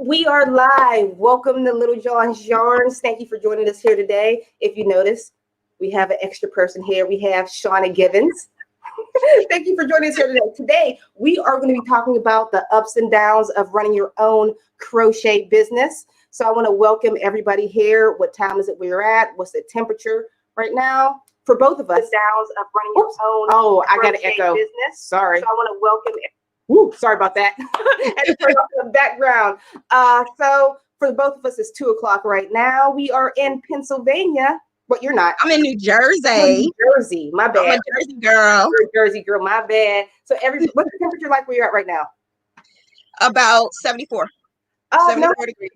We are live. Welcome to Littlejohn's Yarns. Thank you for joining us here today. If you notice, we have an extra person here. We have Shanna Givens. Thank you for joining us here today. Today, we are going to be talking about the ups and downs of running your own crochet business. So I want to welcome everybody here. What time is it we're at? What's the temperature right now? For both of us. The downs of running your own I got to echo. Business. Sorry. So I want to welcome. Woo, sorry about that. And turn off the background. So for both of us, it's 2:00 right now. We are in Pennsylvania. But you're not. I'm in New Jersey. New Jersey, my bad. I'm a Jersey girl. You're a Jersey girl, my bad. So what's the temperature like where you're at right now? About 74. 74 degrees.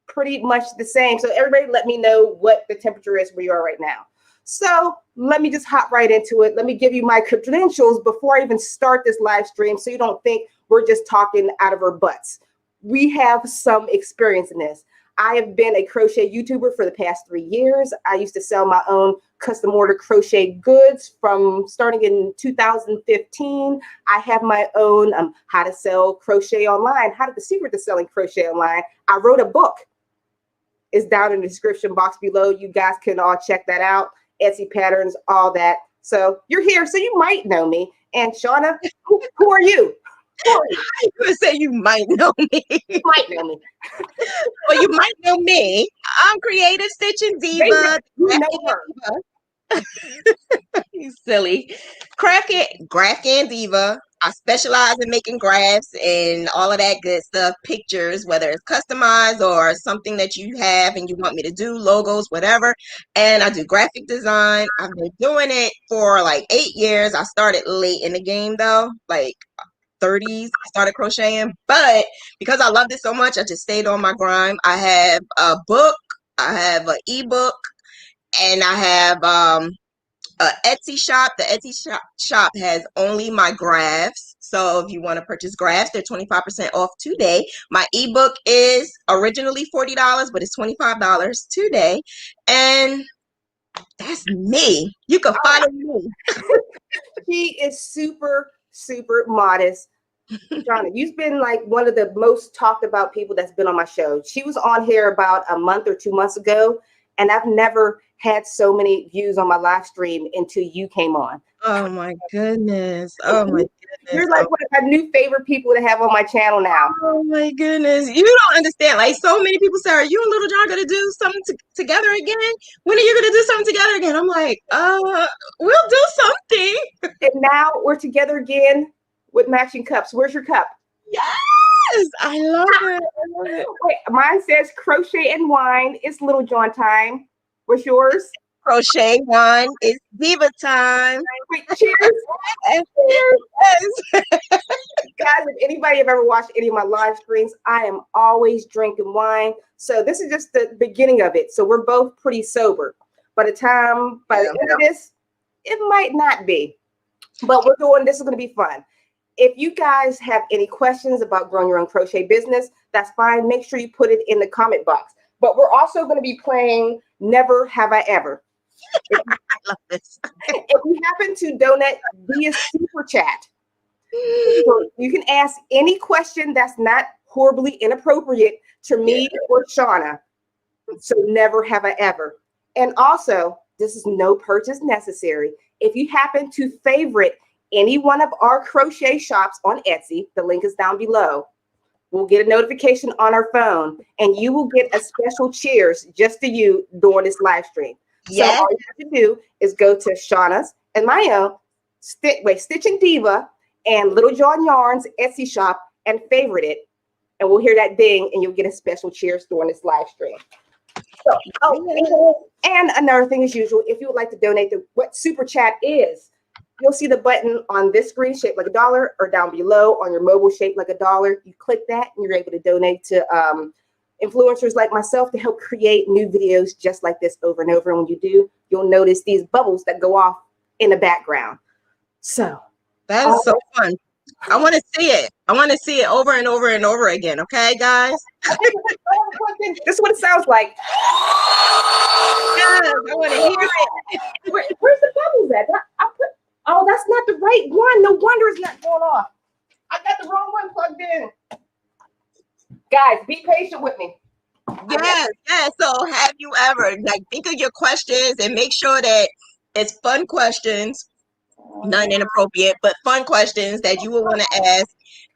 Pretty much the same. So everybody let me know what the temperature is where you are right now. So let me just hop right into it. Let me give you my credentials before I even start this live stream so you don't think we're just talking out of our butts. We have some experience in this. I have been a crochet YouTuber for the past 3 years. I used to sell my own custom order crochet goods from starting in 2015. I have my own how to sell crochet online, the secret to selling crochet online. I wrote a book. It's down in the description box below. You guys can all check that out. Etsy patterns, all that. So you're here, so you might know me. And Shanna, who are you? You would say you might know me. You might know me. Well, you might know me. I'm Creative Stitching Diva. You know her. You silly. Graphic and Diva. I specialize in making graphs and all of that good stuff, pictures, whether it's customized or something that you have and you want me to do, logos, whatever. And I do graphic design. I've been doing it for like 8 years. I started late in the game though, like 30s. I started crocheting, but because I loved it so much, I just stayed on my grind. I have a book, I have an ebook, and I have an Etsy shop. The Etsy shop has only my graphs. So if you want to purchase graphs, they're 25% off today. My ebook is originally $40, but it's $25 today. And that's me. You can follow me. She is super modest. Jonna, you've been like one of the most talked about people that's been on my show. She was on here about a month or 2 months ago, and I've never had so many views on my live stream until you came on. Oh my goodness. Oh my goodness. You're like one of my new favorite people to have on my channel now. Oh my goodness. You don't understand. Like so many people say, are you and Littlejohn gonna do something together again? When are you gonna do something together again? I'm like, we'll do something. And now we're together again with matching cups. Where's your cup? Yes, I love it. Wait, mine says crochet and wine. It's Littlejohn time. What's yours? Crochet wine. It's Diva time. Wait, cheers. Cheers. Guys, if anybody have ever watched any of my live streams, I am always drinking wine. So this is just the beginning of it. So we're both pretty sober. By the end of this, it might not be. But this is going to be fun. If you guys have any questions about growing your own crochet business, that's fine. Make sure you put it in the comment box. But we're also going to be playing Never Have I Ever. I love this. If you happen to donate via super chat, you can ask any question that's not horribly inappropriate to me or Shanna. So never have I ever. And also, this is no purchase necessary. If you happen to favorite any one of our crochet shops on Etsy, the link is down below, we'll get a notification on our phone and you will get a special cheers just to you during this live stream. Yes. So all you have to do is go to Shanna's and my own Stitching Diva and Littlejohn Yarns Etsy shop and favorite it. And we'll hear that ding and you'll get a special cheers during this live stream. So, and another thing as usual, if you would like to donate to what super chat is, you'll see the button on this screen shaped like $1 or down below on your mobile shaped like $1. You click that and you're able to donate to influencers like myself to help create new videos just like this over and over. And when you do, you'll notice these bubbles that go off in the background. So that is so fun. I want to see it. I want to see it over and over and over again. Okay, guys? This is what it sounds like. Yes, I want to hear it. Where's the bubbles at? Oh, that's not the right one. No wonder it's not going off. I got the wrong one plugged in. Guys, be patient with me. Yes, yes. So have you ever, like, think of your questions and make sure that it's fun questions, none inappropriate, but fun questions that you will want to ask.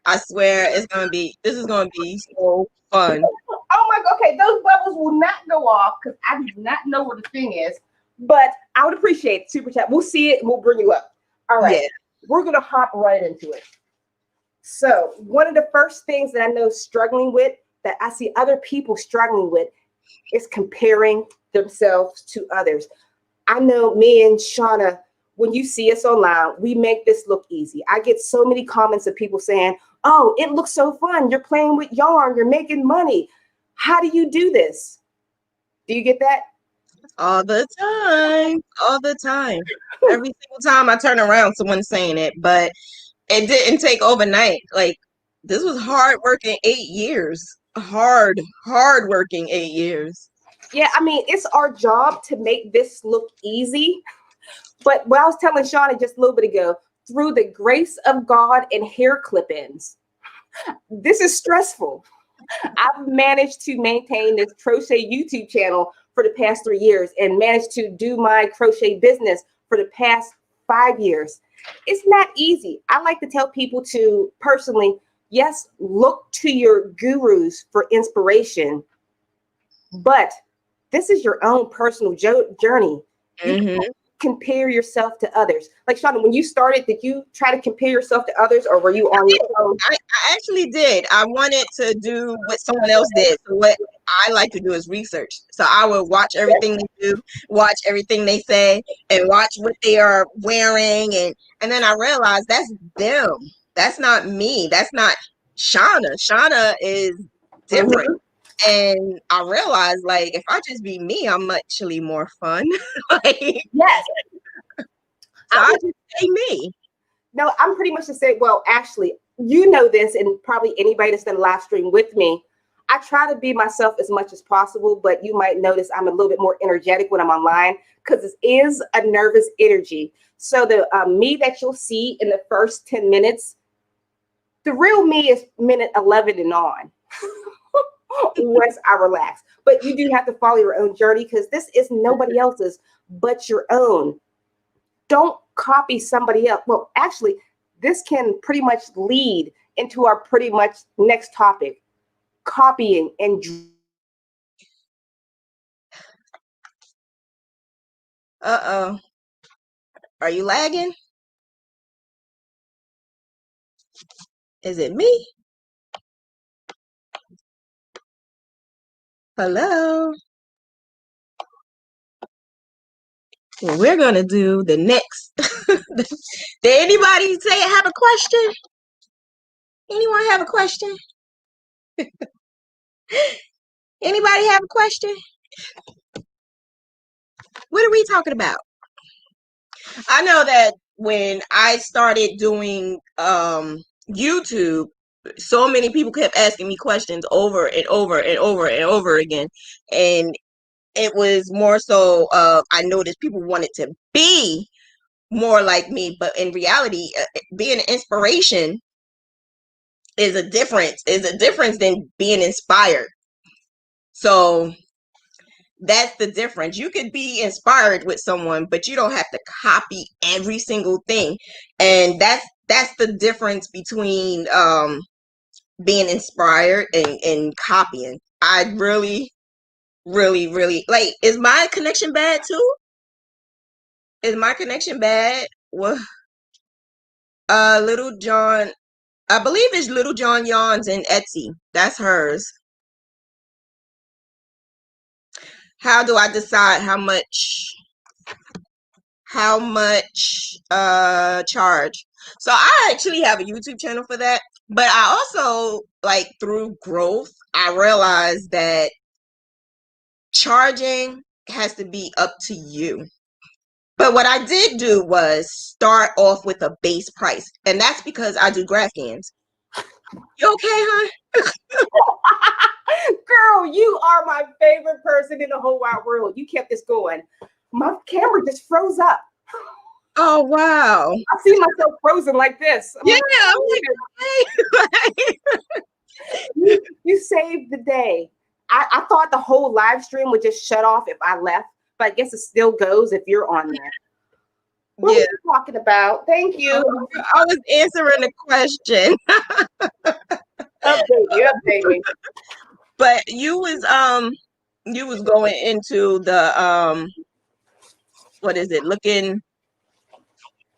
I swear this is gonna be so fun. Oh my God. Okay, those bubbles will not go off because I do not know where the thing is, but I would appreciate it. Super chat. We'll see it and we'll bring you up. All right. Yeah. We're going to hop right into it. So, one of the first things that I know struggling with, that I see other people struggling with, is comparing themselves to others. I know me and Shanna, when you see us online, we make this look easy. I get so many comments of people saying, oh, it looks so fun. You're playing with yarn. You're making money. How do you do this? Do you get that? All the time. All the time. Every single time I turn around, someone's saying it, but it didn't take overnight. Like, this was hard working 8 years. Hard working 8 years. Yeah, I mean, it's our job to make this look easy. But what I was telling Shauna just a little bit ago, through the grace of God and hair clip-ins, this is stressful. I've managed to maintain this crochet YouTube channel for the past 3 years and managed to do my crochet business for the past 5 years. It's not easy. I like to tell people to personally, yes, look to your gurus for inspiration, but this is your own personal journey. You can't compare yourself to others. Like Shauna, when you started, did you try to compare yourself to others, or were you on your own? I actually did. I wanted to do what someone else did. So what I like to do is research. So I would watch everything they do, watch everything they say, and watch what they are wearing. And then I realized that's them. That's not me. That's not Shauna. Shauna is different. And I realized, like, if I just be me, I'm actually more fun. Like, Yes. so I just say me. No, I'm pretty much the same. Well, actually, you know this, and probably anybody that's done a live stream with me, I try to be myself as much as possible, but you might notice I'm a little bit more energetic when I'm online because it is a nervous energy. So the me that you'll see in the first 10 minutes, the real me is minute 11 and on. Once I relax. But you do have to follow your own journey because this is nobody else's but your own. Don't copy somebody else. Well, actually, this can pretty much lead into our pretty much next topic, copying and Uh-oh. Are you lagging? Is it me? Hello? Well, we're going to do the next. Did anybody say have a question? Anyone have a question? Anybody have a question? What are we talking about? I know that when I started doing YouTube, so many people kept asking me questions over and over and over and over again. And it was more so I noticed people wanted to be more like me, but in reality, being an inspiration is a difference than being inspired. So that's the difference. You could be inspired with someone, but you don't have to copy every single thing. And that's the difference between being inspired and copying. I really, really, really like, is my connection bad too? Is my connection bad? What? Little John, I believe it's Little John Yawns in Etsy. That's hers. How do I decide how much charge? So I actually have a YouTube channel for that, but I also, like, through growth, I realized that charging has to be up to you. But what I did do was start off with a base price, and that's because I do Graphicans. You okay, huh? Girl, you are my favorite person in the whole wide world. You kept this going. My camera just froze up. Oh, wow. I see myself frozen like this. Yeah, I'm like, okay. You saved the day. I thought the whole live stream would just shut off if I left, but I guess it still goes if you're on there. What were you talking about? Thank you. I was answering the question. Update me. But you was going into the what is it?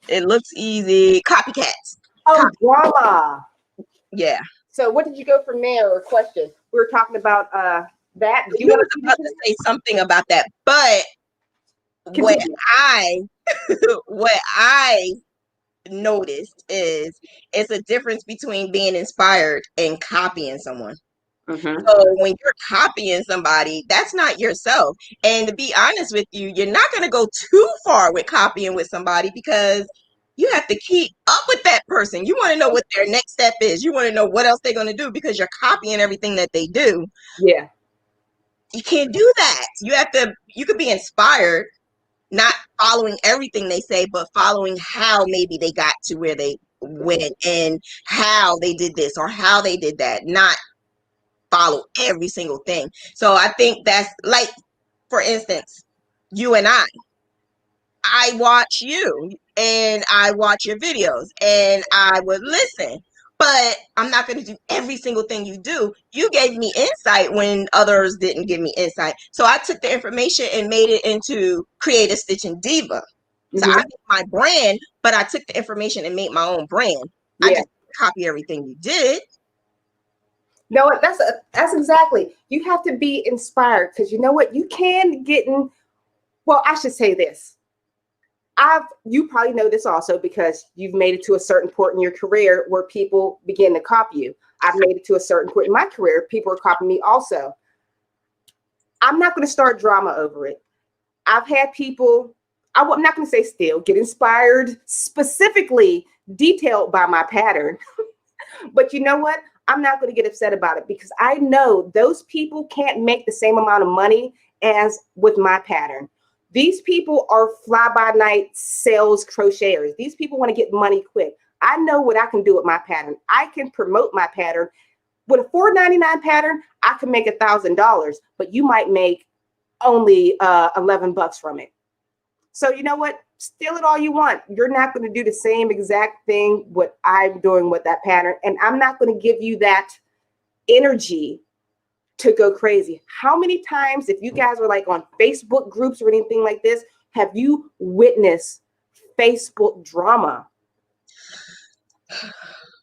It looks easy. Copycats. Oh, drama. Yeah. So what did you go from there or question? We were talking about that. You were about to say something about that, but what I noticed is it's a difference between being inspired and copying someone. Mm-hmm. So when you're copying somebody, that's not yourself. And to be honest with you, you're not going to go too far with copying with somebody because you have to keep up with that person. You want to know what their next step is. You want to know what else they're going to do because you're copying everything that they do. Yeah. You can't do that. You could be inspired, not following everything they say, but following how maybe they got to where they went and how they did this or how they did that, not follow every single thing. So I think that's like, for instance, you and I watch you and I watch your videos and I would listen, but I'm not going to do every single thing you do. You gave me insight when others didn't give me insight. So I took the information and made it into Create a Stitching Diva. So I made my brand, but I took the information and made my own brand. I just copy everything you did. No, that's exactly. You have to be inspired because you know what? You can get in. Well, I should say this. You probably know this also because you've made it to a certain point in your career where people begin to copy you. I've made it to a certain point in my career. People are copying me also. I'm not going to start drama over it. I've had people, I'm not going to say still, get inspired, specifically detailed by my pattern. But you know what? I'm not going to get upset about it because I know those people can't make the same amount of money as with my pattern. These people are fly-by-night sales crocheters. These people want to get money quick. I know what I can do with my pattern. I can promote my pattern. With a $4.99 pattern, I can make $1,000, but you might make only $11 from it. So you know what? Steal it all you want. You're not going to do the same exact thing what I'm doing with that pattern. And I'm not going to give you that energy to go crazy. How many times, if you guys are like on Facebook groups or anything like this, have you witnessed Facebook drama?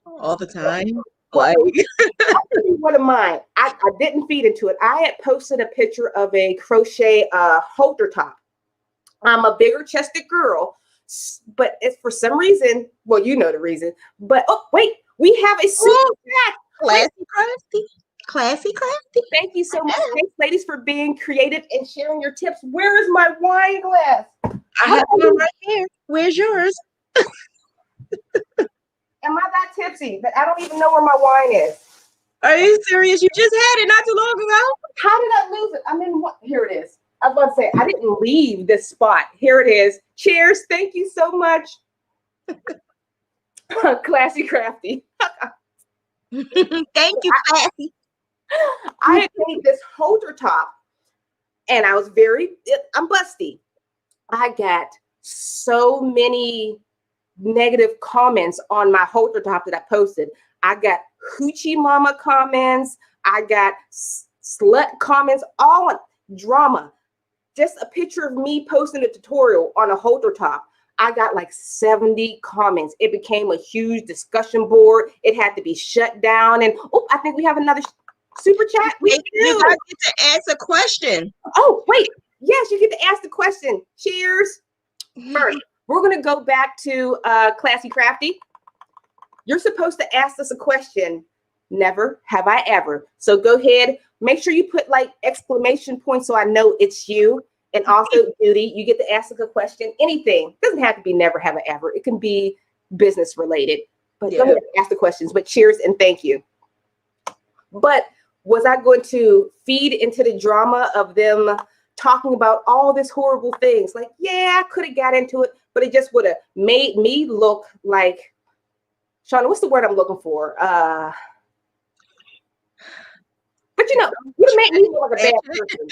All the time. Well, I'll tell you one of mine. I didn't feed into it. I had posted a picture of a crochet halter top. I'm a bigger chested girl, but it's for some reason, well, you know the reason, but oh, wait, we have a super chat. Classy crafty. Thank you so much. Thanks, ladies, for being creative and sharing your tips. Where is my wine glass? I have one right here. Where's yours? Am I that tipsy that I don't even know where my wine is? Are you serious? You just had it not too long ago. How did I lose it? I mean, what? Here it is. I was about to say, I didn't leave this spot. Here it is. Cheers. Thank you so much. Classy crafty. Thank you, Classy. I had made this halter top and I'm busty. I got so many negative comments on my halter top that I posted. I got hoochie mama comments. I got slut comments, all on drama. Just a picture of me posting a tutorial on a halter top. I got like 70 comments. It became a huge discussion board. It had to be shut down. And I think we have another super chat. You guys get to ask a question. Oh, wait. Yes, you get to ask the question. Cheers. First, we're going to go back to Classy Crafty. You're supposed to ask us a question. Never have I ever. So go ahead. Make sure you put like exclamation points so I know it's you. And also, Judy, you get to ask us a question. Anything. It doesn't have to be never have I ever. It can be business related. But go ahead and ask the questions. But cheers and thank you. But was I going to feed into the drama of them talking about all this horrible things? Like, yeah, I could have got into it, but it just would have made me look like, Shanna, what's the word I'm looking for? made me look like a bad person.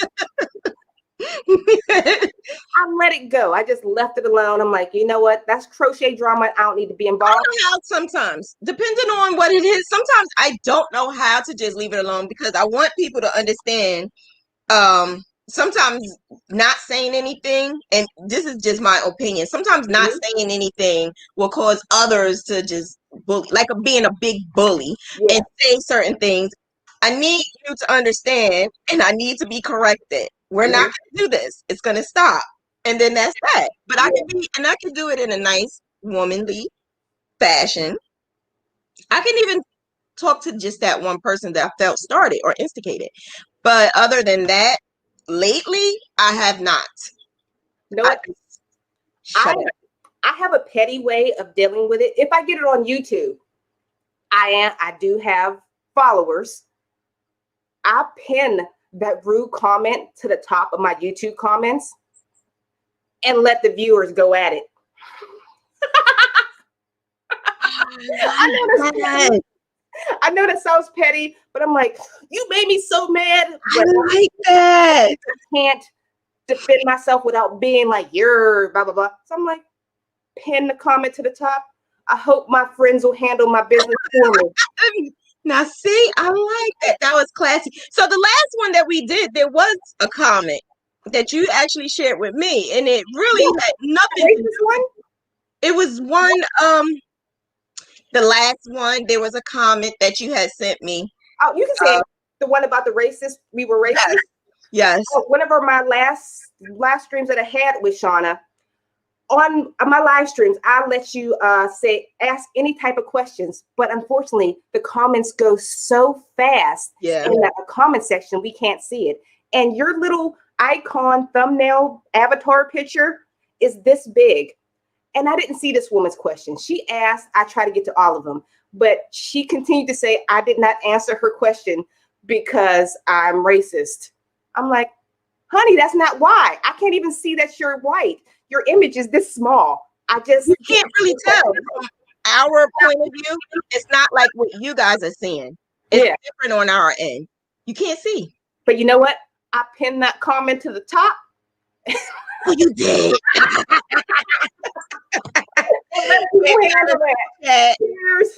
I let it go. I just left it alone. I'm like, you know what? That's crochet drama. I don't need to be I involved. don't know how sometimes, depending on what it is, sometimes I don't know how to just leave it alone because I want people to understand sometimes not saying anything, and this is just my opinion, sometimes not saying anything will cause others to just bully, like being a big bully and say certain things. I need you to understand, and I need to be corrected. We're not going to do this. It's going to stop. And then that's that. But I can do it in a nice, womanly fashion. I can even talk to just that one person that I felt started or instigated. But other than that, lately, I have not. You know what? I have a petty way of dealing with it. If I get it on YouTube, I do have followers. I pin that rude comment to the top of my YouTube comments and let the viewers go at it. I know that sounds petty, but I'm like, you made me so mad. I like that. I can't defend myself without being like, you're blah, blah, blah. So I'm like, pin the comment to the top. I hope my friends will handle my business for me. Now, see, I like that. That was classy. So the last one that we did, there was a comment that you actually shared with me, and it really had nothing to do. One? It was one, the last one, there was a comment that you had sent me. Oh, you can say the one about the racist. We were racist. Yes. Whenever my last streams that I had with Shanna, on my live streams, I let you ask any type of questions, but unfortunately, the comments go so fast in the comment section, we can't see it. And your little icon thumbnail avatar picture is this big. And I didn't see this woman's question. She asked, I try to get to all of them, but she continued to say, I did not answer her question because I'm racist. I'm like, honey, that's not why. I can't even see that you're white. Your image is this small. You can't really tell from our point of view. It's not like what you guys are seeing. It's different on our end. You can't see. But you know what? I pinned that comment to the top. Oh, you did. Let people handle that. Cheers.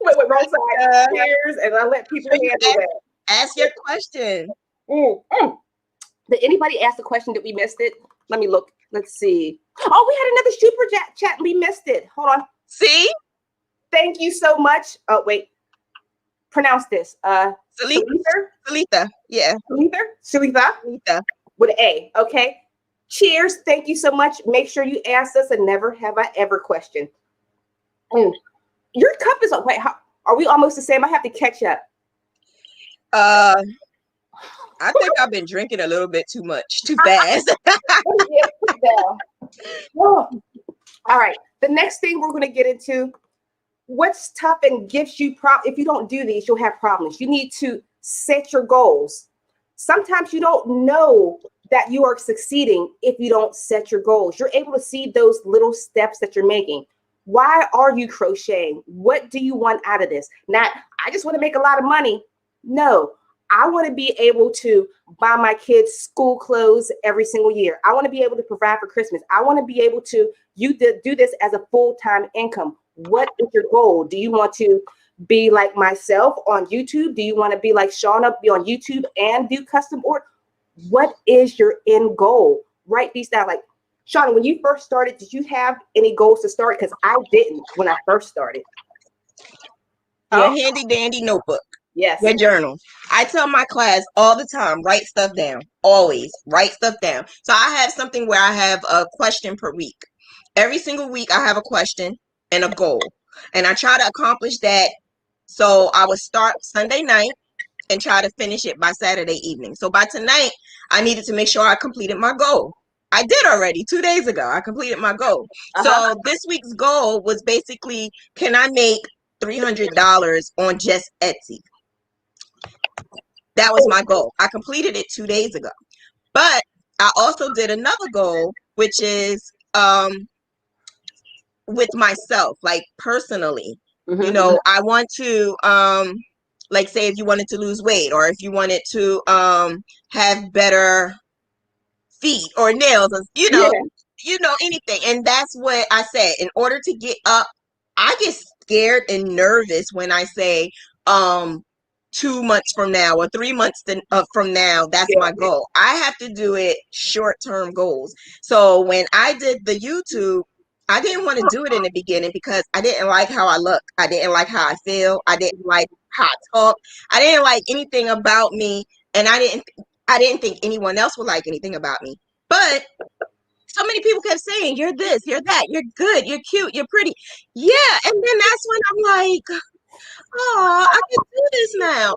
Wait, wrong side. Cheers, and I let people handle that. Ask your question. Did anybody ask a question that we missed it? Let me look. Let's see. Oh, we had another super chat. We missed it. Hold on. See? Thank you so much. Oh, wait. Pronounce this. Salita. Yeah. Salita. With an A. Okay. Cheers. Thank you so much. Make sure you ask us a never have I ever question. Your cup is wait, are we almost the same? I have to catch up. I think I've been drinking a little bit too much, too fast. All right. The next thing we're going to get into, what's tough and gives you if you don't do these, you'll have problems. You need to set your goals. Sometimes you don't know that you are succeeding if you don't set your goals. You're able to see those little steps that you're making. Why are you crocheting? What do you want out of this? Not, I just want to make a lot of money. No, I want to be able to buy my kids school clothes every single year. I want to be able to provide for Christmas. I want to be able to do this as a full-time income. What is your goal? Do you want to be like myself on YouTube? Do you want to be like Shauna, be on YouTube and do custom order? What is your end goal? Write these down. Like, Shauna, when you first started, did you have any goals to start? Because I didn't when I first started. Your handy dandy notebook. Yes. Your journal. I tell my class all the time, write stuff down. Always write stuff down. So I have something where I have a question per week. Every single week I have a question and a goal. And I try to accomplish that. So I would start Sunday night and try to finish it by Saturday evening. So by tonight, I needed to make sure I completed my goal. I did already 2 days ago. I completed my goal. So this week's goal was basically, can I make $300 on just Etsy? That was my goal. I completed it 2 days ago. But I also did another goal, which is with myself, like personally. You know, I want to Like say if you wanted to lose weight, or if you wanted to have better feet or nails, or, Yeah. you know, anything. And that's what I said. In order to get up, I get scared and nervous when I say, 2 months from now or 3 months from now, that's Yeah. my goal. I have to do it short-term goals. So when I did the YouTube, I didn't want to do it in the beginning because I didn't like how I look. I didn't like how I feel. I didn't like how I talk. I didn't like anything about me, and I didn't think anyone else would like anything about me. But so many people kept saying, "You're this, you're that, you're good, you're cute, you're pretty." Yeah, and then that's when I'm like, "Oh, I can do this now."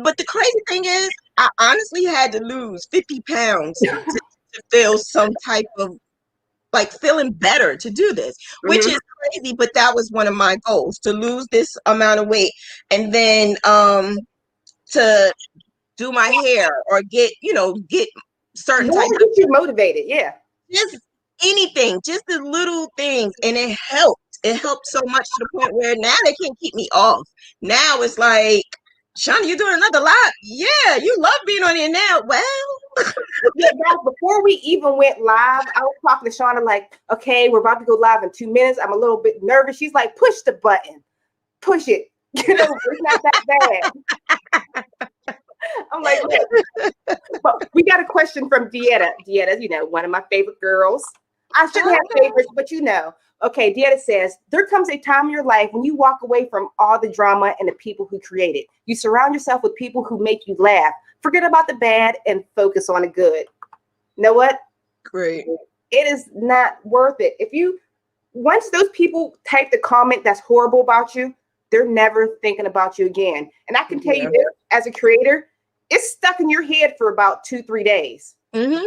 But the crazy thing is, I honestly had to lose 50 pounds to feel some type of like feeling better to do this, which Mhm. is crazy. But that was one of my goals, to lose this amount of weight, and then to do my hair or get certain type Whatever gets you motivated. Yeah. just anything, just the little things. And it helped. It helped so much to the point where now they can't keep me off. Now it's like, Shauna, you doing another live? Yeah, you love being on here now. Well, Yeah, guys, before we even went live, I was talking to Shauna like, okay, we're about to go live in 2 minutes. I'm a little bit nervous. She's like, push the button. Push it. You know, it's not that bad. I'm like, look. But we got a question from Dieta. Dieta, one of my favorite girls. I shouldn't have favorites, but Okay, Dieta says, there comes a time in your life when you walk away from all the drama and the people who create it. You surround yourself with people who make you laugh. Forget about the bad and focus on the good. You know what? great. It is not worth it. Once those people type the comment that's horrible about you, they're never thinking about you again. And I can tell you this, as a creator, it's stuck in your head for about 2-3 days. Mm-hmm.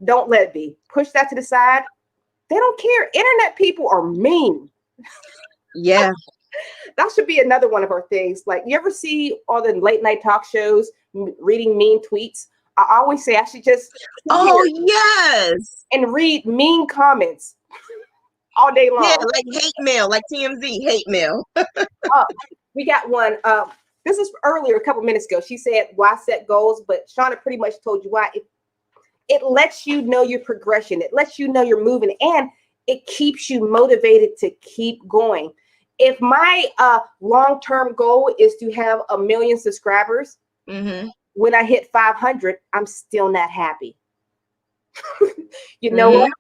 Don't let it be. Push that to the side. They don't care. Internet people are mean. Yeah. That should be another one of our things. Like, you ever see all the late night talk shows reading mean tweets? I always say I should just Oh, yes. and read mean comments all day long. Yeah, like hate mail, like TMZ hate mail. We got one. This is earlier, a couple minutes ago. She said, why set goals? But Shauna pretty much told you why. It lets you know your progression. It lets you know you're moving, and it keeps you motivated to keep going. If my long-term goal is to have 1 million subscribers, when I hit 500, I'm still not happy. You know what?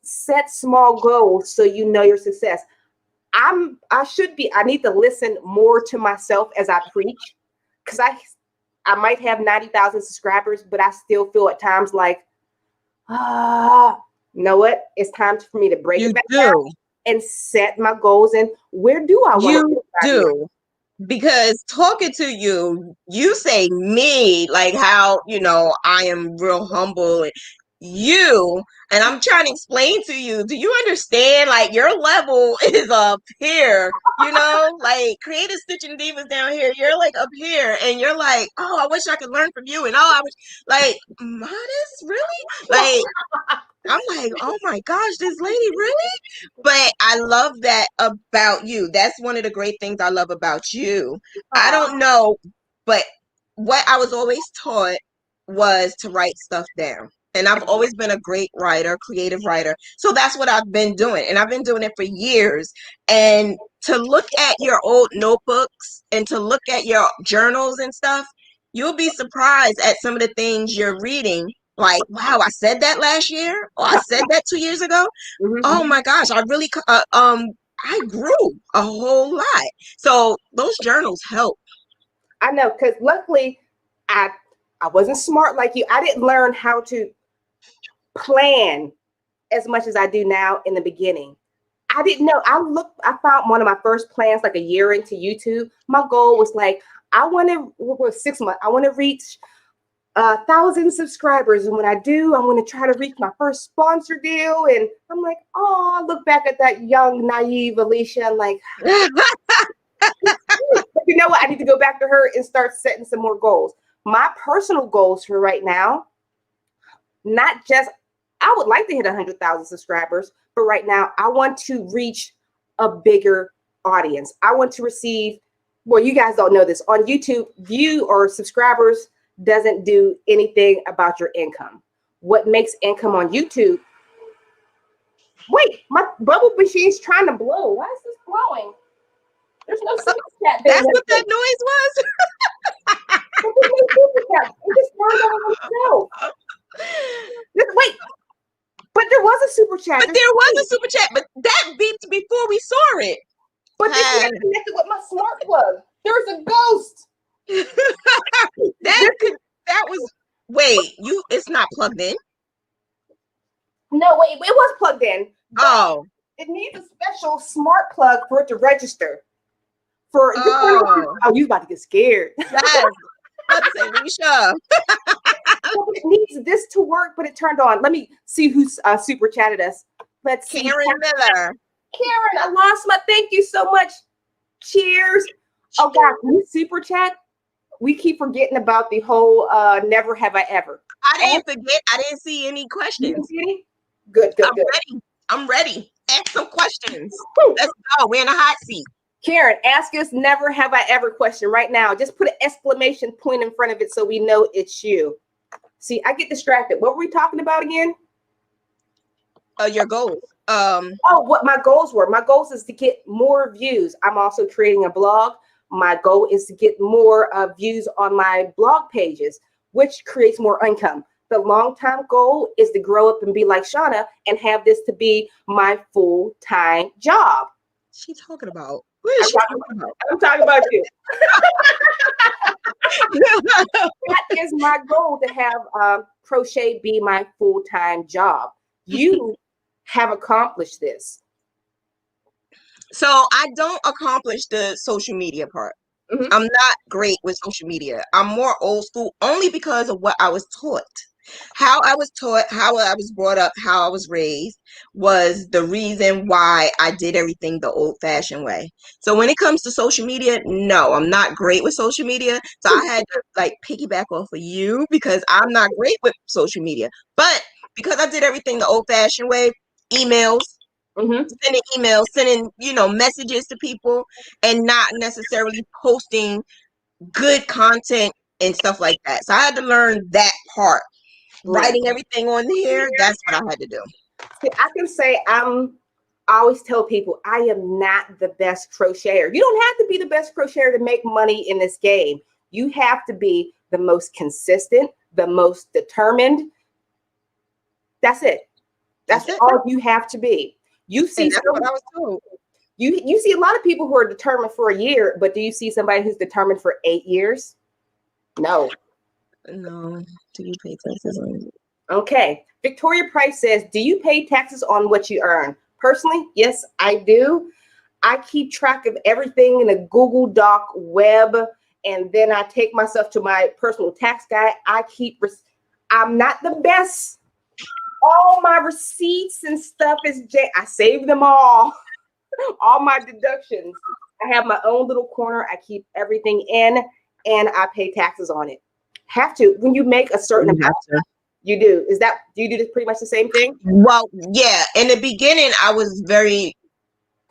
Set small goals so you know your success. I need to listen more to myself as I preach, because I might have 90,000 subscribers, but I still feel at times like, you know what? It's time for me to break it back down and set my goals. And where do I want to do? Because talking to you, you say me, like how, I am real humble, and and I'm trying to explain to you, do you understand? Like, your level is up here, like Creative Stitching Divas down here, you're like up here, and you're like, oh, I wish I could learn from you, and I was like, modest, really? Like, I'm like, oh my gosh, this lady really? But I love that about you. That's one of the great things I love about you. I don't know, but what I was always taught was to write stuff down. And I've always been a great writer, creative writer. So that's what I've been doing. And I've been doing it for years. And to look at your old notebooks and to look at your journals and stuff, you'll be surprised at some of the things you're reading. Like, wow, I said that last year, or I said that 2 years ago. Oh my gosh, I really, I grew a whole lot. So those journals help. I know, because luckily I wasn't smart like you. I didn't learn how to plan as much as I do now in the beginning. I didn't know. I found one of my first plans like a year into YouTube. My goal was like, I want to, what was 6 months? I want to reach 1,000 subscribers. And when I do, I'm going to try to reach my first sponsor deal. And I'm like, oh, I look back at that young, naive Alysha and like, you know what? I need to go back to her and start setting some more goals. My personal goals for right now, not just, I would like to hit 100,000 subscribers, but right now I want to reach a bigger audience. I want to receive Well, you guys don't know this. On YouTube, view or subscribers doesn't do anything about your income. What makes income on YouTube? Wait, my bubble machine's trying to blow. Why is this blowing? There's no super chat there. That's what that noise was. There's no super chat. It just turned on itself. Wait, but there was a super chat. But there was a super chat, but that beeped before we saw it. But this is connected with my smart plug. There's a ghost. that was wait, it's not plugged in. No, wait, it was plugged in. Oh. It needs a special smart plug for it to register. You about to get scared. Yes. I was about to say, Risha. It needs this to work, but it turned on. Let me see who's super chatted us. Let's see. Karen Miller. Karen, I lost my thank you so much. Cheers. Oh God, can you super chat? We keep forgetting about the whole never have I ever. I didn't forget. I didn't see any questions. You didn't see any? Good. I'm ready. Ask some questions. Let's go. We're in a hot seat. Karen, ask us never have I ever question right now. Just put an exclamation point in front of it so we know it's you. See, I get distracted. What were we talking about again? Your goals. What my goals were. My goals is to get more views. I'm also creating a blog. My goal is to get more views on my blog pages, which creates more income. The long-term goal is to grow up and be like Shanna and have this to be my full-time job. She's talking about. What is she talking about? I'm talking about you. That is my goal, to have crochet be my full-time job. You have accomplished this. So I don't accomplish the social media part. Mm-hmm. I'm not great with social media. I'm more old school only because of what I was taught. How I was taught, how I was brought up, how I was raised was the reason why I did everything the old-fashioned way. So when it comes to social media, no, I'm not great with social media. So I had to piggyback off of you because I'm not great with social media. But because I did everything the old-fashioned way, emails, sending emails, sending, messages to people, and not necessarily posting good content and stuff like that. So I had to learn that part. Writing everything on here, that's what I had to do. See, I can say I always tell people I am not the best crocheter. You don't have to be the best crocheter to make money in this game. You have to be the most consistent, the most determined. That's it. That's all you have to be. You see, that's what I was told. You see a lot of people who are determined for a year, but do you see somebody who's determined for 8 years? No. No. Do you pay taxes on it? Okay. Victoria Price says, do you pay taxes on what you earn? Personally, yes, I do. I keep track of everything in a Google Doc web, and then I take myself to my personal tax guy. I'm not the best. All my receipts and stuff I save them all. All my deductions. I have my own little corner. I keep everything in, and I pay taxes on it. Have to. When you make a certain amount, you do. Do you do this pretty much the same thing? Well, yeah. In the beginning, I was very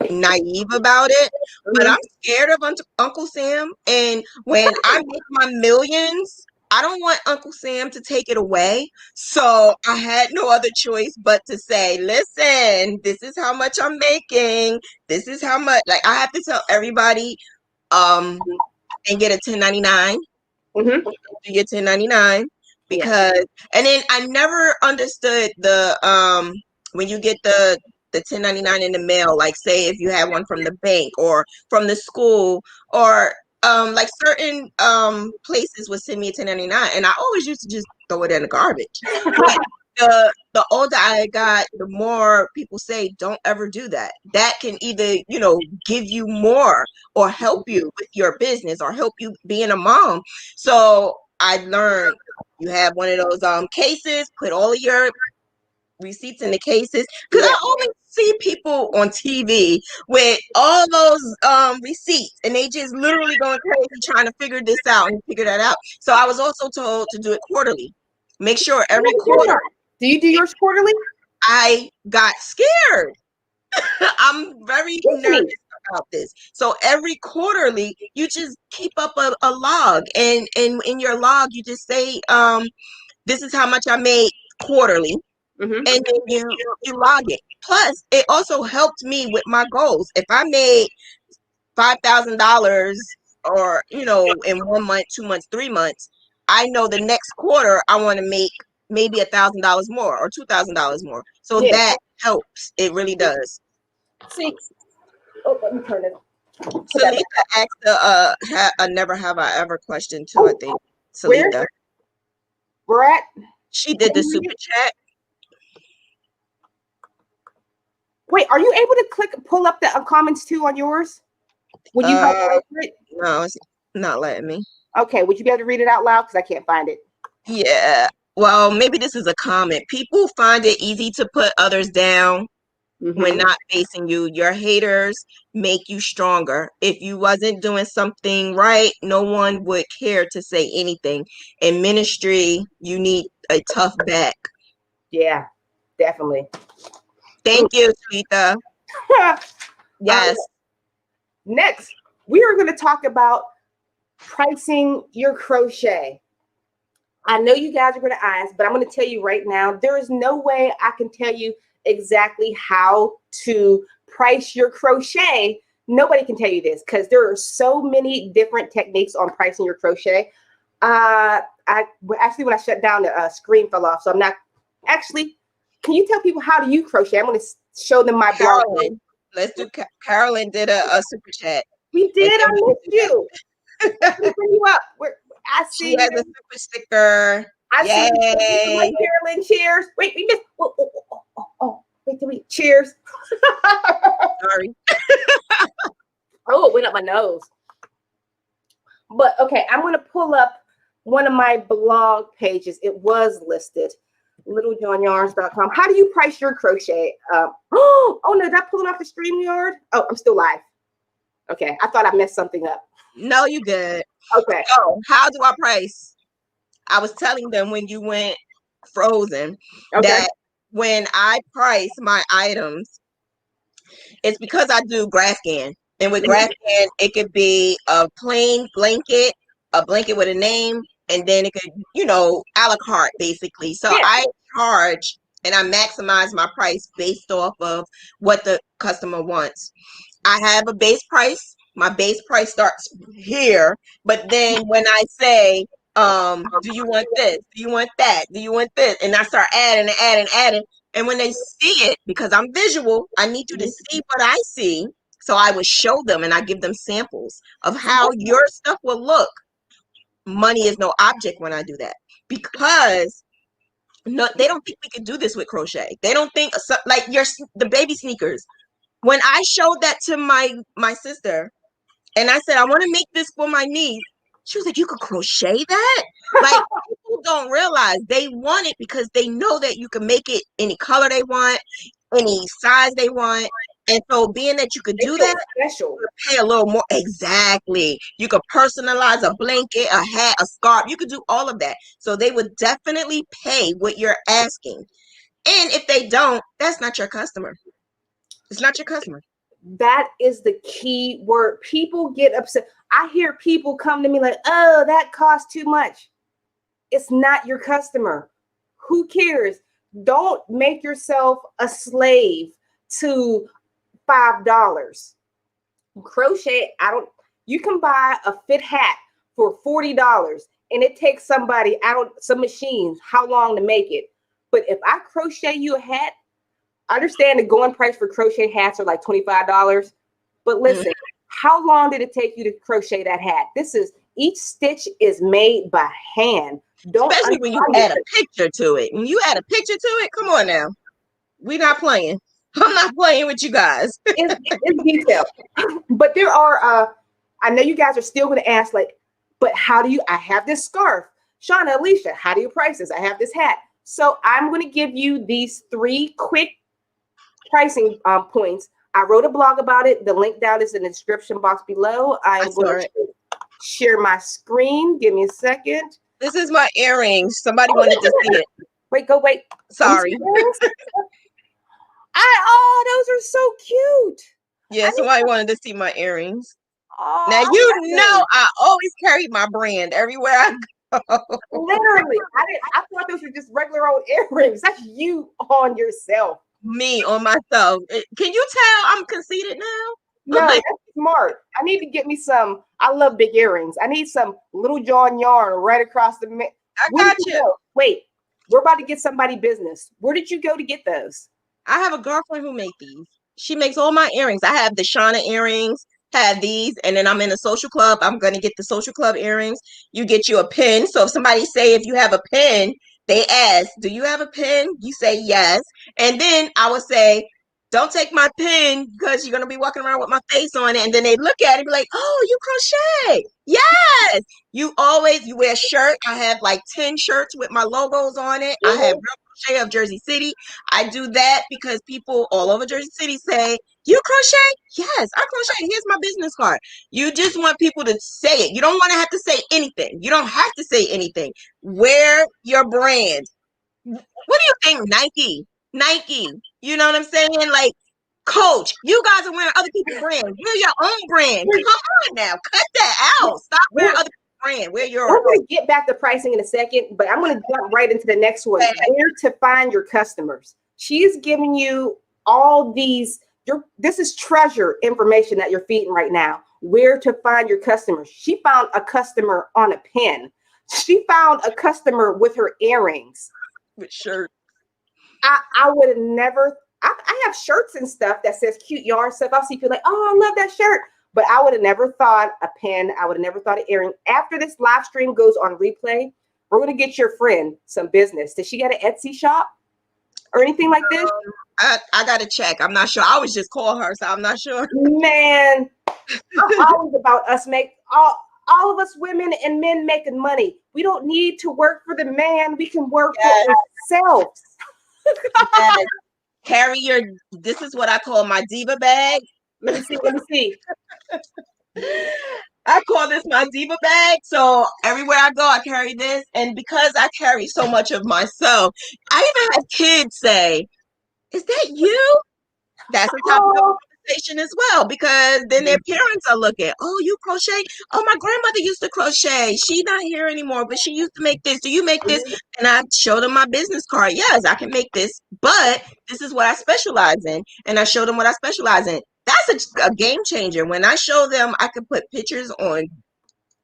naive about it, but I'm scared of Uncle Sam. And when I make my millions, I don't want Uncle Sam to take it away. So I had no other choice but to say, listen, this is how much I'm making. This is how much. I have to tell everybody and get a 1099. Do your 1099 because and then I never understood the when you get the 1099 in the mail, say if you have one from the bank or from the school or certain places would send me a 1099 and I always used to just throw it in the garbage. But the older I got, the more people say don't ever do that. That can either give you more or help you with your business or help you being a mom. So I learned you have one of those cases, put all of your receipts in the cases, because I always see people on TV with all those receipts and they just literally going crazy trying to figure this out and figure that out. So I was also told to do it quarterly. Make sure every quarter. Do you do yours quarterly? I got scared. I'm very nervous about this. So every quarterly, you just keep up a log, and in your log, you just say, this is how much I made quarterly, Mm-hmm. and then you log it. Plus, it also helped me with my goals. If I made $5,000, or in 1 month, 2 months, 3 months, I know the next quarter I want to make maybe $1,000 more or $2,000 more. So Yeah. that helps. It really does. See, oh, let me turn it. Salita asked a never have I ever question too, I think. Where? Salita. We're at? She did the super chat. Wait, are you able to pull up the comments too on yours? When you no, it's not letting me. Okay, would you be able to read it out loud? Because I can't find it. Yeah. Well, maybe this is a comment. People find it easy to put others down when not facing you. Your haters make you stronger. If you wasn't doing something right, no one would care to say anything. In ministry, you need a tough back. Yeah, definitely. Thank you, Salita. Yes. Next, we are going to talk about pricing your crochet. I know you guys are going to ask, but I'm going to tell you right now, there is no way I can tell you exactly how to price your crochet. Nobody can tell you this because there are so many different techniques on pricing your crochet. Actually, when I shut down, the screen fell off. So I'm not actually. Can you tell people how do you crochet? I'm going to show them my blog. Let's do. Carolyn did a super chat. We did. I missed you. Let me bring you up. I see. She has a super sticker. I see you. Carolyn, cheers. Wait, we missed. Wait, cheers. Sorry. Oh, it went up my nose. But okay, I'm going to pull up one of my blog pages. It was listed. littlejohnyarns.com. How do you price your crochet? Oh no, did I pull it off the StreamYard? Oh, I'm still live. Okay, I thought I messed something up. No, you good. Okay. So how do I price? I was telling them when you went frozen that when I price my items, it's because I do GraphGan. And with GraphGan, it could be a plain blanket, a blanket with a name, and then it could, a la carte basically. So I charge and I maximize my price based off of what the customer wants. I have a base price. My base price starts here, but then when I say, do you want this? Do you want that? Do you want this? And I start adding and adding and adding. And when they see it, because I'm visual, I need you to see what I see. So I would show them and I give them samples of how your stuff will look. Money is no object when I do that, because no, they don't think we can do this with crochet. They don't think like the baby sneakers. When I showed that to my sister, and I said, I want to make this for my niece, she was like, you could crochet that? Like, people don't realize they want it because they know that you can make it any color they want, any size they want. And so being that you could do that, special. You pay a little more. Exactly. You could personalize a blanket, a hat, a scarf. You could do all of that. So they would definitely pay what you're asking. And if they don't, that's not your customer. It's not your customer. That is the key word. People get upset. I hear people come to me like, oh, that costs too much. It's not your customer. Who cares? Don't make yourself a slave to $5. Crochet, you can buy a fit hat for $40 and it takes somebody some machines how long to make it. But if I crochet you a hat, I understand the going price for crochet hats are like $25. But listen, how long did it take you to crochet that hat? Each stitch is made by hand. Especially when you add a picture to it. When you add a picture to it, come on now. We're not playing. I'm not playing with you guys. It's detailed. But there are, I know you guys are still going to ask, like, but how do I have this scarf? Shanna, Alysha, how do you price this? I have this hat. So I'm going to give you these 3 quick pricing points. I wrote a blog about it. The link down is in the description box below. I'm going to share my screen. Give me a second. This is my earrings. Somebody wanted to see it. Wait. Sorry. Those are so cute. Yeah, somebody wanted to see my earrings. Now, Oh, you know, I always carry my brand everywhere I go. literally, I thought those were just regular old earrings. That's you on yourself. Me on myself. Can you tell I'm conceited now? No, that's smart. I need to get me some. I love big earrings. I need some Little John yarn right across the. I Where did got you you. go? Wait, we're about to get somebody business. Where did you go to get those? I have a girlfriend who makes these. She makes all my earrings. I have the Shanna earrings, have these, and then I'm in a social club. I'm gonna get the social club earrings. You get you a pin. So if somebody say if you have a pin, they ask, "Do you have a pin?" You say yes, and then I would say, "Don't take my pin because you're gonna be walking around with my face on it." And then they look at it and be like, "Oh, you crochet? Yes." You wear a shirt. I have like 10 shirts with my logos on it. I have Real Crochet of Jersey City. I do that because people all over Jersey City say, "You crochet?" Yes, I crochet. Here's my business card. You just want people to say it. You don't want to have to say anything. You don't have to say anything. Wear your brand. What do you think? Nike. You know what I'm saying? Like, Coach, you guys are wearing other people's brands. Wear your own brand. Come on now. Cut that out. Stop wearing We're, other people's brand. Wear yours. we're going to get back to pricing in a second, but I'm going to jump right into the next one. Where to find your customers. She is giving you all these. This is treasure information that you're feeding right now. Where to find your customers. She found a customer on a pin. She found a customer with her earrings. With shirt. I would have never. I have shirts and stuff that says cute yarn stuff. I'll see people like, oh, I love that shirt. But I would have never thought a pin. I would have never thought an earring. After this live stream goes on replay, we're going to get your friend some business. Does she got an Etsy shop or anything like this? I got to check. I'm not sure. I always just call her, so I'm not sure. Man, I'm always about us all of us women and men making money. We don't need to work for the man. We can work for ourselves. Yes. Carry your, this is what I call my diva bag. Let me see. I call this my diva bag. So everywhere I go, I carry this. And because I carry so much of myself, I even have kids say, "Is that you?" That's a topic of conversation as well, because then their parents are looking, "Oh, you crochet? Oh, my grandmother used to crochet. She's not here anymore, but she used to make this. Do you make this?" And I show them my business card. Yes, I can make this, but this is what I specialize in. And I show them what I specialize in. That's a game changer. When I show them I can put pictures on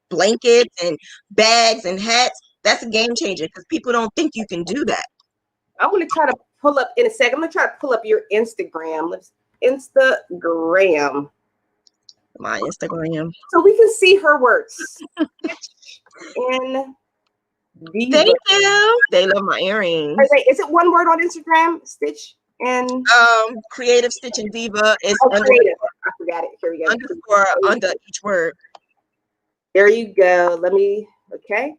blankets and bags and hats, that's a game changer because people don't think you can do that. I'm going to try to pull up in a second. I'm going to try to pull up your Instagram. Instagram. My Instagram. So we can see her works. In Diva. Thank you. They love my earrings. Wait, is it one word on Instagram? Stitch and Creative Stitch and Diva is creative. I forgot it. Here we go. Underscore under each word. There you go. Okay.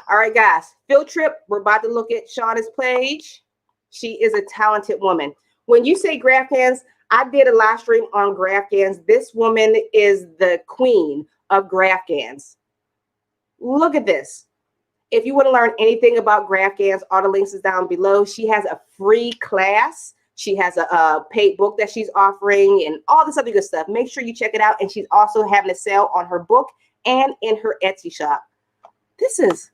All right, guys. Field trip. We're about to look at Shanna's page. She is a talented woman. When you say graph hands, I did a live stream on graph hands. This woman is the queen of graph hands. Look at this. If you want to learn anything about graph hands, all the links is down below. She has a free class. She has a paid book that she's offering and all this other good stuff. Make sure you check it out. And she's also having a sale on her book and in her Etsy shop. This is.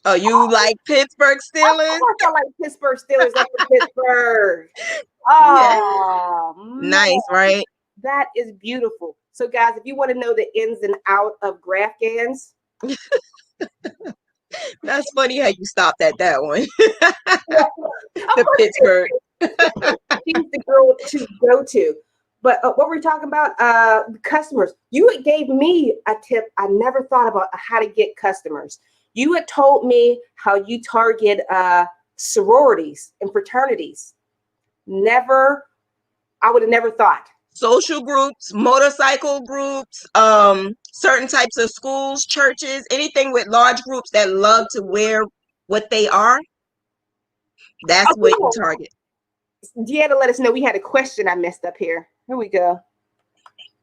Oh, you like Pittsburgh Steelers? Of course I like Pittsburgh Steelers. Like Pittsburgh. Oh, yeah. Nice, right? That is beautiful. So, guys, if you want to know the ins and out of graph hands. That's funny how you stopped at that one. The Pittsburgh. She's the girl to go to. But what were we talking about? Customers. You gave me a tip. I never thought about how to get customers. You had told me how you target sororities and fraternities. I would have never thought. Social groups, motorcycle groups, certain types of schools, churches, anything with large groups that love to wear what they are. That's what you target. Deanna let us know we had a question I messed up here. Here we go.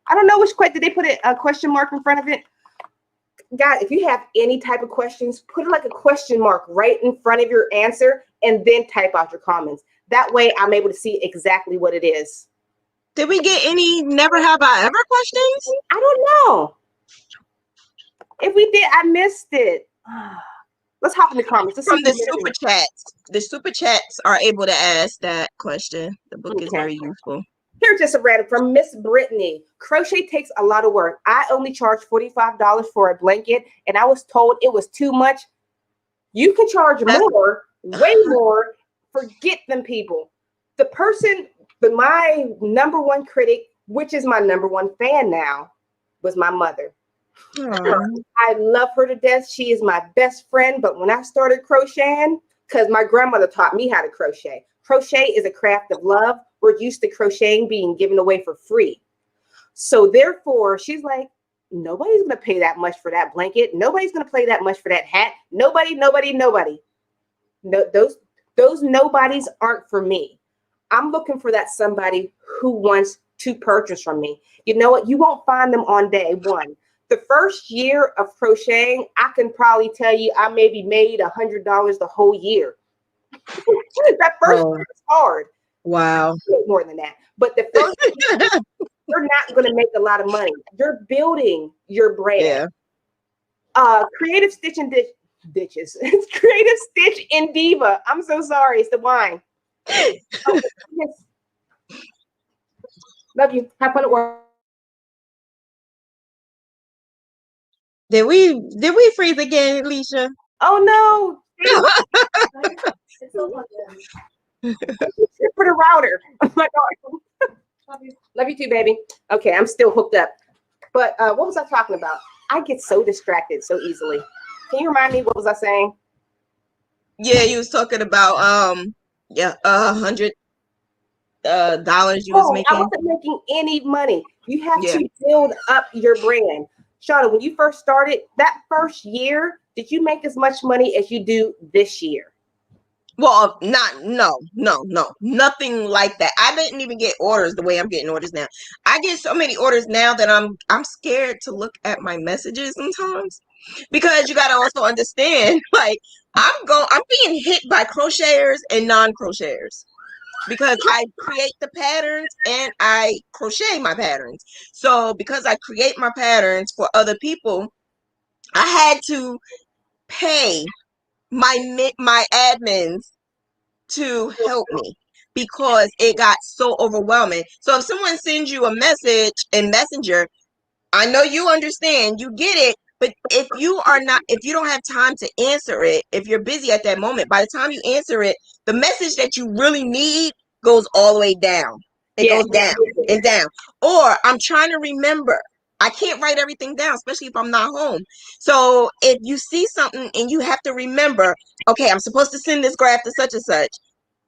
I don't know which question. Did they put a question mark in front of it? Guys, if you have any type of questions, put like a question mark right in front of your answer and then type out your comments. That way I'm able to see exactly what it is. Did we get any never have I ever questions? I don't know. If we did, I missed it. Let's hop in the comments. Let's see From the if we super chats. The super chats are able to ask that question. The book is Okay. very useful. Here's just a random from Miss Brittany. Crochet takes a lot of work. I only charge $45 for a blanket, and I was told it was too much. You can charge more, way more. Forget them people. The person, my number one critic, which is my number one fan now, was my mother. Aww. I love her to death. She is my best friend. But when I started crocheting, because my grandmother taught me how to crochet. Crochet is a craft of love. We're used to crocheting being given away for free. So therefore, she's like, nobody's going to pay that much for that blanket. Nobody's going to pay that much for that hat. Nobody. No, those nobodies aren't for me. I'm looking for that somebody who wants to purchase from me. You know what? You won't find them on day one. The first year of crocheting, I can probably tell you I maybe made $100 the whole year. That first year is hard. Wow. More than that. But the first year, you're not going to make a lot of money. You're building your brand. Yeah. Creative Stitch and Ditches. It's Creative Stitch and Diva. I'm so sorry. It's the wine. Oh, yes. Love you. Have fun at work. Did we freeze again, Alysha? Oh no. For the router. Oh my God. Love you too, baby. Okay, I'm still hooked up. But what was I talking about? I get so distracted so easily. Can you remind me, what was I saying? Yeah, you was talking about $100 you was making. I wasn't making any money. You have to build up your brand. Shanna, when you first started, that first year, did you make as much money as you do this year? Well, nothing like that. I didn't even get orders the way I'm getting orders now. I get so many orders now that I'm scared to look at my messages sometimes, because you got to also understand, like, I'm being hit by crocheters and non-crocheters, because I create the patterns and I crochet my patterns. So because I create my patterns for other people, I had to pay my admins to help me, because it got so overwhelming. So if someone sends you a message in Messenger, I know you understand, you get it, but if you don't have time to answer it, if you're busy at that moment, by the time you answer it, the message that you really need goes all the way down. It goes down and down. Or I'm trying to remember. I can't write everything down, especially if I'm not home. So if you see something and you have to remember, okay, I'm supposed to send this graph to such and such,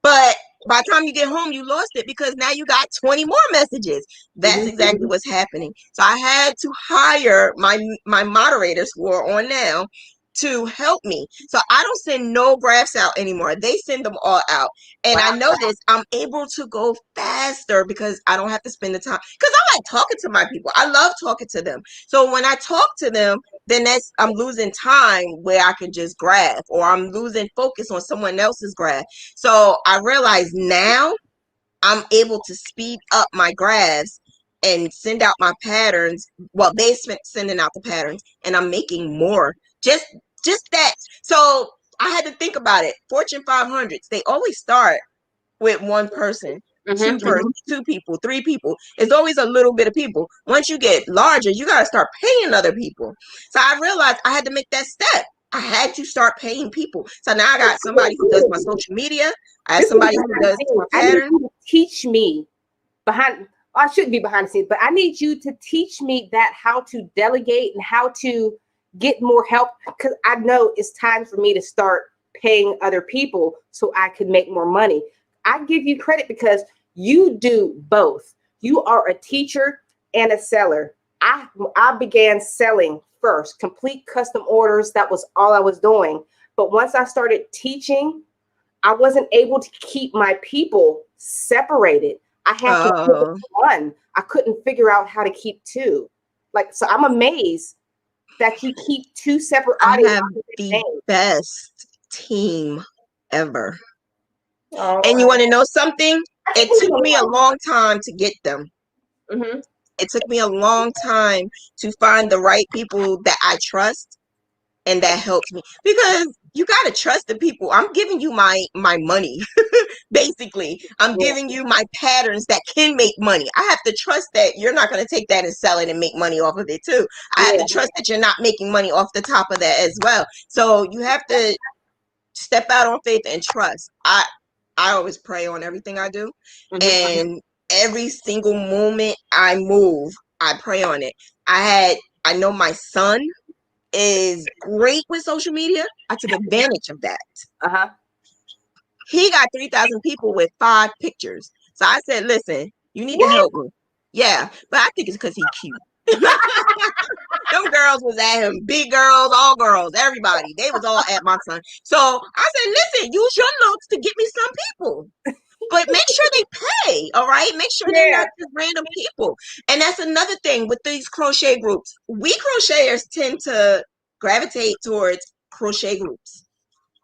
but by the time you get home, you lost it because now you got 20 more messages. That's exactly what's happening. So I had to hire my moderators who are on now to help me. So I don't send no graphs out anymore. They send them all out. And I noticed I'm able to go faster because I don't have to spend the time. Because I like talking to my people. I love talking to them. So when I talk to them, then I'm losing time where I can just graph, or I'm losing focus on someone else's graph. So I realize now I'm able to speed up my graphs and send out my patterns. Well, they sending out the patterns, and I'm making more. Just that. So I had to think about it. Fortune 500s, they always start with one person, two people, three people. It's always a little bit of people. Once you get larger, you got to start paying other people. So I realized I had to make that step. I had to start paying people. So now I got somebody who does my social media. I have somebody who does my patterns. I need you to teach me I shouldn't be behind the scenes, but I need you to teach me that, how to delegate and how to get more help, because I know it's time for me to start paying other people so I can make more money. I give you credit because you do both. You are a teacher and a seller. I began selling first, complete custom orders. That was all I was doing. But once I started teaching, I wasn't able to keep my people separated. I had to keep one. I couldn't figure out how to keep two. So I'm amazed that you keep two separate audiences. I have the best team ever. And you want to know something? It took me a long time to get them. Mm-hmm. It took me a long time to find the right people that I trust and that helps me, because you got to trust the people. I'm giving you my money. Basically, I'm Yeah. giving you my patterns that can make money. I have to trust that you're not going to take that and sell it and make money off of it too. I have Yeah. to trust that you're not making money off the top of that as well. So you have to step out on faith and trust. I always pray on everything I do, Mm-hmm. and every single moment I move, I pray on it. I know my son is great with social media. I took advantage of that. Uh-huh. He got 3,000 people with 5 pictures. So I said, listen, you need to What? help me. Yeah, but I think it's because he cute. Them girls was at him. Big girls, all girls, everybody. They was all at my son. So I said, listen, use your looks to get me some people. But make sure they pay, all right? Make sure they're Yeah. not just random people. And that's another thing with these crochet groups. We crocheters tend to gravitate towards crochet groups.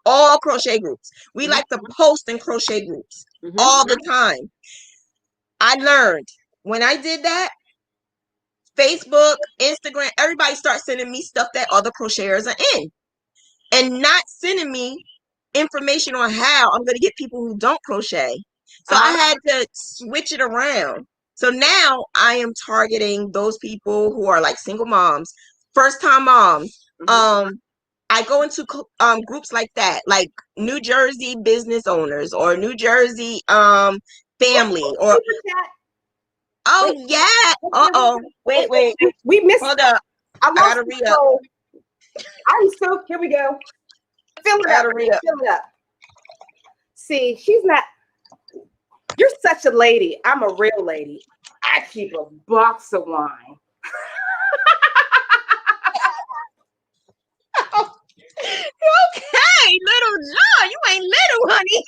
All crochet groups. We like to post in crochet groups Mm-hmm. all the time. I learned when I did that, Facebook, Instagram, everybody starts sending me stuff that other crocheters are in and not sending me information on how I'm going to get people who don't crochet. So I Uh-huh. had to switch it around. So now I am targeting those people who are like single moms, first time moms. Mm-hmm. I go into groups like that, like New Jersey business owners or New Jersey family What's or super chat? oh Wait. yeah. Wait, wait, Uh-oh. wait, Wait. we missed. Hold up. I I lost gotta read up. control. I'm so. Here we go. Fill it I up. gotta read up. Fill it up. See, she's not. You're such a lady. I'm a real lady. I keep a box of wine. Okay, little John, you ain't little, honey.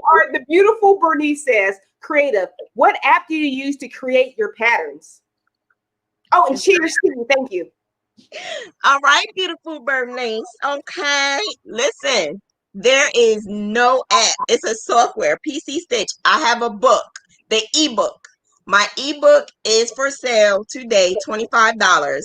All right, the beautiful Bernice says, creative. What app do you use to create your patterns? Oh, and cheers to you. Thank you. All right, beautiful Bernice. Okay, listen, there is no app. It's a software, PC Stitch. I have a book, the ebook. My ebook is for sale today, $25.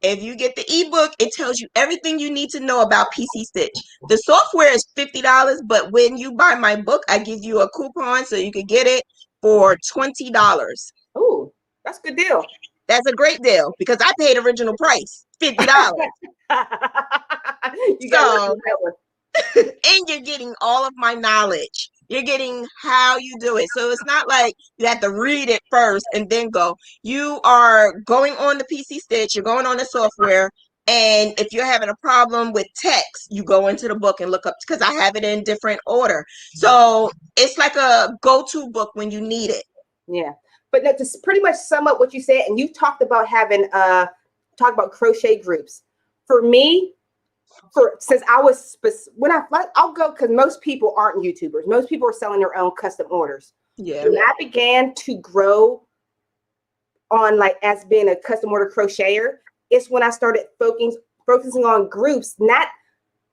If you get the ebook, it tells you everything you need to know about PC Stitch. The software is $50, but when you buy my book, I give you a coupon so you can get it for $20. Ooh, that's a good deal. That's a great deal because I paid original price, $50. You got to So, that one. and you're getting all of my knowledge. You're getting how you do it. So it's not like you have to read it first and then go. You are going on the PC Stitch, you're going on the software, and if you're having a problem with text, you go into the book and look up because I have it in different order. So it's like a go-to book when you need it. Yeah. But no, to pretty much sum up what you said, and you talked about having talk about crochet groups. For me, since I was I'll go because most people aren't YouTubers. Most people are selling their own custom orders. Yeah. When I began to grow on like as being a custom order crocheter, it's when I started focusing on groups, not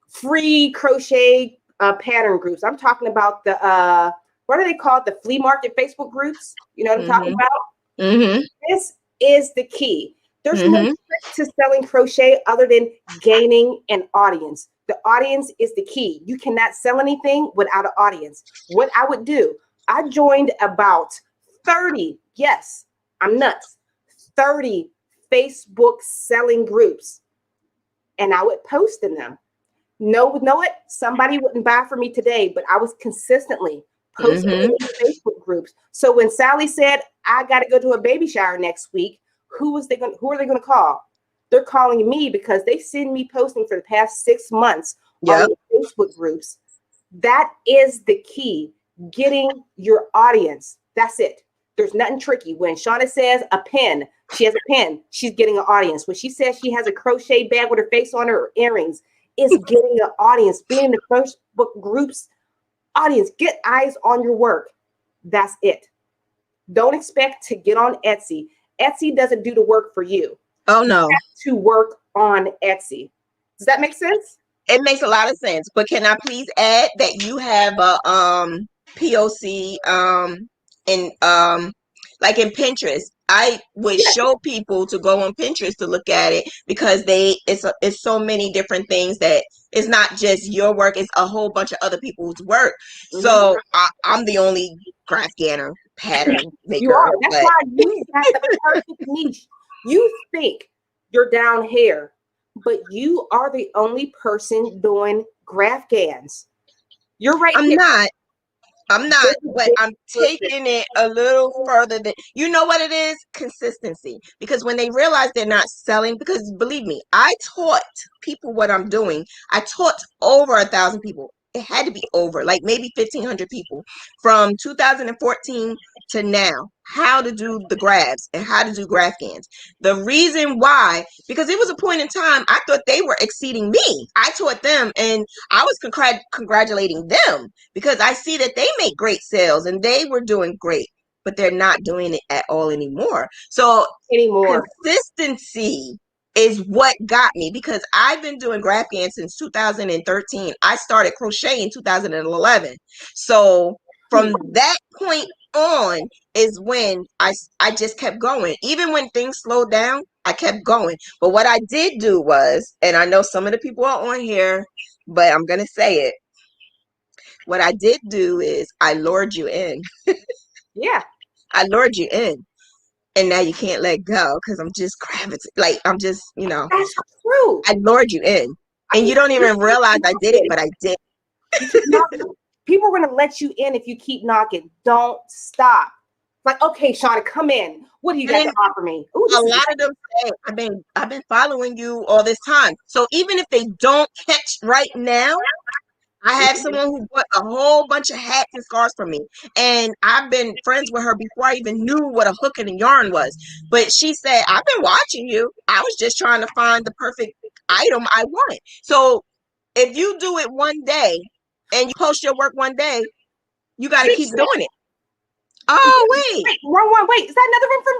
free crochet pattern groups. I'm talking about the what are they called? The flea market Facebook groups. You know what I'm talking about? Mm-hmm. This is the key. There's no Mm-hmm. trick to selling crochet other than gaining an audience. The audience is the key. You cannot sell anything without an audience. What I would do, I joined about 30, yes, I'm nuts, 30 Facebook selling groups, and I would post in them. Know it, somebody wouldn't buy from me today, but I was consistently posting in Facebook groups. So when Sally said, I got to go to a baby shower next week, who are they going to call? They're calling me because they seen me posting for the past 6 months on the Facebook groups. That is the key, getting your audience. That's it. There's nothing tricky. When Shanna says a pen, she has a pen, she's getting an audience. When she says she has a crochet bag with her face on her or earrings, it's getting an audience. Being in the Facebook groups audience, get eyes on your work. That's it. Don't expect to get on Etsy. Etsy doesn't do the work for you. Oh no. You have to work on Etsy. Does that make sense? It makes a lot of sense. But can I please add that you have a POC in Like in Pinterest, I would show people to go on Pinterest to look at it because it's so many different things that it's not just your work, it's a whole bunch of other people's work. So I'm the only graph ganner, pattern You maker, are. That's but why you got the perfect niche. You think you're down here, but you are the only person doing graph gans. You're right I'm here. not. I'm not, This is but big I'm person. taking it a little further than, you know what it is? Consistency. Because when they realize they're not selling, because believe me, I taught people what I'm doing. I taught over 1,000 people. It had to be over, like maybe 1,500 people from 2014 to now, how to do the grabs and how to do graph gans. The reason why, because it was a point in time, I thought they were exceeding me. I taught them and I was congratulating them because I see that they make great sales and they were doing great, but they're not doing it at all anymore. So Anymore. consistency is what got me because I've been doing graph gans since 2013. I started crochet in 2011. So from that point on is when I just kept going. Even when things slowed down, I kept going. But what I did do was, and I know some of the people are on here, but I'm going to say it. What I did do is I lured you in. Yeah. I lured you in. And now you can't let go because I'm just gravitating. Like, I'm just, That's true. I lured you in. And you don't even realize I did it, but I did. You keep knocking. People are going to let you in if you keep knocking. Don't stop. Like, okay, Shanna, come in. What do you got to offer me? Ooh, A lot of them say, I've been following you all this time. So even if they don't catch right now, I have someone who bought a whole bunch of hats and scarves from me. And I've been friends with her before I even knew what a hook and a yarn was. But she said, I've been watching you. I was just trying to find the perfect item I want. So if you do it one day and you post your work one day, you got to keep doing it. Oh, wait. Wrong one. Wait, is that another one from?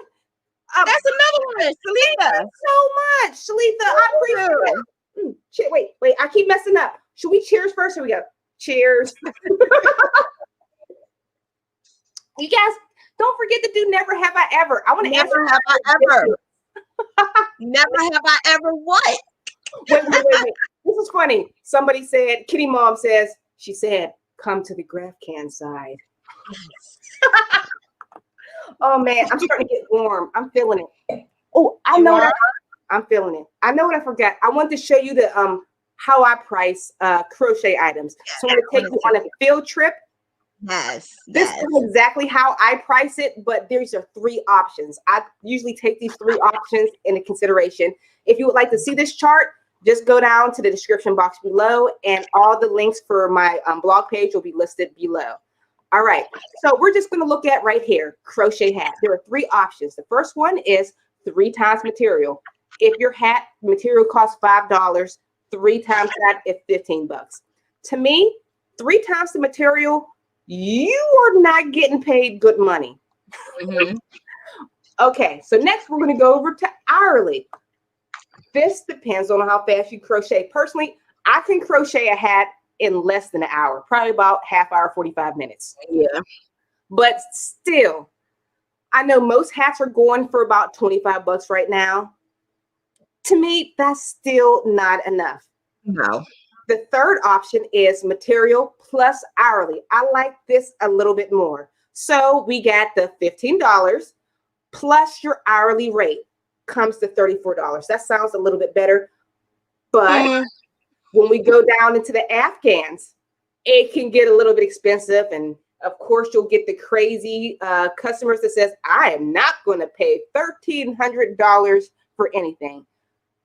That's another one, Salita. Thank you so much, Shalitha. I appreciate it. Wait. I keep messing up. Should we cheers first? Here we go. Cheers. You guys, don't forget to do never have I ever. I want to answer. Never have I ever. Never have I ever what? Wait. This is funny. Somebody said, Kitty Mom says, she said, come to the graph can side. Oh man, I'm starting to get warm. I'm feeling it. Oh, I know what I'm feeling it. I know what I forgot. I want to show you the how I price crochet items. So I'm going to take you on a field trip. Yes. This is exactly how I price it, but there's 3 options. I usually take these 3 options into consideration. If you would like to see this chart, just go down to the description box below, and all the links for my blog page will be listed below. All right, so we're just going to look at right here, crochet hat. There are 3 options. The first one is 3 times material. If your hat material costs $5, 3 times that is $15. To me, 3 times the material, you are not getting paid good money. Okay, so next we're going to go over to hourly. This depends on how fast you crochet. Personally, I can crochet a hat in less than an hour, probably about half hour, 45 minutes. Yeah. But still, I know most hats are going for about $25 right now. To me, that's still not enough. No. The third option is material plus hourly. I like this a little bit more. So we got the $15 plus your hourly rate comes to $34. That sounds a little bit better. But when we go down into the Afghans, it can get a little bit expensive. And of course, you'll get the crazy customers that says, I am not going to pay $1,300 for anything.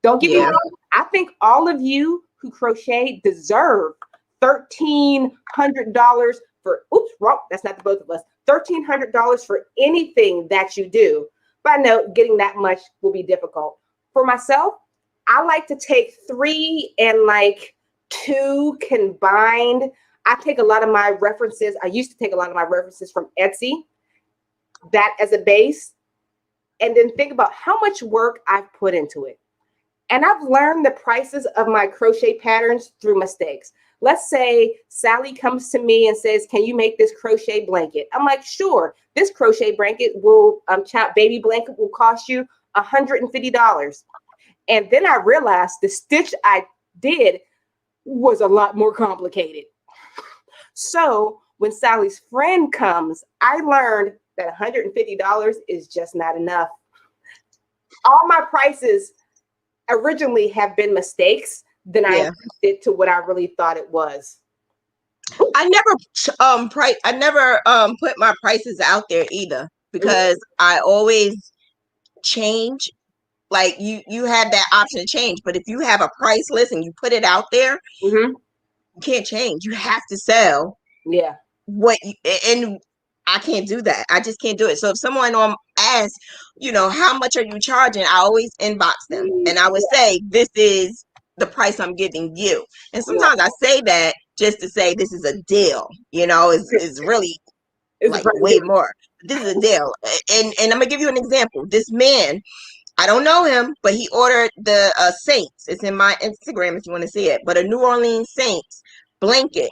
Don't get me wrong. I think all of you who crochet deserve $1,300 for, oops, wrong, that's not the both of us, $1,300 for anything that you do. But I know getting that much will be difficult. For myself, I like to take 3 and like 2 combined. I take a lot of my references. I used to take a lot of my references from Etsy, that as a base, and then think about how much work I've put into it. And I've learned the prices of my crochet patterns through mistakes. Let's say Sally comes to me and says, "Can you make this crochet blanket?" I'm like, "Sure." This crochet blanket will, baby blanket will cost you $150. And then I realized the stitch I did was a lot more complicated. So when Sally's friend comes, I learned that $150 is just not enough. All my prices originally have been mistakes, then I Yeah. increased it to what I really thought it was. I never put my prices out there either, because I always change. Like you have that option to change, but if you have a price list and you put it out there, Mm-hmm. you can't change. You have to sell Yeah. what you, and I can't do that. I just can't do it. So if someone asks, how much are you charging, I always inbox them and I would say, this is the price I'm giving you. And sometimes I say that just to say this is a deal, is really It's a like pretty way good. more. This is a deal. And I'm gonna give you an example. This man, I don't know him, but he ordered the Saints. It's in my Instagram if you want to see it. But a New Orleans Saints blanket.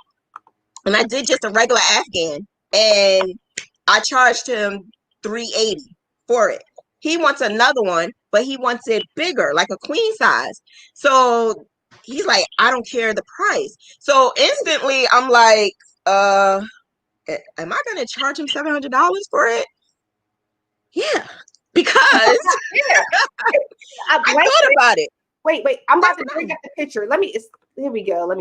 And I did just a regular Afghan. And I charged him $380 for it. He wants another one, but he wants it bigger, like a queen size. So he's like, I don't care the price. So instantly I'm like, am I gonna charge him $700 for it? Yeah. Because Yeah. A I blanket. thought about it. Wait. I'm about That's to bring nice. up the picture. Here we go.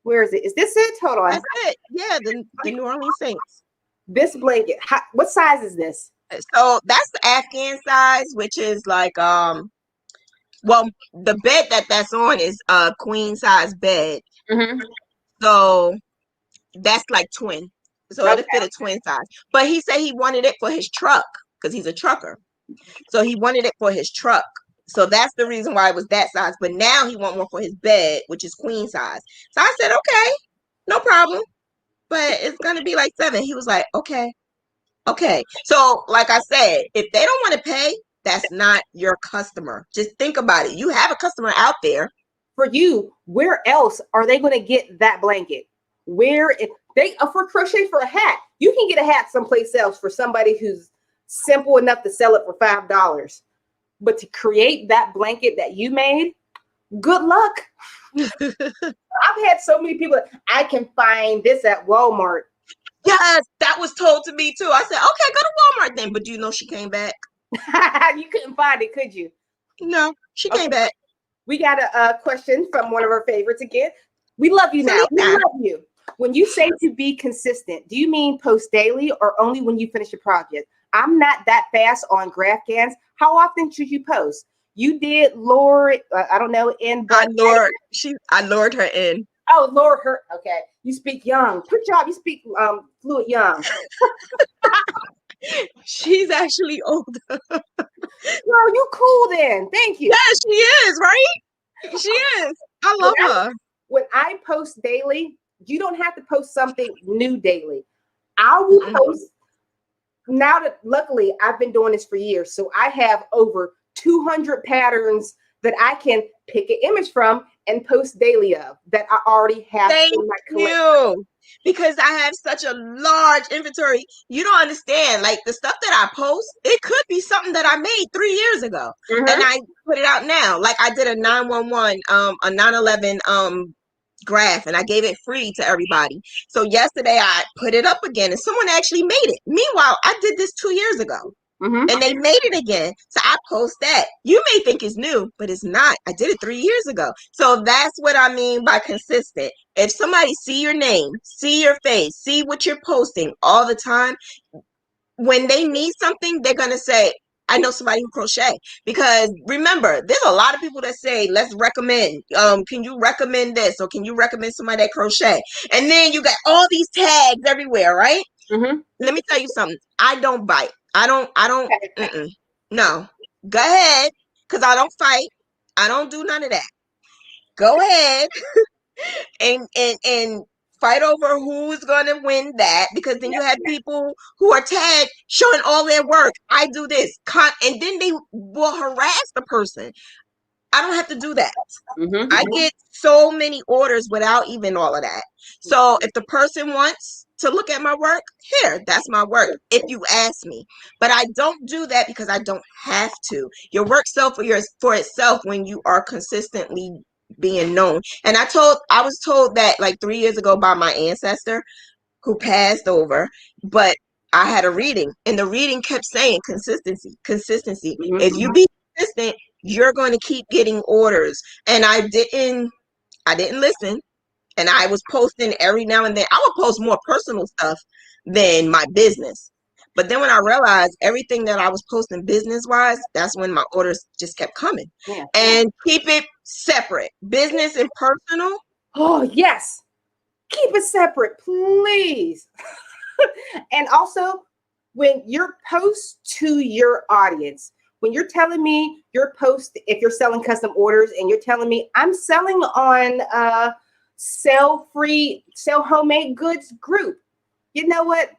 Where is it? Is this it? Hold on. That's it. Yeah, the New Orleans Saints. This blanket. What size is this? So that's the Afghan size, which is like well, the bed that's on is a queen size bed. Mm-hmm. So that's like twin. So it'll Okay. fit a twin size. But he said he wanted it for his truck because he's a trucker. So he wanted it for his truck. So that's the reason why it was that size. But now he want one for his bed, which is queen size. So I said, okay, no problem. But it's gonna be like 7. He was like, okay. Okay. So, like I said, if they don't want to pay, that's not your customer. Just think about it. You have a customer out there. For you, where else are they going to get that blanket? Where if they for crochet for a hat, you can get a hat someplace else for somebody who's simple enough to sell it for $5. But to create that blanket that you made, good luck. I've had so many people. I can find this at Walmart. Yes, that was told to me too. I said, okay, go to Walmart then. But do you know she came back? You couldn't find it, could you? No, she came back. We got a question from one of our favorites again. We love you now. We Salita. love you. When you say to be consistent, do you mean post daily or only when you finish a project? I'm not that fast on GraphGans. How often should you post? You did lure, I don't know, in but I lured her in. oh, lure her. Okay. You speak young. Good job. You speak fluent young. She's actually older. Girl, you cool then. Thank you. Yeah, she is, right? She is. I love her. When I post daily, you don't have to post something new daily. I will post now that luckily I've been doing this for years. So I have over 200 patterns that I can pick an image from and post daily of that I already have in my collection. You. Because I have such a large inventory. You don't understand. Like the stuff that I post, it could be something that I made 3 years ago. Mhm. And I put it out now. Like I did a 911, a 911 graph, and I gave it free to everybody. So yesterday I put it up again and someone actually made it. Meanwhile, I did this 2 years ago. Mhm. And they made it again. So I post that. You may think it's new, but it's not. I did it 3 years ago. So that's what I mean by consistent. If somebody see your name, see your face, see what you're posting all the time, when they need something, they're going to say, I know somebody who crochet. Because remember, there's a lot of people that say, let's recommend. Can you recommend this? Or can you recommend somebody that crochet? And then you got all these tags everywhere, right? Mhm. Let me tell you something. I don't bite. I don't, no. Go ahead. Because I don't fight. I don't do none of that. Go ahead and fight over who's going to win that, because then you have people who are tagged showing all their work. I do this. And then they will harass the person. I don't have to do that. Mm-hmm. I get so many orders without even all of that. So if the person wants to look at my work, here, that's my work, if you ask me. But I don't do that because I don't have to. Your work sells for itself when you are consistently being known. And I was told that like 3 years ago by my ancestor who passed over, but I had a reading, and the reading kept saying consistency, consistency. If you be consistent, you're going to keep getting orders. And I didn't listen, and I was posting every now and then. I would post more personal stuff than my business. But then when I realized everything that I was posting business wise, that's when my orders just kept coming. Yeah. And keep it separate, business and personal. Oh, yes. Keep it separate, please. And also, when your post to your audience, when you're telling me your post, if you're selling custom orders and you're telling me I'm selling on sell homemade goods group, you know what?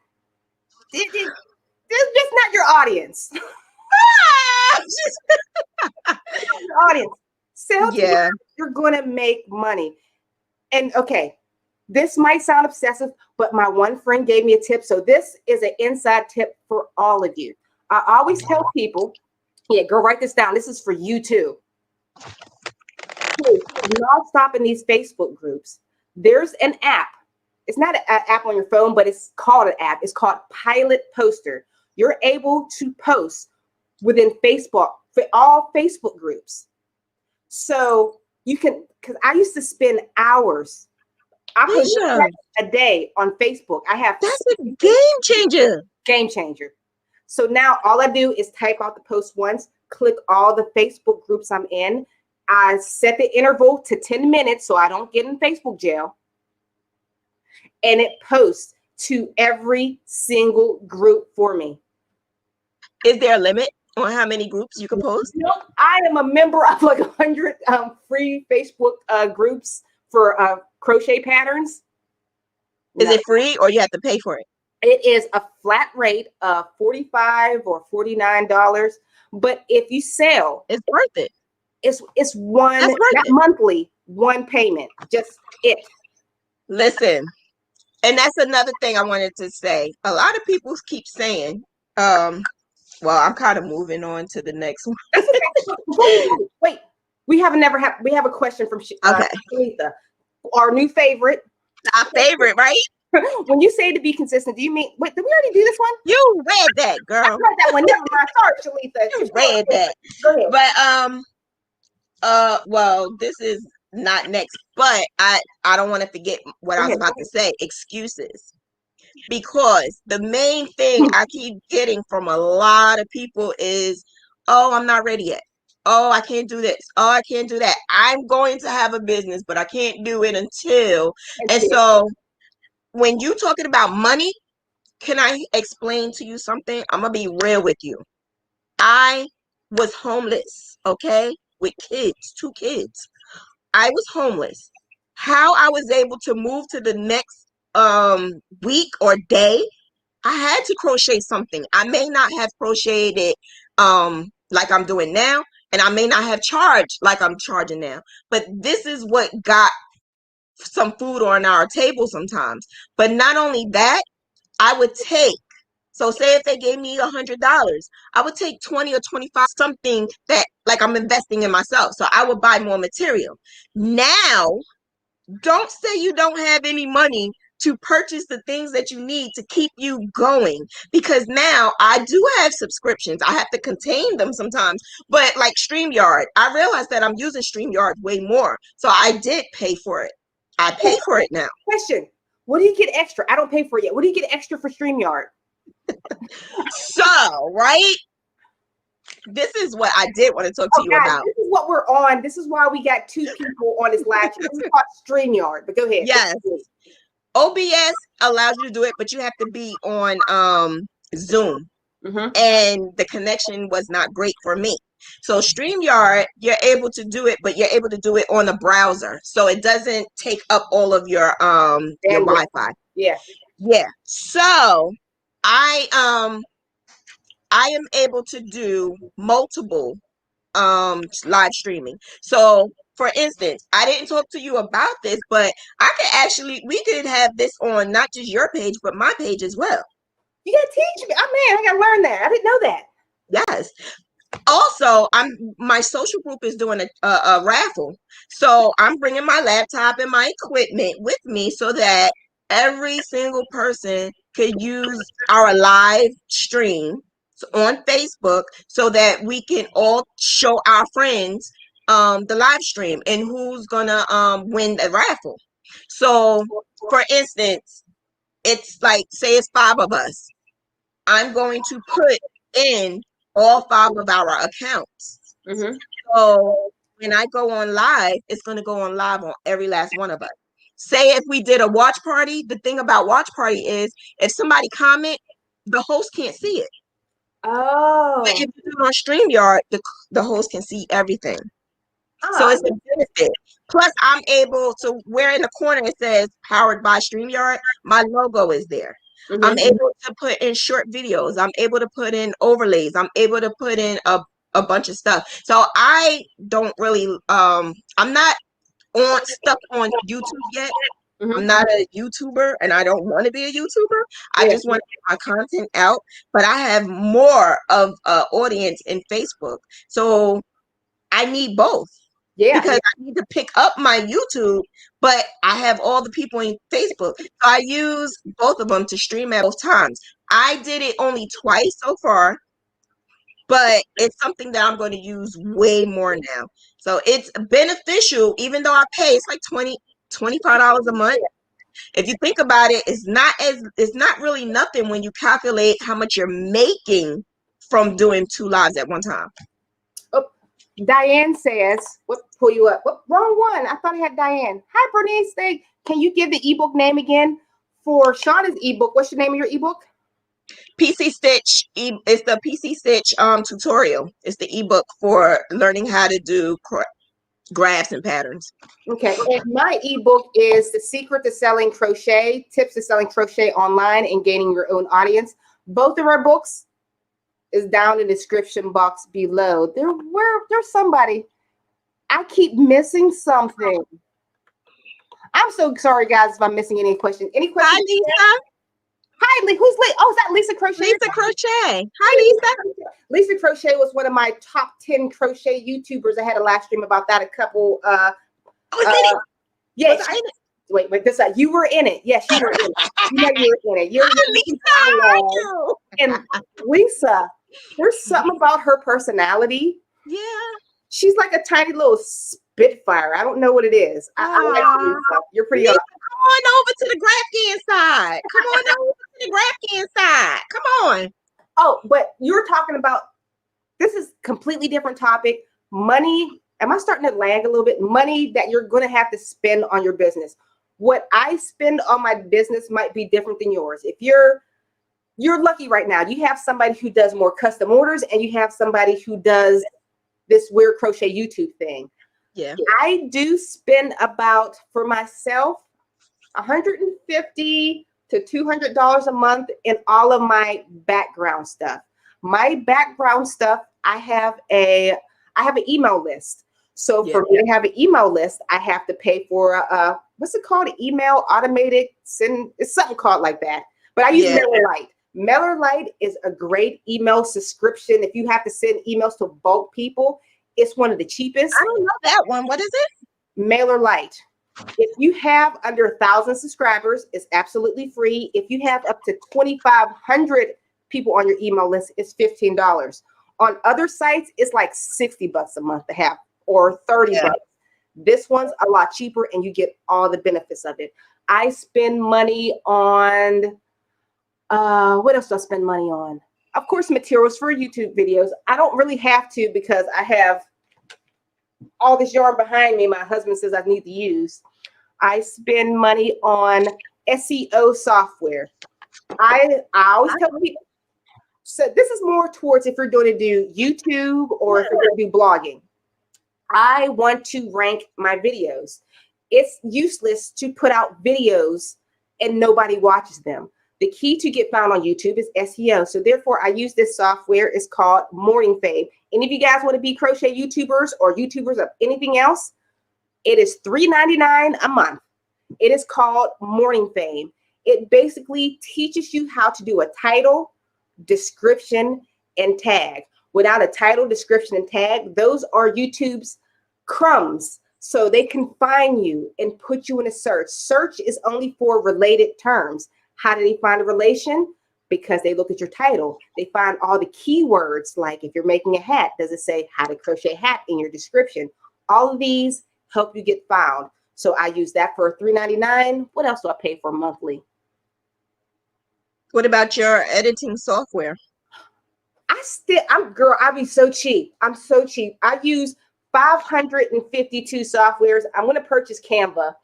This is not your audience. Your audience. Sell to Yeah. you're going to make money. And okay, this might sound obsessive, but my one friend gave me a tip. So this is an inside tip for all of you. I always tell people, yeah, girl, write this down. This is for you too. Not stop in these Facebook groups. There's an app. It's not an app on your phone, but it's called an app. It's called Pilot Poster. You're able to post within Facebook for all Facebook groups. So you can, because I used to spend hours. I put a day on Facebook. That's a game changer. Game changer. So now all I do is type out the post once, click all the Facebook groups I'm in. I set the interval to 10 minutes so I don't get in Facebook jail. And it posts to every single group for me. Is there a limit on how many groups you can post? Nope. I am a member of like 100 free Facebook groups for crochet patterns. Is it free or you have to pay for it? It is a flat rate of $45 or $49. But if you sell, it's worth it. It's one, not monthly, one payment. Just it. Listen, and that's another thing I wanted to say. A lot of people keep saying, well, I'm kind of moving on to the next one. Wait, we have a question from Shanita, our new favorite. Our favorite, right? When you say to be consistent, do you mean, wait, did we already do this one? You read that, girl. I read that one. Never mind. Sorry, Shalita. You read that. Go ahead. But well, this is not next, but I don't want to forget what I was about to say. Excuses. Because the main thing I keep getting from a lot of people is, oh, I'm not ready yet. Oh, I can't do this. Oh, I can't do that. I'm going to have a business, but I can't do it until. And so when you talking about money, can I explain to you something? I'm going to be real with you. I was homeless, okay, with kids, 2 kids. I was homeless. How I was able to move to the next week or day, I had to crochet something. I may not have crocheted it like I'm doing now, and I may not have charged like I'm charging now, but this is what got some food on our table sometimes. But not only that, I would take, so say if they gave me $100, I would take 20 or 25, something that like I'm investing in myself. So I would buy more material. Now, don't say you don't have any money to purchase the things that you need to keep you going, because now I do have subscriptions. I have to contain them sometimes, but like StreamYard, I realized that I'm using StreamYard way more. So I did pay for it. I pay for it now. Question. What do you get extra? I don't pay for it yet. What do you get extra for StreamYard? So, right? This is what I did want to talk to you about. This is what we're on. This is why we got 2 people on this live. This is called StreamYard. But go ahead. Yes. OBS allows you to do it, but you have to be on Zoom. And the connection was not great for me. So StreamYard, you're able to do it, but you're able to do it on a browser. So it doesn't take up all of your Wi-Fi. Yeah. Yeah. So I am able to do multiple live streaming. So for instance, I didn't talk to you about this, but we could have this on not just your page, but my page as well. You gotta teach me. Oh man, I gotta learn that. I didn't know that. Yes. Also, my social group is doing a raffle. So I'm bringing my laptop and my equipment with me so that every single person could use our live stream on Facebook so that we can all show our friends the live stream and who's gonna win the raffle. So for instance, it's like, say it's 5 of us. I'm going to put in all 5 of our accounts. Mm-hmm. So when I go on live, it's going to go on live on every last one of us. Say if we did a watch party, the thing about watch party is if somebody comment, the host can't see it. Oh. But if you do it on StreamYard, the host can see everything. So it's a benefit. Plus, I'm able to, where in the corner it says powered by StreamYard, my logo is there. Mm-hmm. I'm able to put in short videos. I'm able to put in overlays. I'm able to put in a bunch of stuff. So I don't really, I'm not stuck on YouTube yet. Mm-hmm. I'm not a YouTuber and I don't want to be a YouTuber. I just want to get my content out, but I have more of an audience in Facebook. So I need both. Yeah. Because I need to pick up my YouTube, but I have all the people in Facebook. So I use both of them to stream at both times. I did it only twice so far, but it's something that I'm going to use way more now. So it's beneficial, even though I pay, it's like $25 a month. If you think about it, it's not really nothing when you calculate how much you're making from doing 2 lives at one time. Diane says, pull you up. Wrong one. I thought I had Diane. Hi, Bernice. Can you give the ebook name again for Shanna's ebook? What's the name of your ebook? PC Stitch. It's the PC Stitch tutorial. It's the ebook for learning how to do graphs and patterns. Okay. And my ebook is The Secret to Selling Crochet, Tips to Selling Crochet Online and Gaining Your Own Audience. Both of our books is down in the description box below. There's somebody. I keep missing something. I'm so sorry, guys, if I'm missing any questions. Any questions? Hi, Lisa. Hi, Who's Lisa? Oh, is that Lisa Crochet? Lisa Crochet. Hi, Lisa. Lisa Crochet was one of my top 10 crochet YouTubers. I had a live stream about that a couple. Yes. Wait, you were in it. Yes, you were in it. You know you were in it. You're Lisa. And Lisa, there's something about her personality. Yeah. She's like a tiny little spitfire. I don't know what it is. I like you, Lisa. You're pretty Lisa, awesome. come on over to the Grafkin side. Come on over to the Grafkin side. Come on. Oh, but you're talking about, this is completely different topic. Money. Am I starting to lag a little bit? Money that you're going to have to spend on your business. What I spend on my business might be different than yours. If you're lucky right now, you have somebody who does more custom orders and you have somebody who does this weird crochet YouTube thing. Yeah. I do spend about, for myself, $150 to $200 a month in all of my background stuff. My background stuff, I have an email list. So for me to have an email list, I have to pay for what's it called? Email automated send. It's something called like that. But I use MailerLite. MailerLite is a great email subscription. If you have to send emails to bulk people, it's one of the cheapest. I don't know that one. What is it? MailerLite. If you have under 1,000 subscribers, it's absolutely free. If you have up to 2,500 people on your email list, it's $15. On other sites, it's like $60 a month to have, or $30. This one's a lot cheaper and you get all the benefits of it. I spend money on, what else do I spend money on? Of course, materials for YouTube videos. I don't really have to because I have all this yarn behind me. My husband says I need to use. I spend money on SEO software. I always tell people, so this is more towards if you're going to do YouTube or if you're going to do blogging. I want to rank my videos. It's useless to put out videos and nobody watches them. The key to get found on YouTube is SEO. So therefore, I use this software. It's called Morning Fave. Any of you guys want to be crochet YouTubers or YouTubers of anything else, it is $3.99 a month. It is called Morning Fame. It basically teaches you how to do a title, description, and tag. Without a title, description, and tag, those are YouTube's crumbs. So they can find you and put you in a search. Search is only for related terms. How do they find a relation? Because they look at your title. They find all the keywords, like if you're making a hat, does it say how to crochet hat in your description? All of these help you get found. So I use that for $3.99. What else do I pay for monthly? What about your editing software? I be so cheap. I'm so cheap. I use 552 softwares. I'm going to purchase Canva.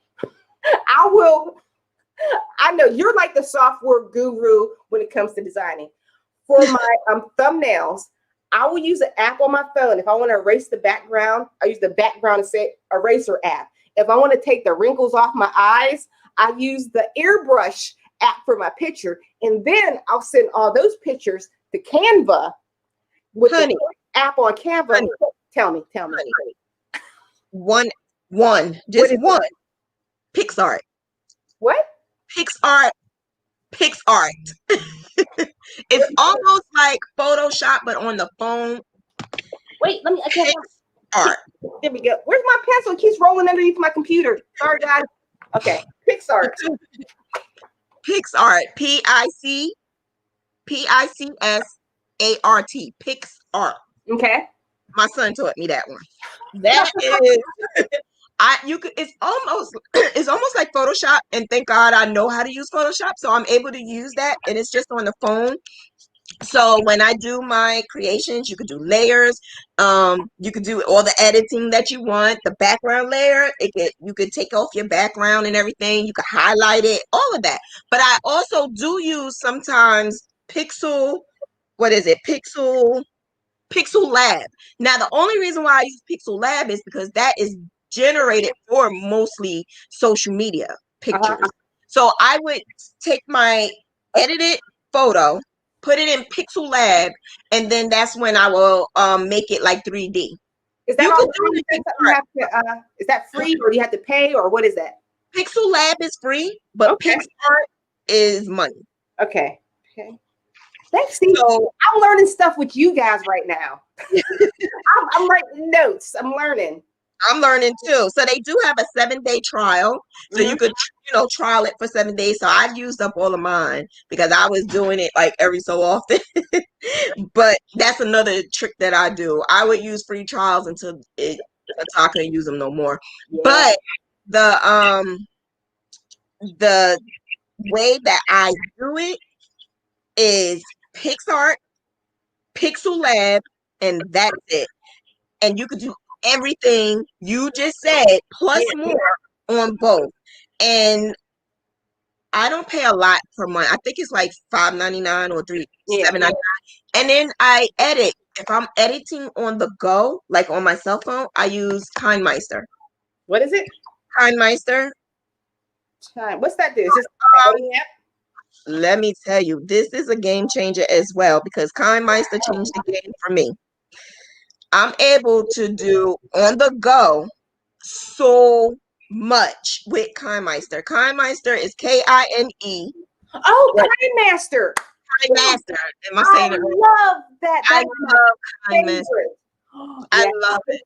I know you're like the software guru when it comes to designing. For my thumbnails, I will use an app on my phone. If I want to erase the background, I use the background eraser app. If I want to take the wrinkles off my eyes, I use the airbrush app for my picture. And then I'll send all those pictures to Canva with the app on Canva. Honey. Tell me. Honey. Just one. PixArt. What? PixArt. It's almost like Photoshop, but on the phone. Wait, let me. PixArt. There we go. Where's my pencil? It keeps rolling underneath my computer. Sorry, guys. Okay, PixArt. PixArt. PixArt. PixArt. Okay. My son taught me that one. That is. It's almost like Photoshop, and thank God I know how to use Photoshop, so I'm able to use that, and it's just on the phone. So when I do my creations, you could do layers, you could do all the editing that you want, the background layer, you could take off your background and everything, you could highlight it, all of that. But I also do use sometimes Pixel Lab. Now the only reason why I use Pixel Lab is because that is generated for mostly social media pictures. So I would take my edited photo, put it in Pixel Lab, and then that's when I will make it like 3D. Is that is that free, or do you have to pay, or what is that? Pixel Lab is free, but PixArt is money. Okay. Thanks, Steve. So, I'm learning stuff with you guys right now. I'm writing notes. I'm learning too. So they do have a 7-day trial. So you could, trial it for 7 days. So I've used up all of mine because I was doing it like every so often. But that's another trick that I do. I would use free trials until I couldn't use them no more. Yeah. But the way that I do it is PixArt, Pixel Lab, and that's it. And you could do everything you just said plus more on both. And I don't pay a lot per month. I think it's like $5.99 or $7.99. And then I edit. If I'm editing on the go, like on my cell phone, I use KindMeister. What is it? KindMeister. What's that do? Is this let me tell you, this is a game changer as well, because KindMeister changed the game for me. I'm able to do on the go so much with KindMeister. KindMeister is KINE. Oh, KindMeister. KindMeister. Am I saying it right? I love that. I love KindMeister. I love it.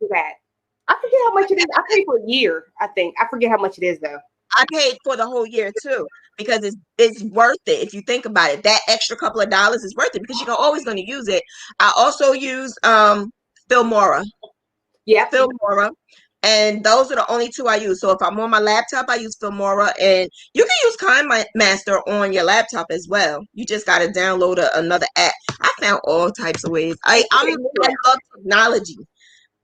I forget how much it is. I paid for a year, I think. I forget how much it is though. I paid for the whole year too, because it's worth it. If you think about it, that extra couple of dollars is worth it because you're always going to use it. I also use Filmora. Yeah, Filmora. And those are the only two I use. So if I'm on my laptop, I use Filmora, and you can use KindMeister on your laptop as well. You just got to download another app. I found all types of ways. I love technology.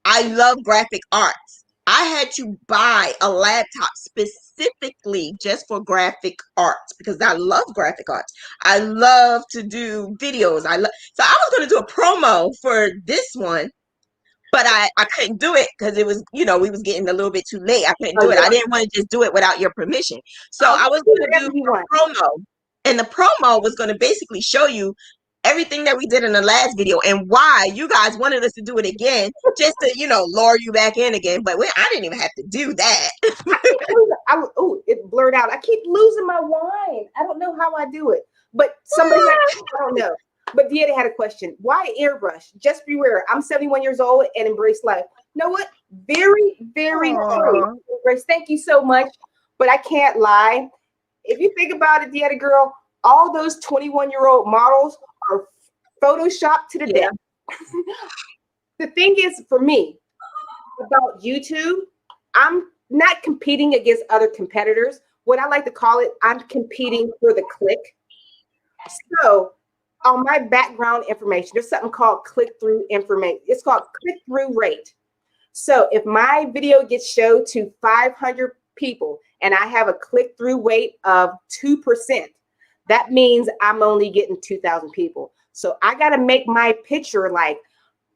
I love graphic arts. I had to buy a laptop specifically just for graphic arts because I love graphic arts. I love to do videos. So I was going to do a promo for this one, but I couldn't do it because it was, we was getting a little bit too late. I couldn't do it. I didn't want to just do it without your permission. So I was going to do a promo, and the promo was going to basically show you everything that we did in the last video and why you guys wanted us to do it again, just to, you know, lure you back in again. But I didn't even have to do that. Oh, it blurred out. I keep losing my wine. I don't know how I do it. But somebody, I don't know. But Dieta had a question. Why airbrush? Just beware. I'm 71 years old and embrace life. You know what? Very, very true. Embrace. Thank you so much. But I can't lie. If you think about it, Dieta girl, all those 21-year-old models are photoshopped to the death. The thing is, for me, about YouTube, I'm not competing against other competitors. What I like to call it, I'm competing for the click. So on my background information, there's something called click-through information. It's called click-through rate. So if my video gets showed to 500 people and I have a click-through rate of 2%, that means I'm only getting 2,000 people. So I got to make my picture like,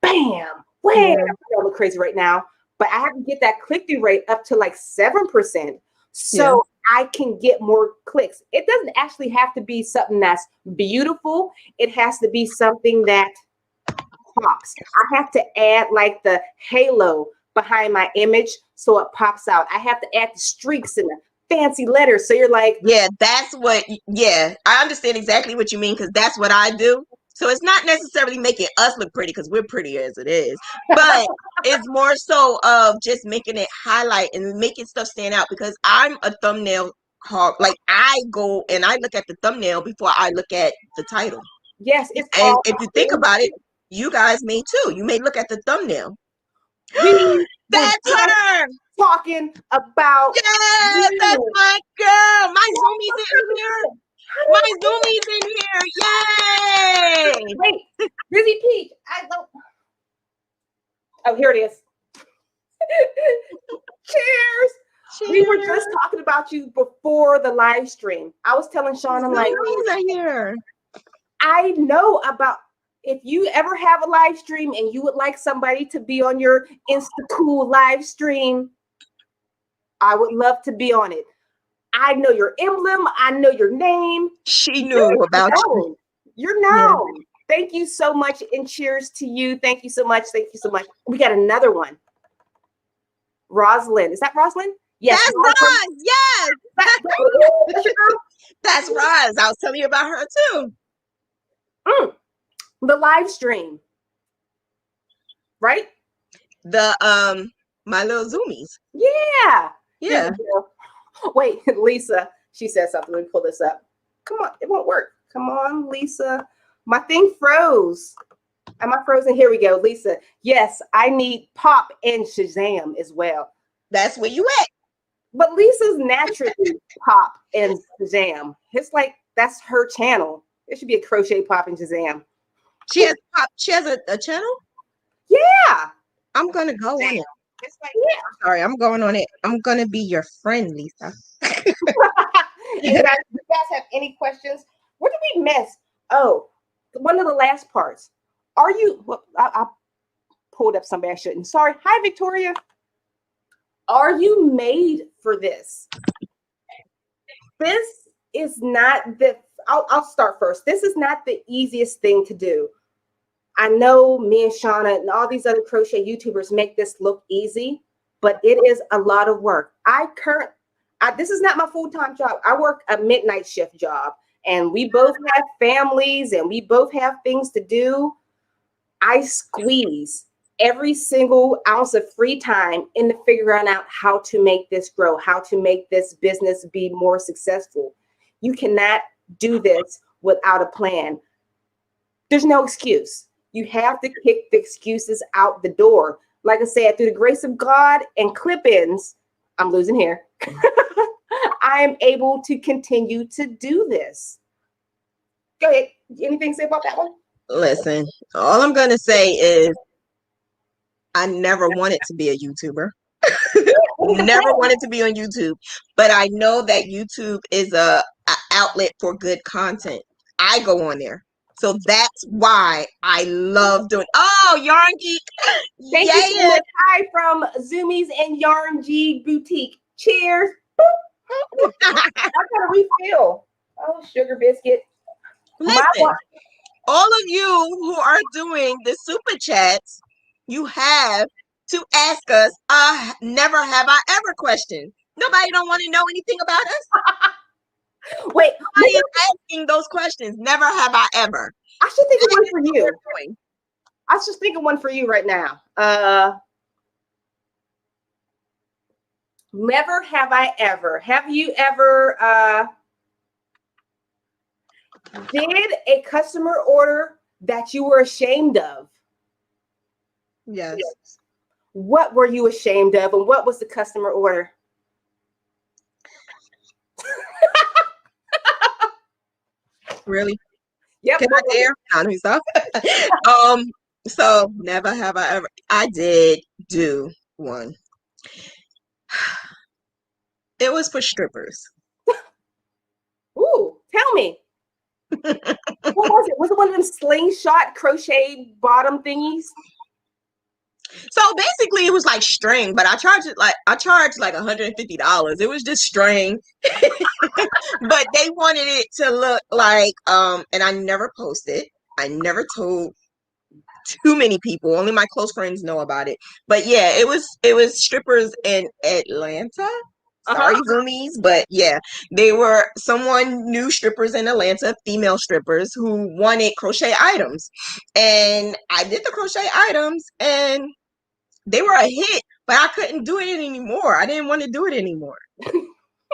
bam, wham. I look crazy right now, but I have to get that click-through rate up to like 7%. So I can get more clicks. It doesn't actually have to be something that's beautiful. It has to be something that pops. I have to add like the halo behind my image so it pops out. I have to add the streaks and the fancy letters. So you're like, yeah, that's what, I understand exactly what you mean, because that's what I do. So it's not necessarily making us look pretty because we're pretty as it is, but it's more so of just making it highlight and making stuff stand out, because I'm a thumbnail hog. Like, I go and I look at the thumbnail before I look at the title. yes, it's And all if you think about it, you guys may too. You may look at the thumbnail. That's her talking about. Yes, that's my girl. My Zoomie's in here. My Zoomie's in here. Yay! Wait, Busy Peach. I don't. Oh, here it is. Cheers. We were just talking about you before the live stream. I was telling Sean, I'm like, here. I know about, if you ever have a live stream and you would like somebody to be on your Insta-Cool live stream, I would love to be on it. I know your emblem. I know your name. She knew about you. You're known. Yeah. Thank you so much, and cheers to you. Thank you so much. Thank you so much. We got another one. Rosalind. Is that Rosalind? Yes. That's Roz. Yes. That's Roz. I was telling you about her too. The live stream. Right? The my little Zoomies. Yeah. Yeah. Wait, Lisa. She said something. Let me pull this up. Come on. It won't work. Come on, Lisa. My thing froze. Am I frozen? Here we go. Lisa. Yes, I need Pop and Shazam as well. That's where you at. But Lisa's naturally Pop and Shazam. It's like, that's her channel. It should be a Crochet Pop and Shazam. She has Pop. She has a channel? Yeah. I'm going to go on it. It's like, yeah. Sorry, I'm going on it. I'm going to be your friend, Lisa. You guys have any questions? What did we miss? Oh, one of the last parts. Are you, well, I pulled up somebody I shouldn't. Sorry. Hi, Victoria. Are you made for this? This is not the, I'll start first. This is not the easiest thing to do. I know me and Shauna and all these other crochet YouTubers make this look easy, but it is a lot of work. This is not my full-time job. I work a midnight shift job, and we both have families and we both have things to do. I squeeze every single ounce of free time into figuring out how to make this grow, how to make this business be more successful. You cannot do this without a plan. There's no excuse. You have to kick the excuses out the door. Like I said, through the grace of God and clip-ins, I'm losing hair. I am able to continue to do this. Go ahead. Anything to say about that one? Listen, all I'm going to say is I never wanted to be a YouTuber. Never wanted to be on YouTube. But I know that YouTube is a outlet for good content. I go on there. So that's why I love doing. Oh, Yarn Geek. Thank you so much. Hi from Zoomies and Yarn Geek Boutique. Cheers. I got a refill. Oh, sugar biscuit. Listen, all of you who are doing the super chats, you have to ask us a never have I ever question. Nobody don't want to know anything about us. Wait, Nobody is asking those questions. Never have I ever. I should think of one for What you. we're doing. I should think of one for you right now. Never have I ever. Have you ever did a customer order that you were ashamed of? Yes. What were you ashamed of, and what was the customer order? Really? Yep. Can I dare? No, let me stop. So never have I ever. I did do one. It was for strippers. Ooh, tell me. What was it? Was it one of them slingshot crochet bottom thingies? So basically, it was like string, but I charged like $150. It was just string, but they wanted it to look like and I never posted. I never told too many people. Only my close friends know about it. But yeah, it was strippers in Atlanta. Sorry, Zoomies, but yeah, they were someone new strippers in Atlanta, female strippers who wanted crochet items, and I did the crochet items, and they were a hit, but I couldn't do it anymore. I didn't want to do it anymore because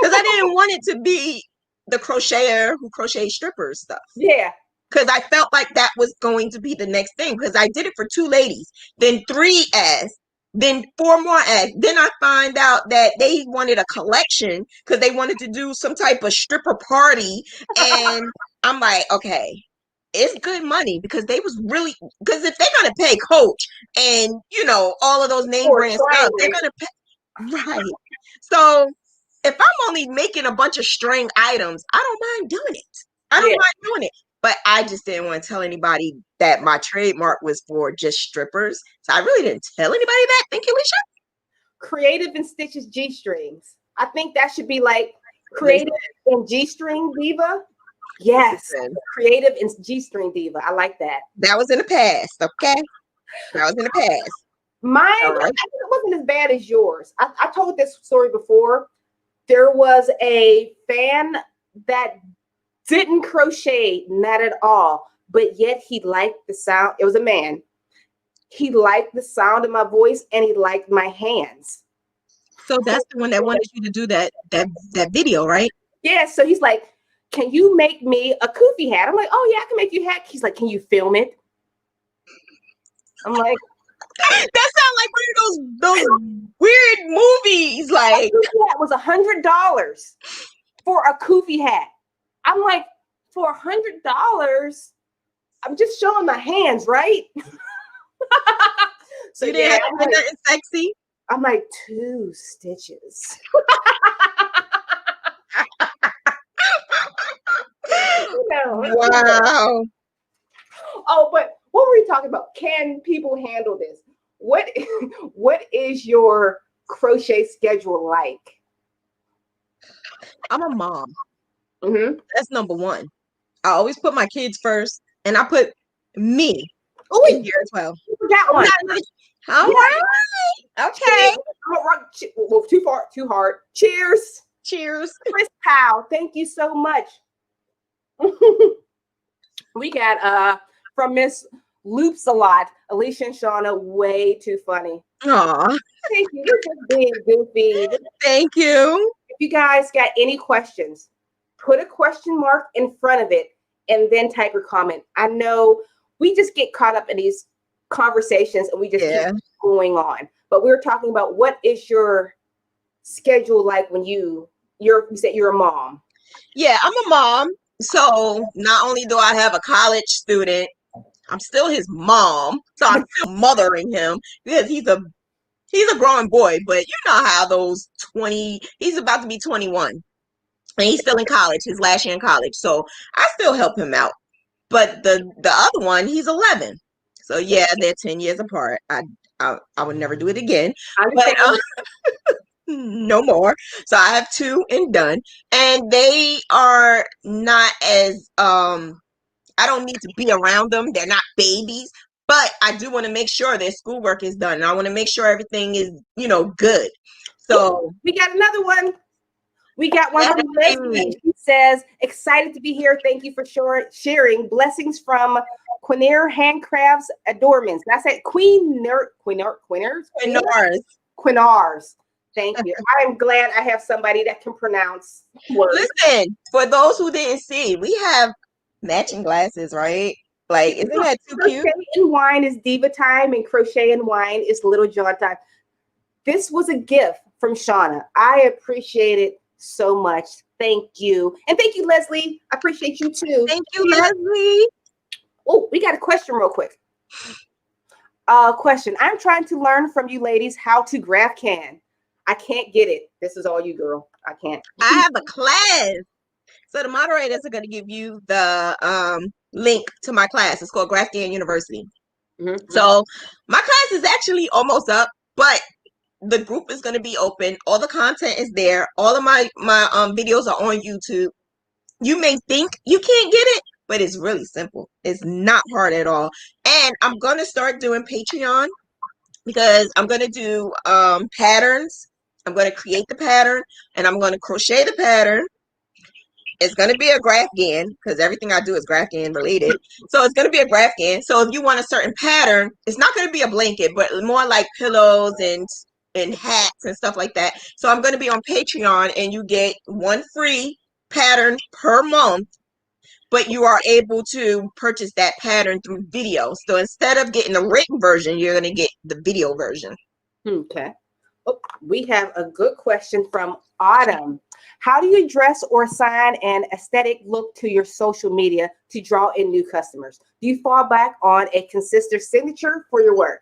I didn't want it to be the crocheter who crochets strippers stuff. Yeah. Because I felt like that was going to be the next thing. Because I did it for 2 ladies, then 3 asked, then 4 more asked. Then I find out that they wanted a collection because they wanted to do some type of stripper party, and I'm like, okay, it's good money because they was really, because if they're gonna pay Coach and all of those name brand stuff, they're gonna pay right. So if I'm only making a bunch of string items, I don't mind doing it. I don't mind doing it. But I just didn't want to tell anybody that my trademark was for just strippers. So I really didn't tell anybody that. Thank you, Alysha. Creative and Stitches G-strings. I think that should be like Creative and G-string Diva. Yes, Creative and G-string Diva. I like that. That was in the past, okay? That was in the past. Mine, right. It wasn't as bad as yours. I told this story before. There was a fan that didn't crochet, not at all, but yet he liked the sound. It was a man. He liked the sound of my voice, and he liked my hands. So that's the one that wanted you to do that video, right? Yeah. So he's like, "Can you make me a kufi hat?" I'm like, "Oh yeah, I can make you a hat." He's like, "Can you film it?" I'm like, that sounds like one of those weird movies. Like, that was $100 for a kufi hat. I'm like, for $100, I'm just showing my hands, right? So you didn't have to do nothing sexy. I'm like, 2 stitches. Wow. Oh, but what were we talking about? Can people handle this? What is your crochet schedule like? I'm a mom. Mm-hmm. That's number one. I always put my kids first, and I put me in here as well. That one. All right. Okay. Well, too hard. Cheers. Cheers. Chris Powell, thank you so much. We got from Miss Loops a lot. Alysha and Shauna, way too funny. Aw. Thank you. You're just being goofy. Thank you. If you guys got any questions, put a question mark in front of it and then type your comment. I know we just get caught up in these conversations and we just keep going on. But we're talking about what is your schedule like when you said you're a mom. Yeah, I'm a mom. So not only do I have a college student, I'm still his mom. So I'm still mothering him because he's a grown boy, but you know how those he's about to be 21 and he's still in college, his last year in college. So I still help him out. But the other one, he's 11. So yeah, they're 10 years apart. I would never do it again. But no more. So I have 2 and done. And they are not as I don't need to be around them. They're not babies, but I do want to make sure their schoolwork is done. And I want to make sure everything is, good. So we got another one. We got one from Hey. Leslie. She says, excited to be here. Thank you for sharing. Blessings from Quinair Handcrafts Adornments. That's it. Quinars. Thank you. I'm glad I have somebody that can pronounce words. Listen, for those who didn't see, we have matching glasses, right? Like, isn't that too cute? Crochet and Wine is Diva time, and Crochet and Wine is Littlejohn time. This was a gift from Shanna. I appreciate it so much. Thank you. And thank you, Leslie. I appreciate you too. Thank you, Leslie. Oh, we got a question real quick. Question. I'm trying to learn from you ladies how to graph can. I can't get it. This is all you, girl. I can't. I have a class. So the moderators are going to give you the link to my class. It's called GraphGAN University. Mm-hmm. So my class is actually almost up, but the group is going to be open. All the content is there. All of my videos are on YouTube. You may think you can't get it, but it's really simple. It's not hard at all. And I'm going to start doing Patreon because I'm going to do patterns. I'm going to create the pattern and I'm going to crochet the pattern. It's going to be a GraphGAN because everything I do is GraphGAN related. So it's going to be a GraphGAN. So if you want a certain pattern, it's not going to be a blanket, but more like pillows and hats and stuff like that. So I'm going to be on Patreon and you get one free pattern per month, but you are able to purchase that pattern through video. So instead of getting the written version, you're going to get the video version. Okay. Oh, we have a good question from Autumn. How do you dress or assign an aesthetic look to your social media to draw in new customers? Do you fall back on a consistent signature for your work?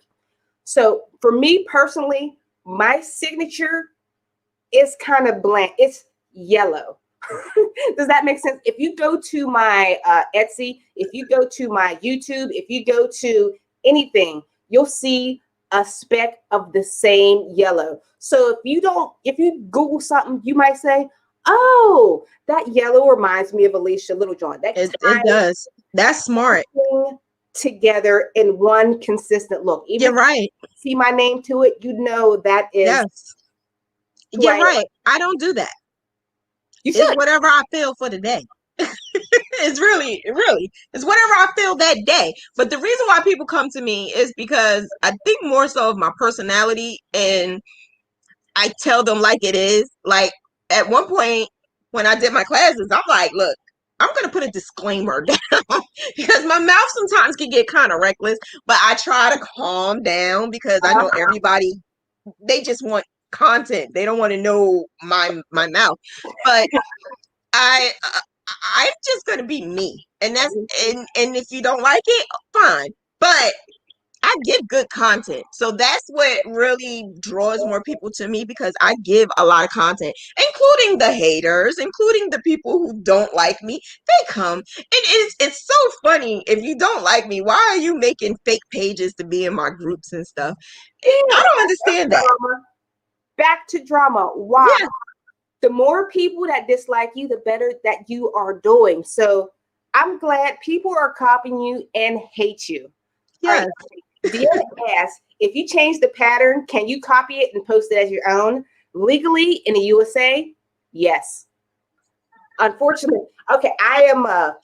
So for me personally, my signature is kind of bland. It's yellow. Does that make sense? If you go to my Etsy, if you go to my YouTube, if you go to anything, you'll see a speck of the same yellow. So if you Google something, you might say, oh, that yellow reminds me of Alysha Littlejohn. It does. That's smart. Together in one consistent look. Even You're right. if you see my name to it, you know that is. Yes. You're right. I don't do that. You should. It's whatever I feel for the day. It's really, it's whatever I feel that day. But the reason why people come to me is because I think more so of my personality, and I tell them like it is. Like at one point when I did my classes, I'm like, look, I'm going to put a disclaimer down because my mouth sometimes can get kind of reckless, but I try to calm down because I know everybody, they just want content. They don't want to know my mouth. But I'm just going to be me. And that's and if you don't like it, fine. But I give good content. So that's what really draws more people to me, because I give a lot of content, including the haters, including the people who don't like me. They come. And it's so funny. If you don't like me, why are you making fake pages to be in my groups and stuff? I don't understand that. Back to drama. Why? Yeah. The more people that dislike you, the better that you are doing. So I'm glad people are copying you and hate you. Yeah. Right. Deanna asks, if you change the pattern, can you copy it and post it as your own? Legally in the USA, yes. Unfortunately, okay, I am a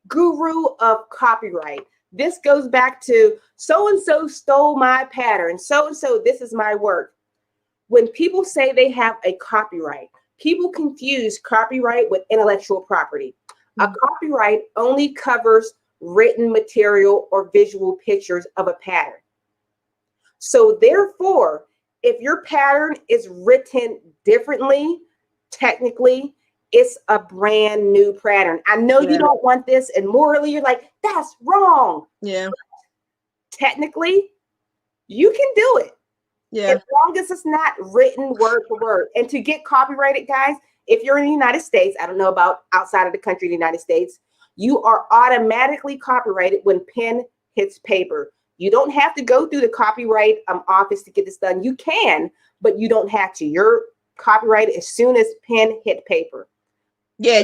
guru of copyright. This goes back to so-and-so stole my pattern. So-and-so, this is my work. When people say they have a copyright, people confuse copyright with intellectual property. A copyright only covers written material or visual pictures of a pattern. So therefore, if your pattern is written differently, technically, it's a brand new pattern. I know you don't want this, and morally you're like, that's wrong. Yeah. Technically, you can do it. Yeah. As long as it's not written word for word. And to get copyrighted, guys, if you're in the United States, I don't know about outside of the country, the United States, you are automatically copyrighted when pen hits paper. You don't have to go through the copyright office to get this done. You can, but you don't have to. You're copyrighted as soon as pen hit paper. Yeah,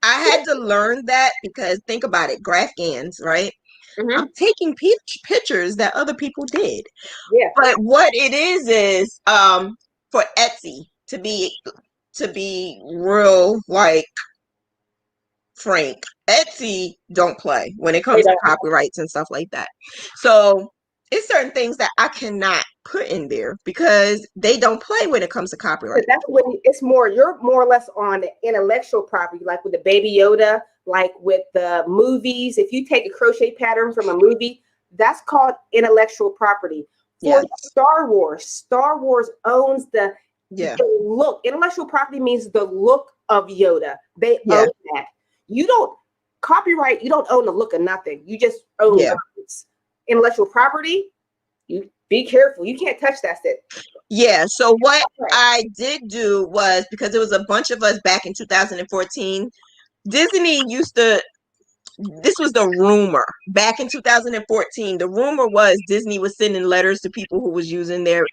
I had to learn that because think about it, Graphgans, right? Mm-hmm. I'm taking pictures that other people did. Yeah. But what it is for Etsy to be real, like frank, Etsy don't play when it They comes to don't. copyrights and stuff like that. So it's certain things that I cannot put in there because they don't play when it comes to copyright. That's when it's more, you're more or less on intellectual property, like with the Baby Yoda, like with the movies. If you take a crochet pattern from a movie, that's called intellectual property. For Yes. Star Wars owns the Yeah. look. Intellectual property means the look of Yoda. They Yeah. own that. You don't copyright, you don't own the look of nothing. You just own Yeah. words. Intellectual property, you be careful. You can't touch that shit. Yeah. So what I did do was, because it was a bunch of us back in 2014, Disney used to, this was the rumor back in 2014. The rumor was Disney was sending letters to people who was using their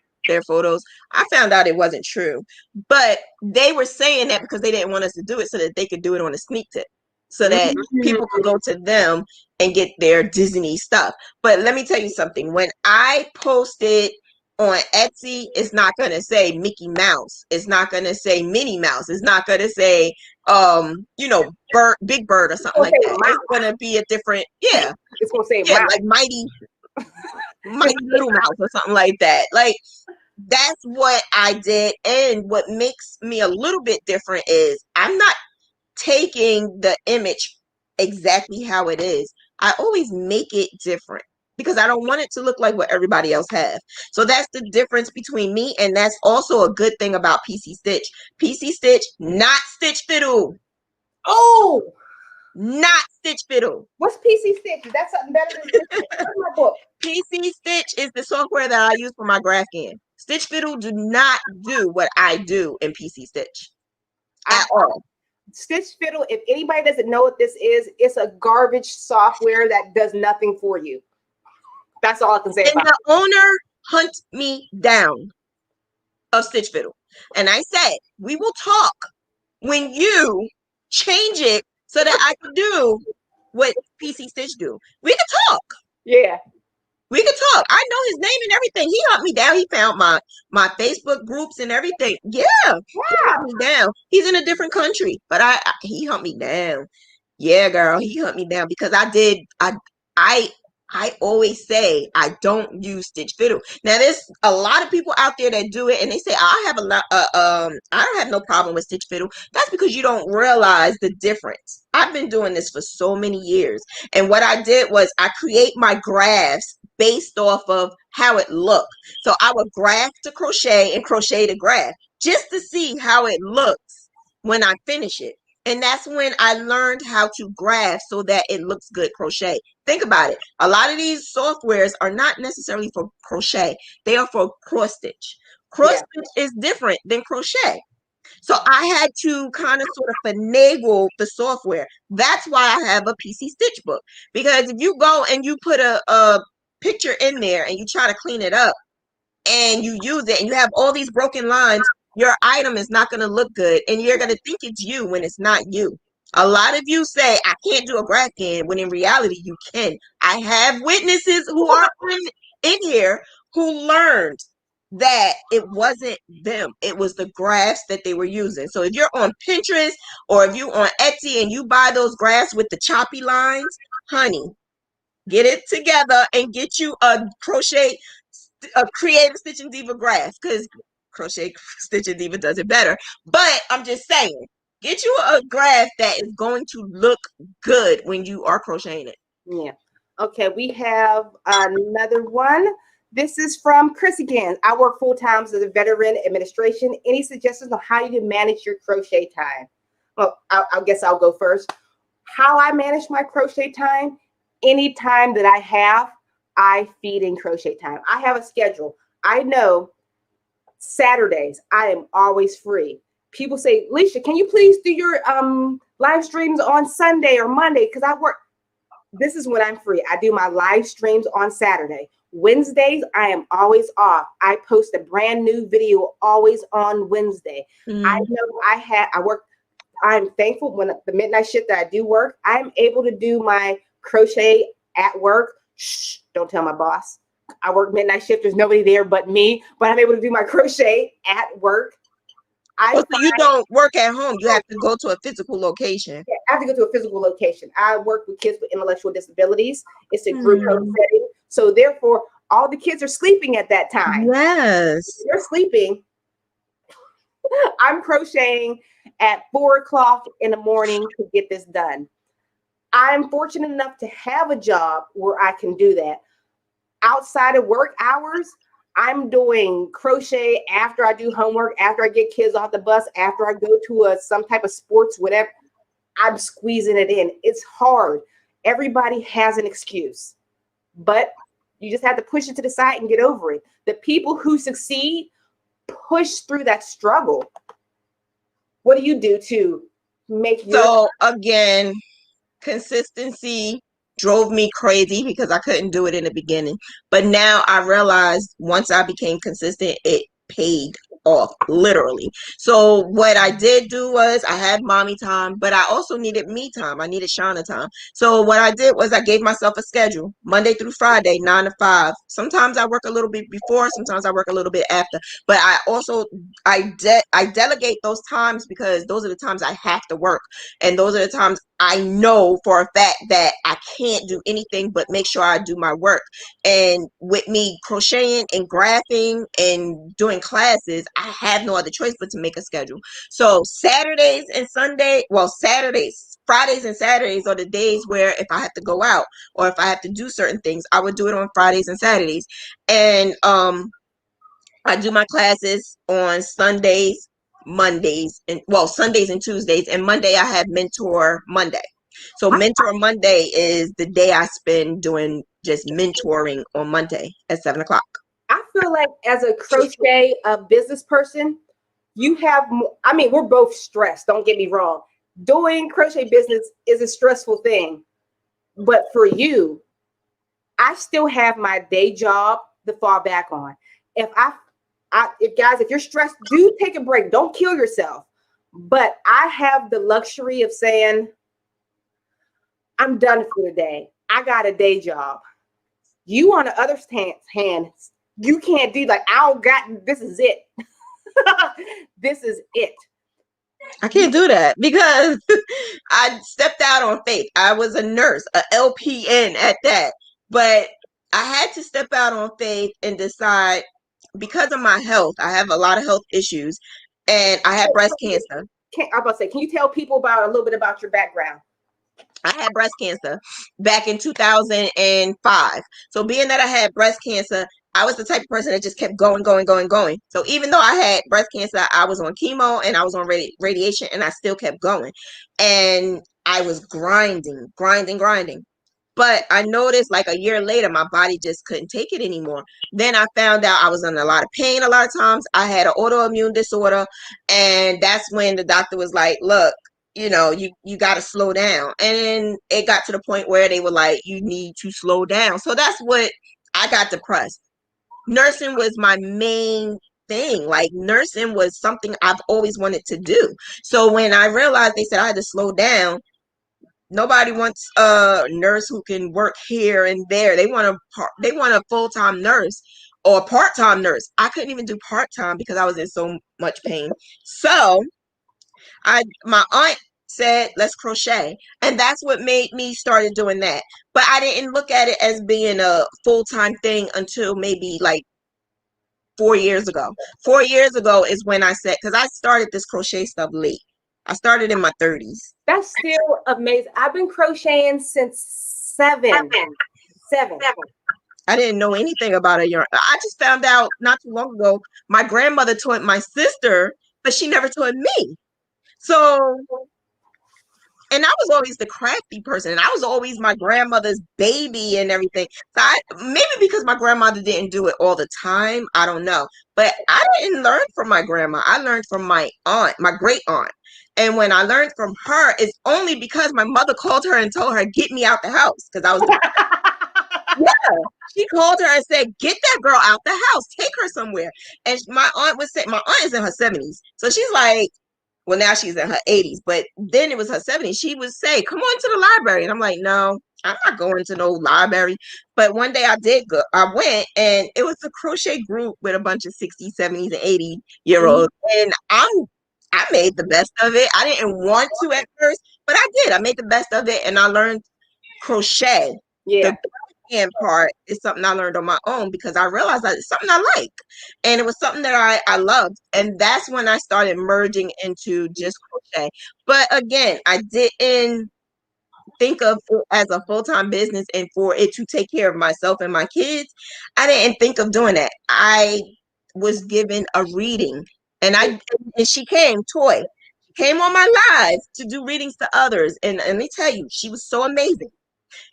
photos. I found out it wasn't true, but they were saying that because they didn't want us to do it so that they could do it on a sneak tip, so that people could go to them and get their Disney stuff. But let me tell you something. When I posted on Etsy, it's not going to say Mickey Mouse. It's not going to say Minnie Mouse. It's not going to say Big Bird or something like that. It's going to be a different, It's gonna say like Mighty Little Mouse or something like that. Like, that's what I did. And what makes me a little bit different is I'm not taking the image exactly how it is. I always make it different because I don't want it to look like what everybody else has. So that's the difference between me, and that's also a good thing about PC Stitch. PC Stitch, not Stitch Fiddle. Oh, not Stitch Fiddle. What's PC Stitch? Is that something better than Stitch Fiddle? Where's my book? PC Stitch is the software that I use for my Graphghan. Stitch Fiddle do not do what I do in PC Stitch at all. Stitch Fiddle, if anybody doesn't know what this is, it's a garbage software that does nothing for you. That's all I can say about it. And the owner hunted me down of Stitch Fiddle. And I said, we will talk when you change it so that I can do what PC Stitch do. We can talk. Yeah. We could talk. I know his name and everything. He hunted me down. He found my Facebook groups and everything. Yeah. He hunted me down. He's in a different country, but he hunted me down. Yeah, girl, he hunted me down because I always say I don't use Stitch Fiddle. Now, there's a lot of people out there that do it, and they say I have I don't have no problem with Stitch Fiddle. That's because you don't realize the difference. I've been doing this for so many years, and what I did was I create my graphs based off of how it looked. So I would graph to crochet and crochet to graph just to see how it looks when I finish it. And that's when I learned how to graph so that it looks good crochet. Think about it. A lot of these softwares are not necessarily for crochet. They are for cross stitch. Cross stitch is different than crochet. So I had to kind of sort of finagle the software. That's why I have a PC Stitch book. Because if you go and you put a picture in there and you try to clean it up and you use it and you have all these broken lines, your item is not going to look good and you're going to think it's you when it's not you. A lot of you say, I can't do a Graphghan, when in reality you can. I have witnesses who are in here who learned that it wasn't them. It was the graphs that they were using. So if you're on Pinterest or if you're on Etsy and you buy those graphs with the choppy lines, honey, get it together and get you a Creative Stitch and Diva graph, because Crochet Stitch and Diva does it better. But I'm just saying, get you a graph that is going to look good when you are crocheting it. Yeah. Okay, we have another one. This is from Chris again. I work full time as a veteran administration. Any suggestions on how you can manage your crochet time? Well, I guess I'll go first. How I manage my crochet time, any time that I have, I feed in crochet time. I have a schedule. I know Saturdays, I am always free. People say, Alysha, can you please do your live streams on Sunday or Monday? Because I work. This is when I'm free. I do my live streams on Saturday. Wednesdays, I am always off. I post a brand new video always on Wednesday. I know I work I'm thankful when the midnight shift that I do work, I'm able to do my crochet at work. Shh, don't tell my boss. I work midnight shift. There's nobody there but me, but I'm able to do my crochet at work. I Oh, so you don't work at home. You have to go to a physical location. have to go to a physical location. I work with kids with intellectual disabilities. It's a group home setting. So therefore, all the kids are sleeping at that time. Yes. They're sleeping. I'm crocheting at 4:00 in the morning to get this done. I'm fortunate enough to have a job where I can do that. Outside of work hours, I'm doing crochet after I do homework, after I get kids off the bus, after I go to some type of sports, whatever. I'm squeezing it in. It's hard. Everybody has an excuse, but you just have to push it to the side and get over it. The people who succeed push through that struggle. What do you do to make your... So again, consistency drove me crazy because I couldn't do it in the beginning. But now I realized once I became consistent, it paid off, literally. So what I did do was I had mommy time, but I also needed me time. I needed Shanna time. So what I did was I gave myself a schedule, Monday through Friday, 9 to 5. Sometimes I work a little bit before, sometimes I work a little bit after. But I also I delegate those times because those are the times I have to work. And those are the times I know for a fact that I can't do anything but make sure I do my work. And with me crocheting and graphing and doing classes, I have no other choice but to make a schedule. So Saturdays and Sunday, well, Fridays and Saturdays are the days where if I have to go out or if I have to do certain things, I would do it on Fridays and Saturdays. And I do my classes on Sundays, Mondays, and well, Sundays and Tuesdays. And Monday I have Mentor Monday. So Mentor Monday is the day I spend doing just mentoring on Monday at 7:00. I feel like as a crochet business person, you have, I mean, we're both stressed. Don't get me wrong. Doing crochet business is a stressful thing. But for you, I still have my day job to fall back on. If you're stressed, do take a break. Don't kill yourself. But I have the luxury of saying, I'm done for the day. I got a day job. You, on the other hand, you can't do like, I don't got, this is it. This is it. I can't do that because I stepped out on faith. I was a nurse, a LPN at that. But I had to step out on faith and decide because of my health, I have a lot of health issues and I had breast cancer. I'm about to say, can you tell people about a little bit about your background? I had breast cancer back in 2005. So being that I had breast cancer, I was the type of person that just kept going, going, going, going. So even though I had breast cancer, I was on chemo and I was on radiation and I still kept going. And I was grinding, grinding, grinding. But I noticed like a year later, my body just couldn't take it anymore. Then I found out I was in a lot of pain a lot of times. I had an autoimmune disorder. And that's when the doctor was like, look, you got to slow down. And it got to the point where they were like, you need to slow down. So that's what I got depressed. Nursing was my main thing. Like nursing was something I've always wanted to do. So when I realized they said I had to slow down, nobody wants a nurse who can work here and there. They want a full-time nurse or a part-time nurse. I couldn't even do part-time because I was in so much pain. So my aunt said, let's crochet. And that's what made me started doing that. But I didn't look at it as being a full-time thing until maybe like 4 years ago. 4 years ago is when I said, because I started this crochet stuff late. I started in my 30s. That's still amazing. I've been crocheting since seven. I didn't know anything about a yarn. I just found out not too long ago, my grandmother taught my sister, but she never taught me. So, and I was always the crafty person, and I was always my grandmother's baby and everything. So maybe because my grandmother didn't do it all the time, I don't know. But I didn't learn from my grandma. I learned from my aunt, my great aunt. And when I learned from her, it's only because my mother called her and told her, get me out the house. Because I was yeah. She called her and said, get that girl out the house. Take her somewhere. And my aunt would say, my aunt is in her 70s. So she's like, well, now she's in her 80s, but then it was her 70s. She would say, "Come on to the library." And I'm like, "No, I'm not going to no library." But one day I did go. I went, and it was a crochet group with a bunch of 60s, 70s, and 80-year-olds. And I made the best of it. I didn't want to at first, but I did. I made the best of it, and I learned crochet. Yeah. The hand part is something I learned on my own because I realized that it's something I like, and it was something that I loved, and that's when I started merging into just crochet. But again, I didn't think of it as a full-time business and for it to take care of myself and my kids. I didn't think of doing that. I was given a reading, and she came, Toy. She came on my live to do readings to others, and let me tell you, she was so amazing,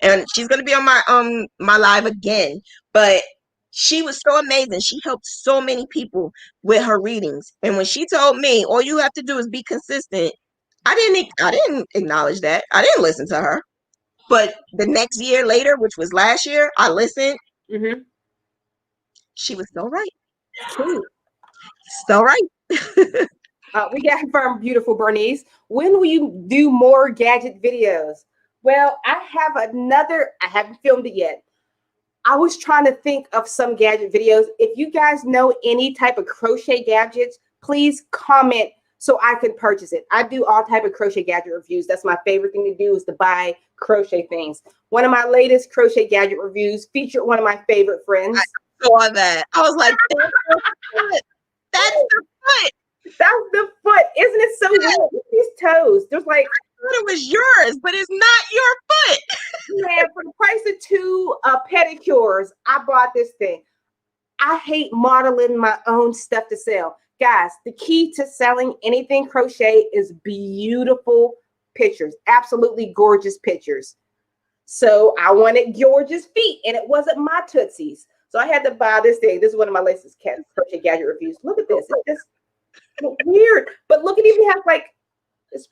and she's gonna be on my live again. But she was so amazing. She helped so many people with her readings. And when she told me, all you have to do is be consistent, I didn't acknowledge that. I didn't listen to her. But the next year later, which was last year, I listened. Mm-hmm. She was so right. True. So right. We got from beautiful Bernice. When will you do more gadget videos? Well, I haven't filmed it yet. I was trying to think of some gadget videos. If you guys know any type of crochet gadgets, please comment so I can purchase it. I do all type of crochet gadget reviews. That's my favorite thing to do, is to buy crochet things. One of my latest crochet gadget reviews featured one of my favorite friends. I saw that. I was like, that's the foot. That's the foot. That's the foot. Isn't it so weird? Look at these toes. There's like, I thought it was yours, but it's not your foot. man, for the price of two pedicures, I bought this thing. I hate modeling my own stuff to sell. Guys, the key to selling anything crochet is beautiful pictures, absolutely gorgeous pictures. So I wanted gorgeous feet, and it wasn't my Tootsies. So I had to buy this thing. This is one of my latest crochet gadget reviews. Look at this. It's just weird. But look, it even has like this.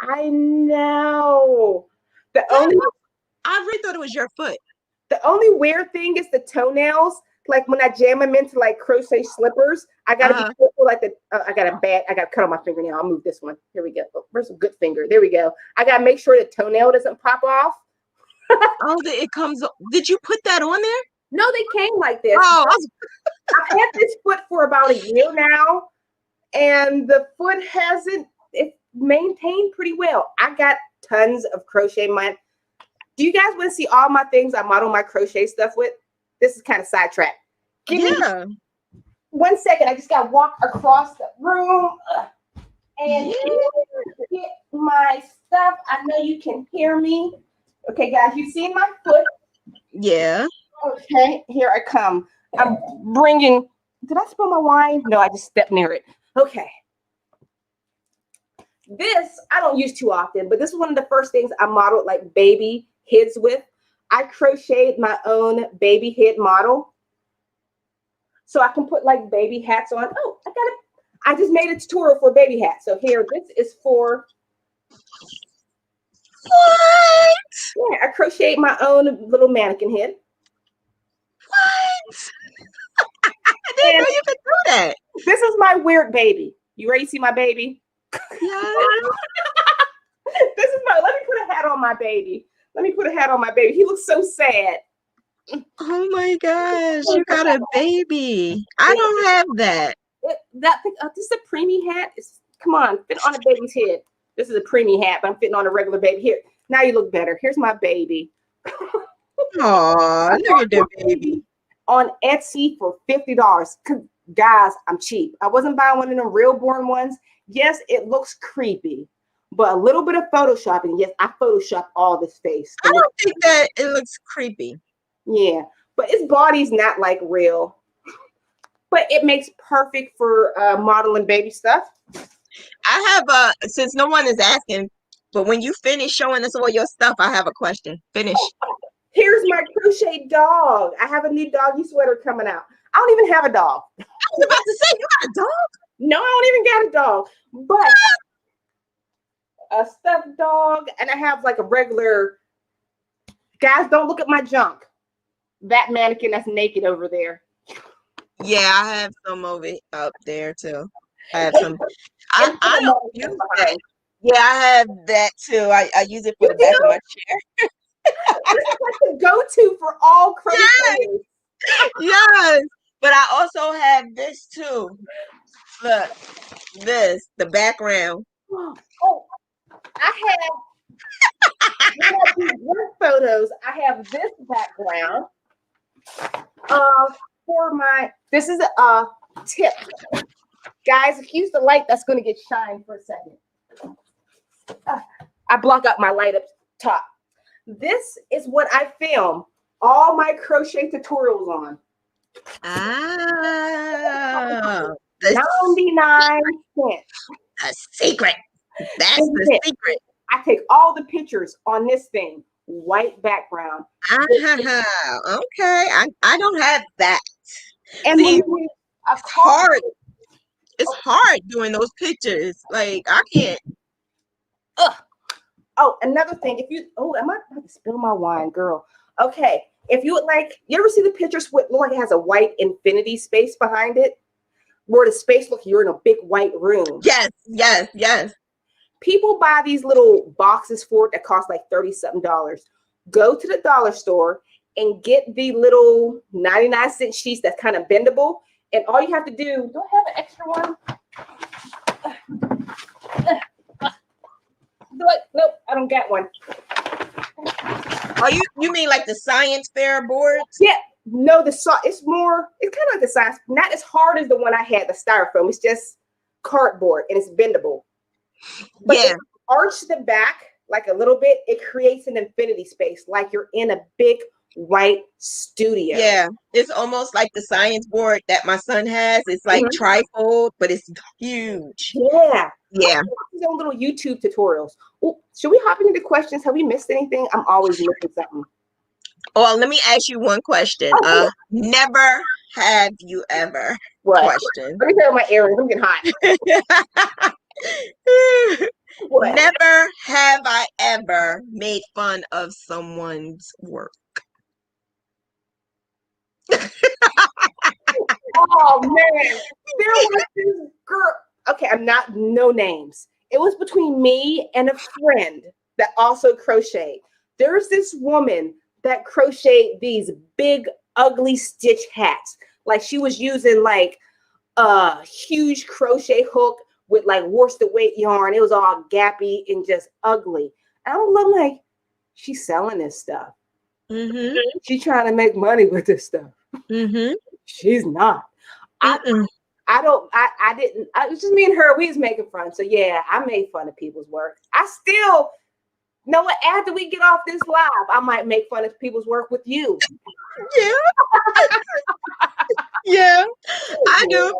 I know. I really thought it was your foot. The only weird thing is the toenails. Like when I jam them into like crochet slippers, I gotta be careful. Like I got a cut on my fingernail. I'll move this one. Here we go. Oh, where's a good finger? There we go. I gotta make sure the toenail doesn't pop off. Oh, it comes. Did you put that on there? No, they came like this. Oh, I've had this foot for about a year now, and the foot it's maintained pretty well. I got tons of crochet. Do you guys want to see all my things I model my crochet stuff with? This is kind of sidetracked. Give me 1 second. I just got to walk across the room and get my stuff. I know you can hear me. Okay, guys, you see my foot? Yeah. Okay, here I come. I'm bringing. Did I spill my wine? No, I just stepped near it. Okay. This I don't use too often, but this is one of the first things I modeled like baby heads with. I crocheted my own baby head model, so I can put like baby hats on. Oh, I got it. I just made a tutorial for baby hats. So here, this is for. What? Yeah, I crocheted my own little mannequin head. What? I didn't know you could do that. This is my weird baby. You ready to see my baby? Yeah. This is let me put a hat on my baby. Let me put a hat on my baby. He looks so sad. Oh my gosh, you got a baby. I don't have that. This is a preemie hat. Come on, fit on a baby's head. This is a preemie hat, but I'm fitting on a regular baby. Here, now you look better. Here's my baby. Aw, look at that baby. On Etsy for $50. Guys, I'm cheap. I wasn't buying one of them real born ones. Yes, it looks creepy, but a little bit of photoshopping. Yes, I photoshopped all this face. I don't think that it looks creepy. Yeah, but its body's not like real. But it makes perfect for modeling baby stuff. I have since no one is asking, but when you finish showing us all your stuff, I have a question. Finish. Here's my crochet dog. I have a new doggy sweater coming out. I don't even have a dog. I was about to say, you got a dog? No, I don't even got a dog, but a stuffed dog, and I have like a regular. Guys, don't look at my junk. That mannequin that's naked over there. Yeah, I have some of it up there too. I have some. I don't use that. Yeah, I have that too. I use it for the back of my chair. This is like the go-to for all Yes, crocheters. yes. But I also have this too. Look, the background. Oh, I have these work photos. I have this background. For my, this is a tip. Guys, if you use the light, that's going to get shine for a second. I block out my light up top. This is what I film all my crochet tutorials on. Ah, 99 cents. a secret. That's the secret. I take all the pictures on this thing, white background. Okay, I don't have that. And See, it's hard. It's hard doing those pictures. Like I can't. Ugh. Oh, another thing. If you, am I about to spill my wine, girl? Okay. If you would like, you ever see the pictures with like it has a white infinity space behind it, where the space look you're in a big white room. Yes, yes, yes. People buy these little boxes for it that cost like $30-something. Go to the dollar store and get the little 99-cent sheets that's kind of bendable. And all you have to do, do I have an extra one? Nope, I don't get one. Oh, you mean like the science fair boards? Yeah, no, it's kind of like the science, not as hard as the one I had, the styrofoam. It's just cardboard and it's bendable. But yeah, if you arch the back like a little bit, it creates an infinity space, like you're in a big white studio. Yeah, it's almost like the science board that my son has. It's like trifold, but it's huge. Yeah. Yeah. These are little YouTube tutorials. Ooh, should we hop into the questions? Have we missed anything? I'm always missing something. Well, let me ask you one question. Never have you ever question. Let me tell you my earrings. I'm getting hot. Never have I ever made fun of someone's work. Oh man, there was this girl. Okay, no names. It was between me and a friend that also crocheted. There's this woman that crocheted these big, ugly stitch hats. Like she was using like a huge crochet hook with like worsted weight yarn. It was all gappy and just ugly. And I'm like, she's selling this stuff. Mm-hmm. She's trying to make money with this stuff. Mm-hmm. She's not. I didn't. It was just me and her. We was making fun. So yeah, I made fun of people's work. I still know what. After we get off this live, I might make fun of people's work with you. Yeah. Yeah. I do.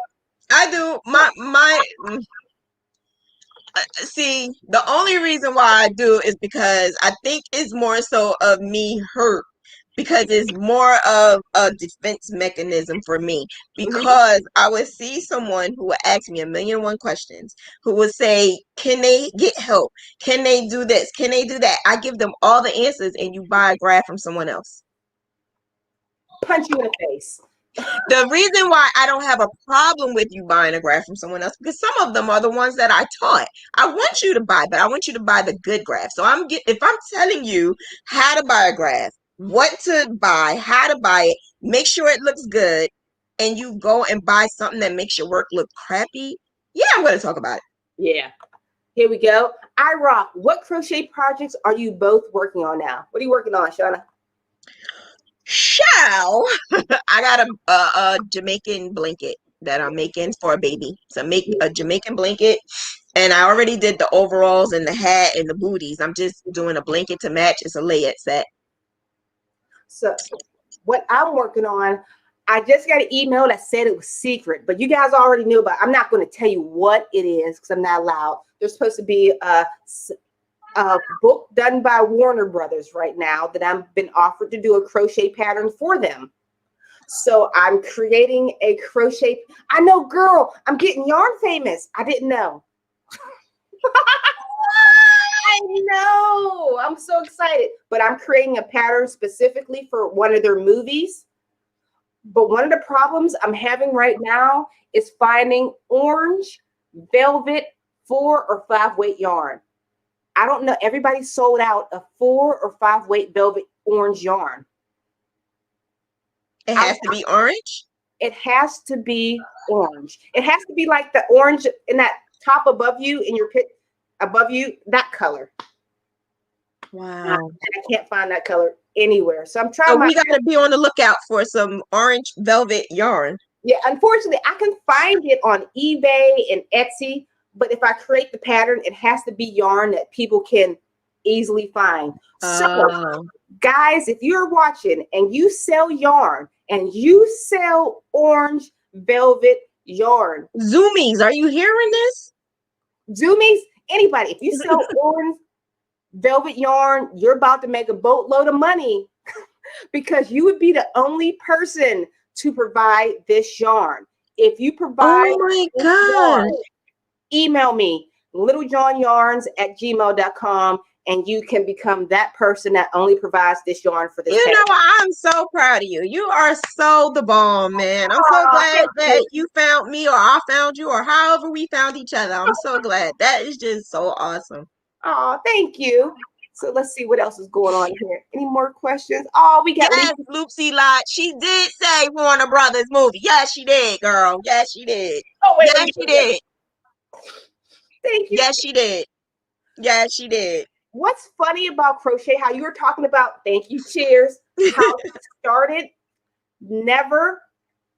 See, the only reason why I do is because I think it's more so of me hurt. Because it's more of a defense mechanism for me. Because I would see someone who would ask me 1,000,001 questions, who would say, can they get help? Can they do this? Can they do that? I give them all the answers and you buy a graph from someone else. Punch you in the face. The reason why I don't have a problem with you buying a graph from someone else, because some of them are the ones that I taught. I want you to buy, but I want you to buy the good graph. So if I'm telling you how to buy a graph, what to buy, how to buy it, make sure it looks good, and you go and buy something that makes your work look crappy, yeah, I'm going to talk about it. Yeah. Here we go. I rock. What crochet projects are you both working on now? What are you working on, Shanna? I got a Jamaican blanket that I'm making for a baby. So make a Jamaican blanket, and I already did the overalls and the hat and the booties. I'm just doing a blanket to match. It's a layette set. So what I'm working on, I just got an email that said it was secret, but you guys already knew about it. I'm not going to tell you what it is because I'm not allowed. There's supposed to be a book done by Warner Brothers right now that I've been offered to do a crochet pattern for them. So I'm creating a crochet. I know, girl, I'm getting yarn famous. I didn't know. I know. I'm so excited. But I'm creating a pattern specifically for one of their movies. But one of the problems I'm having right now is finding orange velvet 4 or 5 weight yarn. I don't know. Everybody sold out a 4 or 5 weight velvet orange yarn. It has to be orange. It has to be orange. It has to be like the orange in that top above you in your pit above you, that color. Wow. I can't find that color anywhere. So I'm trying. So we got to be on the lookout for some orange velvet yarn. Yeah, unfortunately, I can find it on eBay and Etsy, but if I create the pattern, it has to be yarn that people can easily find. So, guys, if you're watching and you sell yarn and you sell orange velvet yarn, Zoomies, are you hearing this? Zoomies, anybody, if you sell orange velvet yarn, you're about to make a boatload of money because you would be the only person to provide this yarn. If you provide, oh my God, email me littlejohnyarns@gmail.com and you can become that person that only provides this yarn for this. You know what? I'm so proud of you. You are so the bomb, man. I'm so glad that you found me or I found you or however we found each other. I'm so glad. That is just so awesome. Oh, thank you. So let's see what else is going on here. Any more questions? Oh, we got Loopsy Lot. She did say Warner Brothers movie. Yes, she did, girl. Yes, she did. Oh, wait, yes, she did. Thank you. Yes, she did. Yes, she did. What's funny about crochet, how you were talking about, thank you, cheers, how it started, never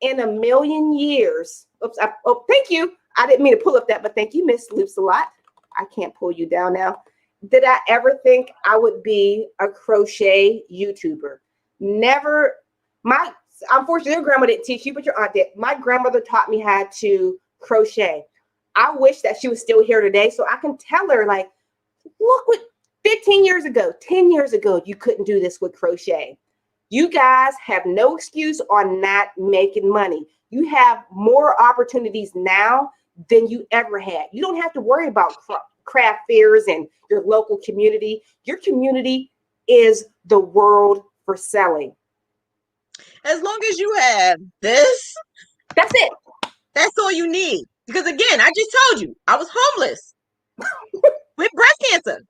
in a million years. Oops, thank you. I didn't mean to pull up that, but thank you, Miss Loops a lot. I can't pull you down now. Did I ever think I would be a crochet YouTuber? Never. Unfortunately, your grandma didn't teach you, but your aunt did. My grandmother taught me how to crochet. I wish that she was still here today so I can tell her, like, look what 15 years ago, 10 years ago, you couldn't do this with crochet. You guys have no excuse on not making money. You have more opportunities now than you ever had. You don't have to worry about craft fairs and your local community. Your community is the world for selling. As long as you have this, that's it. That's all you need. Because again, I just told you, I was homeless with breast cancer.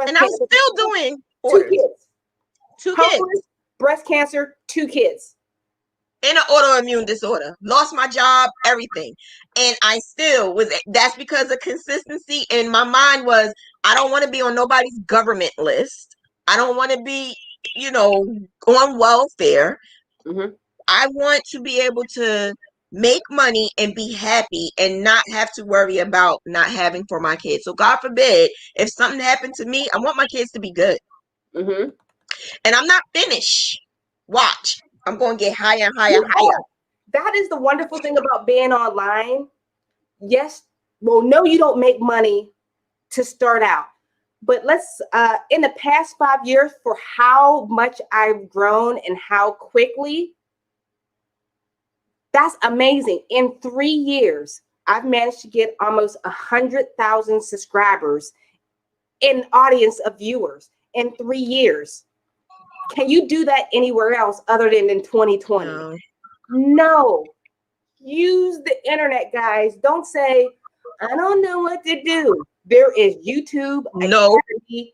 And I was still doing orders. 2 kids. Homeless, breast cancer, 2 kids. And an autoimmune disorder. Lost my job, everything. And I still was, that's because of consistency. And my mind was, I don't want to be on nobody's government list. I don't want to be, on welfare. Mm-hmm. I want to be able to make money and be happy and not have to worry about not having for my kids. So God forbid, if something happened to me, I want my kids to be good. Mm-hmm. And I'm not finished. Watch. I'm going to get higher and higher and higher. That is the wonderful thing about being online. Yes. Well, no, you don't make money to start out. But let's, in the past 5 years, for how much I've grown and how quickly, that's amazing. In 3 years, I've managed to get almost 100,000 subscribers in audience of viewers in 3 years. Can you do that anywhere else other than in 2020? No. Use the internet, guys. Don't say, I don't know what to do. There is YouTube. No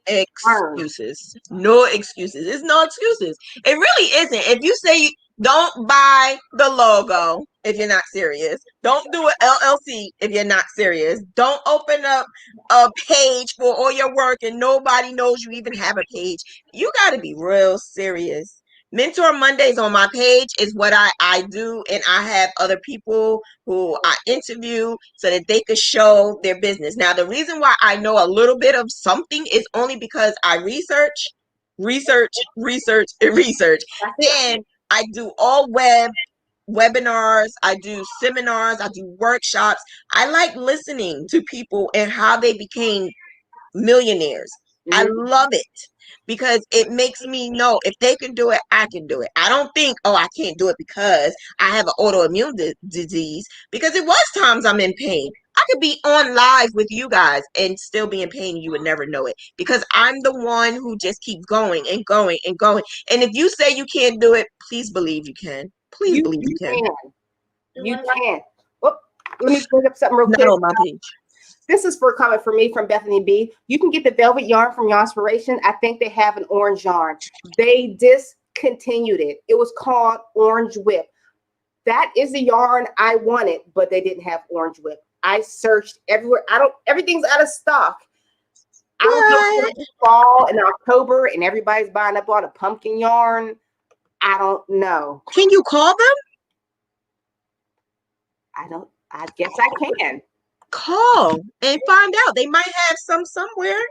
excuses. No excuses. It's no excuses. It really isn't. If you say don't buy the logo if you're not serious. Don't do an LLC if you're not serious. Don't open up a page for all your work and nobody knows you even have a page. You got to be real serious. Mentor Mondays on my page is what I do, and I have other people who I interview so that they could show their business. Now, the reason why I know a little bit of something is only because I research, and I do all webinars, I do seminars, I do workshops. I like listening to people and how they became millionaires. Mm-hmm. I love it because it makes me know if they can do it, I can do it. I don't think, I can't do it because I have an autoimmune disease, because it was times I'm in pain. I could be on live with you guys and still be in pain. You would never know it because I'm the one who just keeps going and going and going. And if you say you can't do it, please believe you can. Please believe you can. You can. Whoop. Let me bring up something real Not quick. on my page. This is for a comment for me from Bethany B. You can get the velvet yarn from Yarnspiration. I think they have an orange yarn. They discontinued it. It was called Orange Whip. That is the yarn I wanted, but they didn't have Orange Whip. I searched everywhere. Everything's out of stock. I don't know if it's fall in October and everybody's buying up all the pumpkin yarn. I don't know. Can you call them? I guess I can. Call and find out. They might have some somewhere.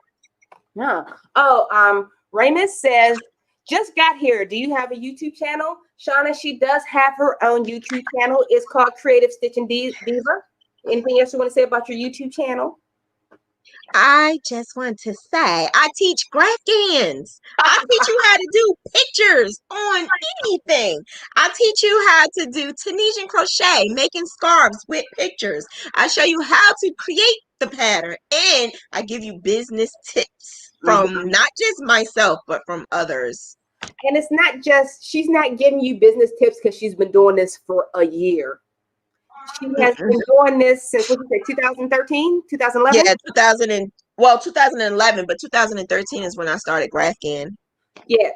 No. Oh, Raymond says, just got here. Do you have a YouTube channel? Shanna, she does have her own YouTube channel. It's called Creative Stitching Diva. Anything else you want to say about your YouTube channel? I just want to say, I teach graphics. I teach you how to do pictures on anything. I teach you how to do Tunisian crochet, making scarves with pictures. I show you how to create the pattern, and I give you business tips from not just myself, but from others. And it's not just, she's not giving you business tips because she's been doing this for a year. She has been doing this since, what did you say, 2013, 2011? Yeah, 2011, but 2013 is when I started graphing. Yeah,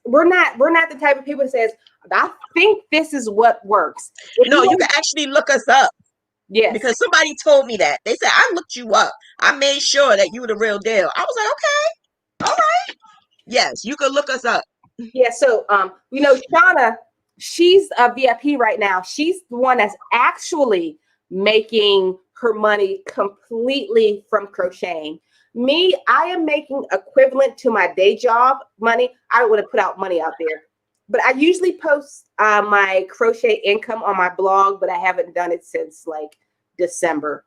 we're not the type of people that says, I think this is what works. No, you can actually look us up. Yes. Because somebody told me that. They said, I looked you up. I made sure that you were the real deal. I was like, okay, all right. Yes, you could look us up. Yeah, so Shanna, she's a VIP right now. She's the one that's actually making her money completely from crocheting. Me, I am making equivalent to my day job money. I don't want to put out money out there, but I usually post my crochet income on my blog, but I haven't done it since like December.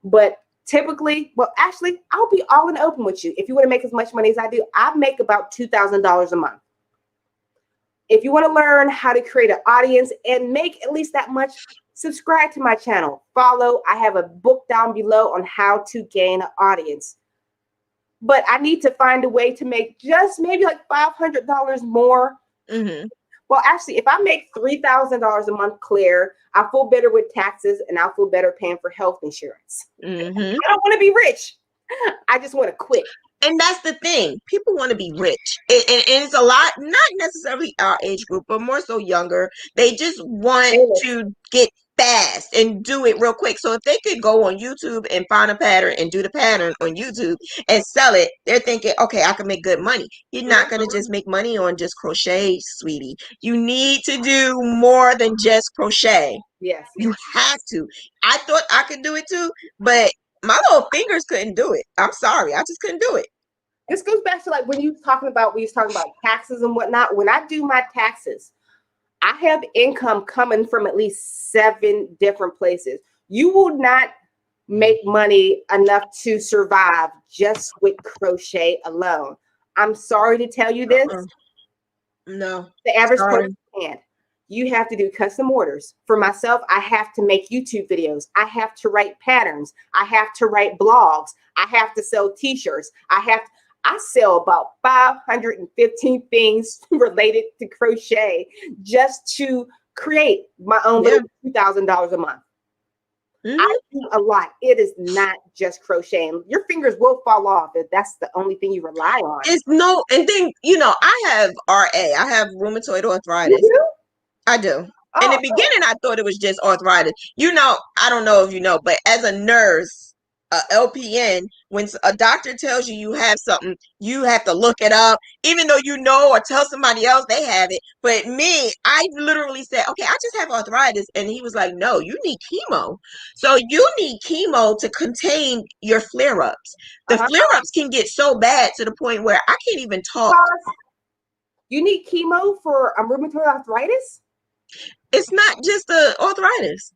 But typically, well, actually, I'll be all in open with you. If you want to make as much money as I do, I make about $2,000 a month. If you want to learn how to create an audience and make at least that much, subscribe to my channel. Follow. I have a book down below on how to gain an audience. But I need to find a way to make just maybe like $500 more. Mm-hmm. Well, actually, if I make $3,000 a month clear, I feel better with taxes and I'll feel better paying for health insurance. Mm-hmm. I don't want to be rich. I just want to quit. And that's the thing. People want to be rich. And it's a lot, not necessarily our age group, but more so younger. They just want to get fast and do it real quick. So if they could go on YouTube and find a pattern and do the pattern on YouTube and sell it, they're thinking, okay, I can make good money. You're not going to just make money on just crochet, sweetie. You need to do more than just crochet. Yes. You have to. I thought I could do it too, but my little fingers couldn't do it. I'm sorry. I just couldn't do it. This goes back to like when you was talking about taxes and whatnot. When I do my taxes, I have income coming from at least 7 different places. You will not make money enough to survive just with crochet alone. I'm sorry to tell you this. No. The average person can't. You have to do custom orders. For myself, I have to make YouTube videos. I have to write patterns. I have to write blogs. I have to sell t-shirts. I sell about 515 things related to crochet just to create my own little $2,000 a month. Mm-hmm. I do a lot. It is not just crocheting. Your fingers will fall off if that's the only thing you rely on. And then, I have RA. I have rheumatoid arthritis. You do? I do. In the beginning, I thought it was just arthritis. I don't know if you know, but as a nurse, LPN, when a doctor tells you have something, you have to look it up, even though or tell somebody else they have it. But me, I literally said, okay, I just have arthritis. And he was like, no, you need chemo. So you need chemo to contain your flare-ups. The flare-ups can get so bad to the point where I can't even talk. You need chemo for rheumatoid arthritis? It's not just the arthritis.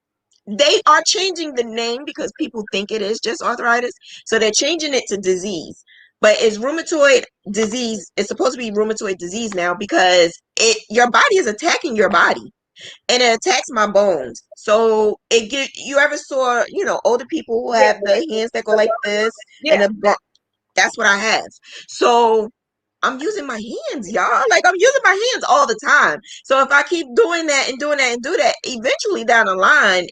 They are changing the name because people think it is just arthritis. So they're changing it to disease. But it's rheumatoid disease. It's supposed to be rheumatoid disease now because your body is attacking your body. And it attacks my bones. So you ever saw, older people who have the hands that go like this? Yeah. And that's what I have. So I'm using my hands, y'all. Like I'm using my hands all the time. So if I keep doing that and doing that and do that, eventually down the line,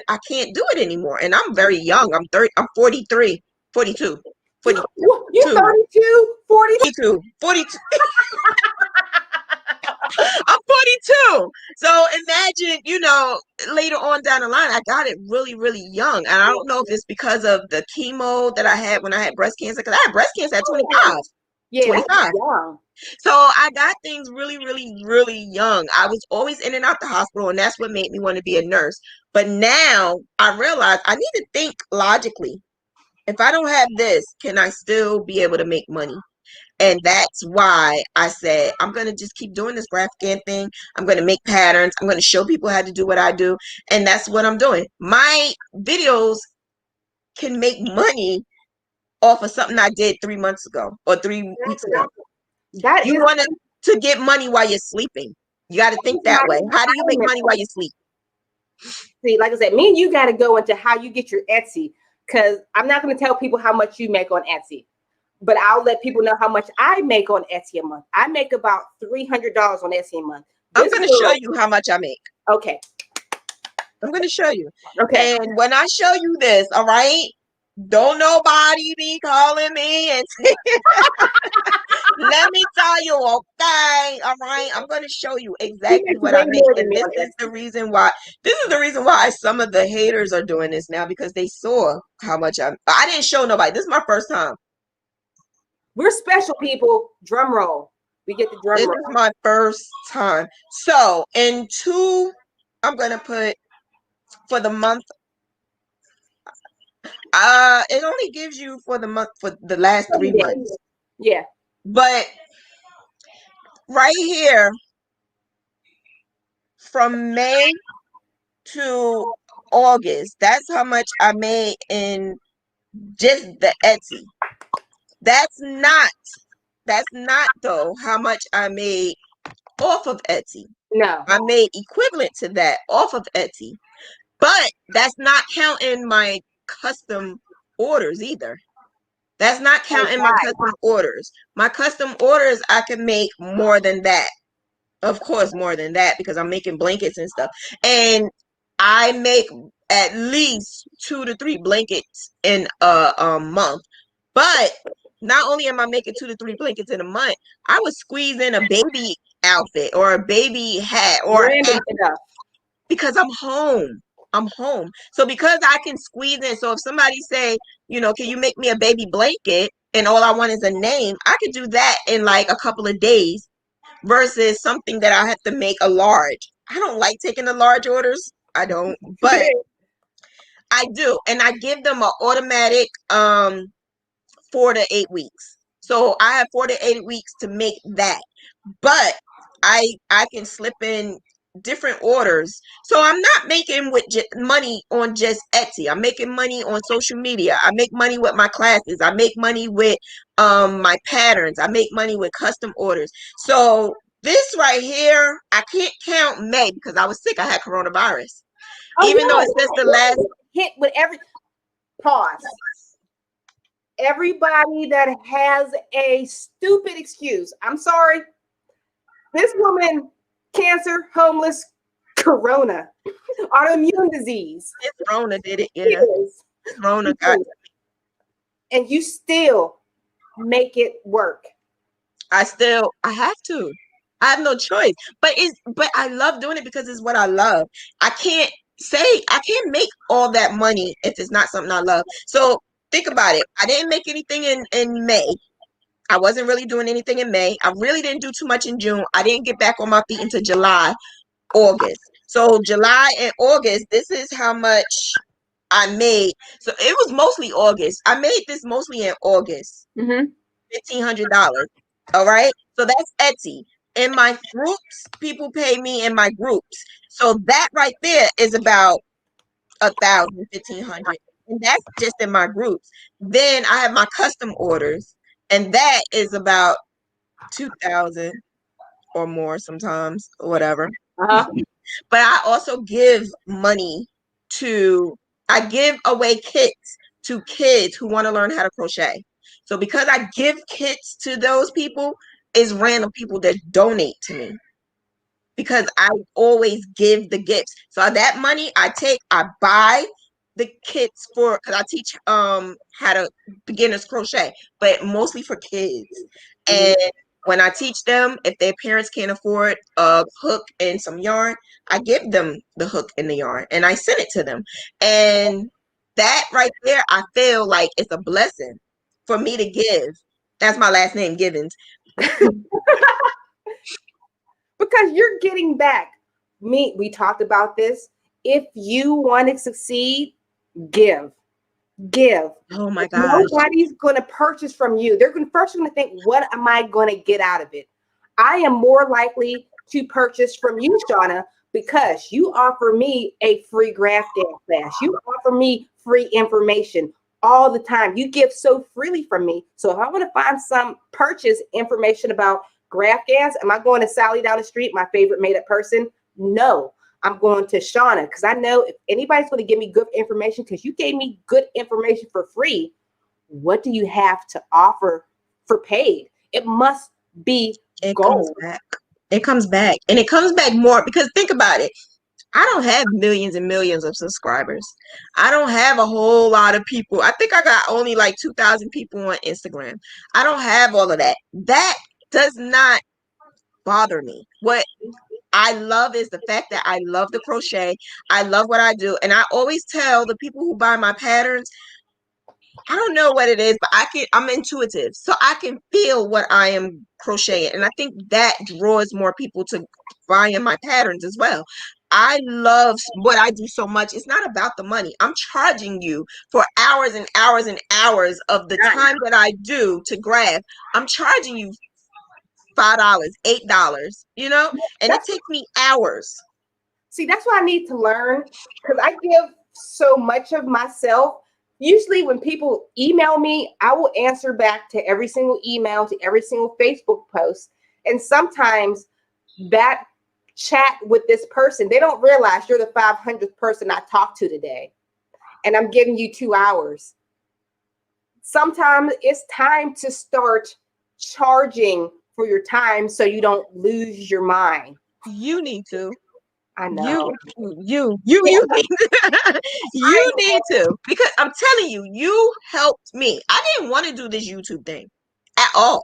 I can't do it anymore. And I'm very young. I'm 43, 42, 42, You 32, 40. 42, 42. I'm 42. So imagine, later on down the line, I got it really, really young. And I don't know if it's because of the chemo that I had when I had breast cancer, because I had breast cancer at 25. Yeah, 25. young. So I got things really, really, really young. I was always in and out the hospital, and that's what made me want to be a nurse. But now I realize I need to think logically. If I don't have this, can I still be able to make money? And that's why I said, I'm going to just keep doing this graphic thing. I'm going to make patterns. I'm going to show people how to do what I do. And that's what I'm doing. My videos can make money off of something I did 3 months ago or 3 weeks ago. You want to get money while you're sleeping. You got to think that way. How do you make money while you sleep? See, like I said, me and you got to go into how you get your Etsy, because I'm not going to tell people how much you make on Etsy, but I'll let people know how much I make on Etsy a month. I make about $300 on Etsy a month. I'm going to show you how much I make. Okay. I'm going to show you. Okay. And when I show you this, all right, don't nobody be calling me and let me tell you, okay, all right, I'm going to show you exactly what I make. And this is the reason why some of the haters are doing this now, because they saw how much I didn't show nobody. This is my first time. We're special people. Drum roll. We get the drum roll. This is my first time. So I'm going to put for the month. It only gives you for the month, for the last 3 months. Yeah. But right here, from May to August, that's how much I made in just the Etsy. That's not though how much I made off of Etsy. No. I made equivalent to that off of Etsy. But that's not counting my custom orders either. That's not counting my custom orders. My custom orders, I can make more than that. Of course, more than that, because I'm making blankets and stuff. And I make at least 2 to 3 blankets in a month. But not only am I making 2 to 3 blankets in a month, I would squeeze in a baby outfit or a baby hat or because I'm home. I'm home. So because I can squeeze in, so if somebody say, can you make me a baby blanket and all I want is a name, I could do that in like a couple of days versus something that I have to make a large. I don't like taking the large orders. I don't, but I do. And I give them an automatic 4 to 8 weeks. So I have 4 to 8 weeks to make that. But I can slip in different orders. So I'm not making with money on just Etsy. I'm making money on social media. I make money with my classes. I make money with my patterns. I make money with custom orders. So this right here, I can't count May because I was sick. I had coronavirus. Even though it says the last hit with every pause. Everybody that has a stupid excuse. I'm sorry. This woman, cancer, homeless, corona, autoimmune disease. It's Rona did it, yeah. Rona got it. And you still make it work. I have to. I have no choice. But I love doing it because it's what I love. I can't make all that money if it's not something I love. So think about it. I didn't make anything in May. I wasn't really doing anything in May. I really didn't do too much in June. I didn't get back on my feet until July, August. So July and August, this is how much I made. So it was mostly August. I made this mostly in August. $1,500. All right. So that's Etsy. In my groups, people pay me in my groups. So that right there is about 1,000, 1,500. And that's just in my groups. Then I have my custom orders. And that is about 2,000 or more sometimes, or whatever. But I also give money I give away kits to kids who want to learn how to crochet. So because I give kits to those people, is random people that donate to me, because I always give the gifts. So that money I buy the kits for, because I teach how to beginners crochet, but mostly for kids. And when I teach them, if their parents can't afford a hook and some yarn, I give them the hook and the yarn and I send it to them. And that right there, I feel like it's a blessing for me to give. That's my last name, Givens. Because you're getting back. We talked about this. If you want to succeed, give. Oh my gosh. Nobody's going to purchase from you. They're first going to think, what am I going to get out of it? I am more likely to purchase from you, Shanna, because you offer me a free graph dance class. You offer me free information all the time. You give so freely from me. So if I want to find some purchase information about graph dance, am I going to Sally down the street, my favorite made up person? No. I'm going to Shanna, because I know if anybody's going to give me good information, because you gave me good information for free, what do you have to offer for paid? It must be gold. It comes back. And it comes back more, because think about it. I don't have millions and millions of subscribers. I don't have a whole lot of people. I think I got only like 2,000 people on Instagram. I don't have all of that. That does not bother me. What I love is the fact that I love the crochet. I love what I do. And I always tell the people who buy my patterns, I don't know what it is, but I'm intuitive. So I can feel what I am crocheting. And I think that draws more people to buying my patterns as well. I love what I do so much. It's not about the money. I'm charging you for hours and hours and hours of the time that I do to graph. I'm charging you $5, $8, and it takes me hours. See, that's what I need to learn, because I give so much of myself. Usually when people email me, I will answer back to every single email, to every single Facebook post. And sometimes that chat with this person, they don't realize you're the 500th person I talked to today. And I'm giving you 2 hours. Sometimes it's time to start charging for your time so you don't lose your mind. You need to. I know. You need you need to, because I'm telling you, you helped me. I didn't want to do this YouTube thing at all,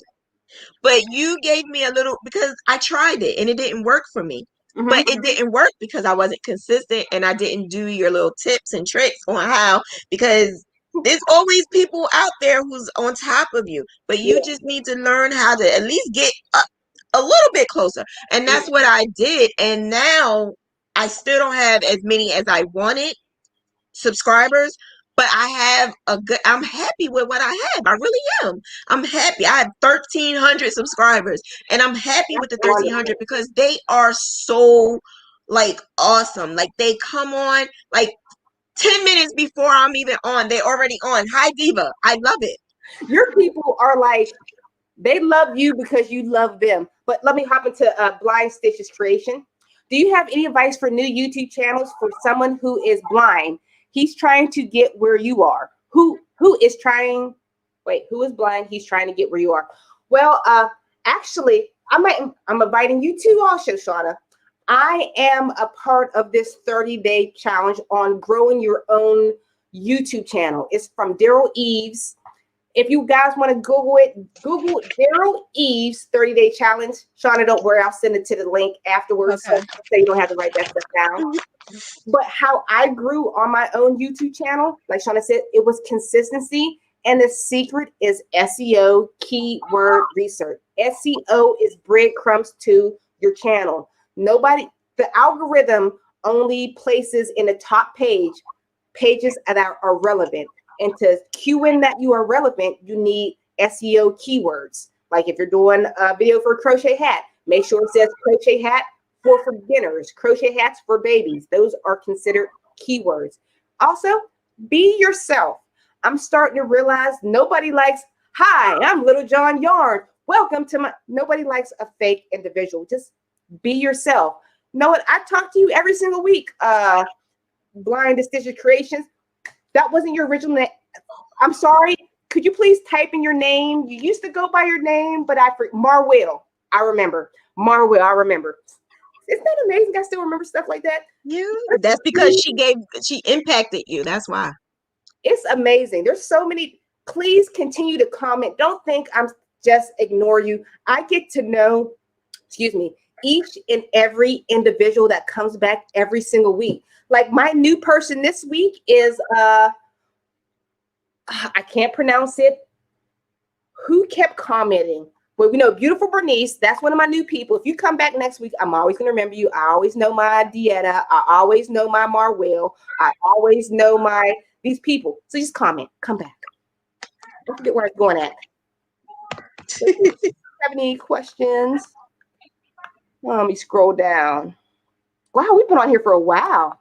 but you gave me a little, because I tried it and it didn't work for me. But it didn't work because I wasn't consistent and I didn't do your little tips and tricks on how, because there's always people out there who's on top of you, but you just need to learn how to at least get a little bit closer. And that's what I did. And now I still don't have as many as I wanted subscribers, but I'm happy with what I have. I really am. I'm happy. I have 1,300 subscribers and I'm happy with the 1,300 because they are so like awesome. Like they come on like 10 minutes before I'm even on. They're already on. Hi, Diva. I love it. Your people are like, they love you because you love them. But let me hop into Blind Stitch's creation. Do you have any advice for new YouTube channels for someone who is blind? He's trying to get where you are. Who is blind? He's trying to get where you are. Well, actually, I'm inviting you too also, Shanna. I am a part of this 30-day challenge on growing your own YouTube channel. It's from Daryl Eves. If you guys want to Google it, Google Daryl Eves 30-day challenge. Shanna, don't worry, I'll send it to the link afterwards, so you don't have to write that stuff down. But how I grew on my own YouTube channel, like Shanna said, it was consistency. And the secret is SEO, keyword research. SEO is breadcrumbs to your channel. The algorithm only places in the top pages that are relevant. And to cue in that you are relevant, you need SEO keywords. Like if you're doing a video for a crochet hat, make sure it says crochet hat for beginners, crochet hats for babies. Those are considered keywords. Also, be yourself. I'm starting to realize nobody likes, hi, I'm Littlejohn Yarn. Welcome to nobody likes a fake individual. Just be yourself. Know what? I talk to you every single week. Blind Stitcher Creations. That wasn't your original name. I'm sorry, could you please type in your name? You used to go by your name, but Marwell. I remember. Marwell, I remember. Isn't that amazing? I still remember stuff like that. That's because she impacted you. That's why. It's amazing. There's so many. Please continue to comment. Don't think I'm just ignore you. I get to know, each and every individual that comes back every single week. Like my new person this week is I can't pronounce it. Who kept commenting? Well, beautiful Bernice. That's one of my new people. If you come back next week, I'm always going to remember you. I always know my Dieta. I always know my Marwell. I always know these people. So just comment. Come back. Don't forget where I was going at. Do you have any questions? Let me scroll down. Wow, we've been on here for a while.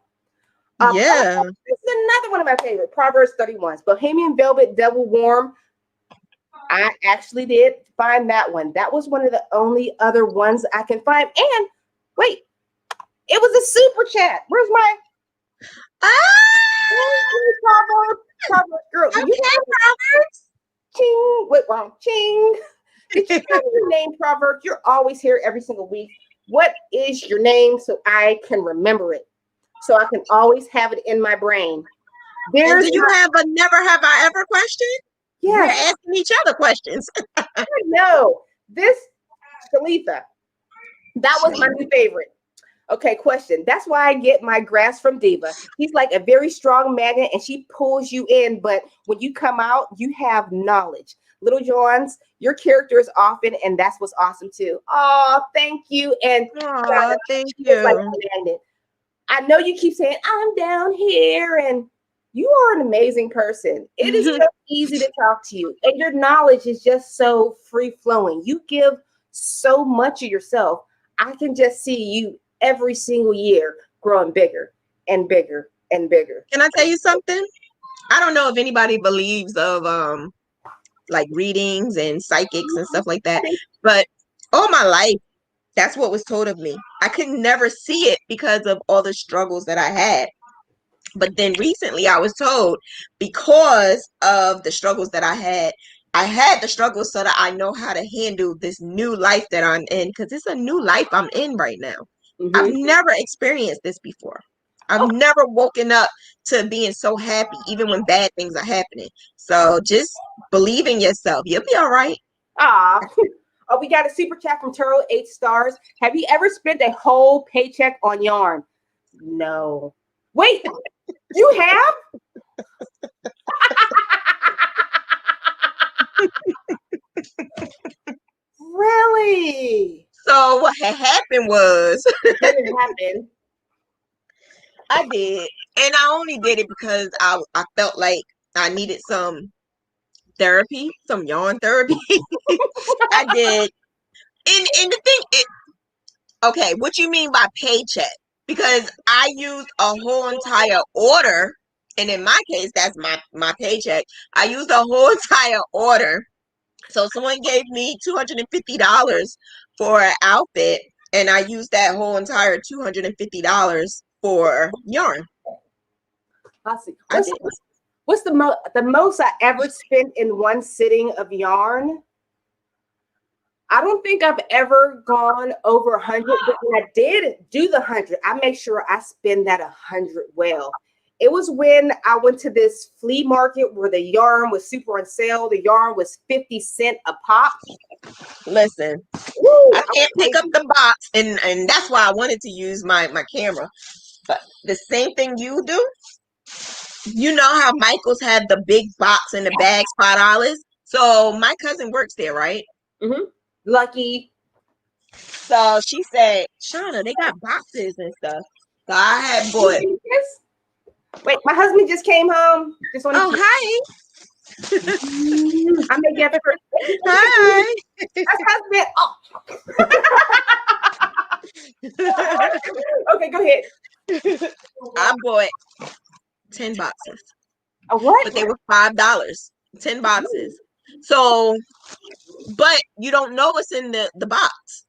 Yeah. This is another one of my favorite. Proverbs 31. Bohemian Velvet Double Warm. I actually did find that one. That was one of the only other ones I can find. And wait, it was a super chat. Where's my Proverbs girl? Okay, Proverbs. Ching. Wait, wrong. Ching. Did you have your name, Proverbs? You're always here every single week. What is your name so I can remember it? So I can always have it in my brain. Do you have a never have I ever question? Yeah. We're asking each other questions. I know. This Shalitha, that was my new favorite. Okay, question. That's why I get my grass from Diva. He's like a very strong magnet and she pulls you in, but when you come out, you have knowledge. Littlejohns, your character is often, and that's what's awesome too. Oh, thank you. And thank you. Like a magnet. I know you keep saying, I'm down here, and you are an amazing person. It is so easy to talk to you, and your knowledge is just so free-flowing. You give so much of yourself. I can just see you every single year growing bigger and bigger and bigger. Can I tell you something? I don't know if anybody believes of like readings and psychics and stuff like that, but all my life, that's what was told of me. I could never see it because of all the struggles that I had. But then recently I was told, because of the struggles that I had the struggles so that I know how to handle this new life that I'm in, because it's a new life I'm in right now. I've never experienced this before. I've never woken up to being so happy, even when bad things are happening. So just believe in yourself. You'll be all right. Oh, we got a super chat from Turo, 8 stars. Have you ever spent a whole paycheck on yarn? No. Wait, you have? Really? So what had happened was What happened? I did. And I only did it because I felt like I needed some therapy, some yarn therapy. I did. And the thing, okay, what you mean by paycheck? Because I used a whole entire order, and in my case, that's my paycheck. I used a whole entire order. So someone gave me $250 for an outfit, and I used that whole entire $250 for yarn. I see. What's the most I ever spent in one sitting of yarn? I don't think I've ever gone over 100, but when I did do the 100, I make sure I spend that 100 well. It was when I went to this flea market where the yarn was super on sale. The yarn was 50 cents a pop. Listen, I can't pick up the box, and that's why I wanted to use my camera. But the same thing you do, you know how Michael's had the big box in the bag, $5. So my cousin works there, right? Lucky. So she said, Shanna, they got boxes and stuff. So I had bought. Wait, my husband just came home. Hi. I may get first. Hi. My husband. Okay, go ahead. I bought 10 boxes. A what? But they were $5. 10 boxes. So, but you don't know what's in the box.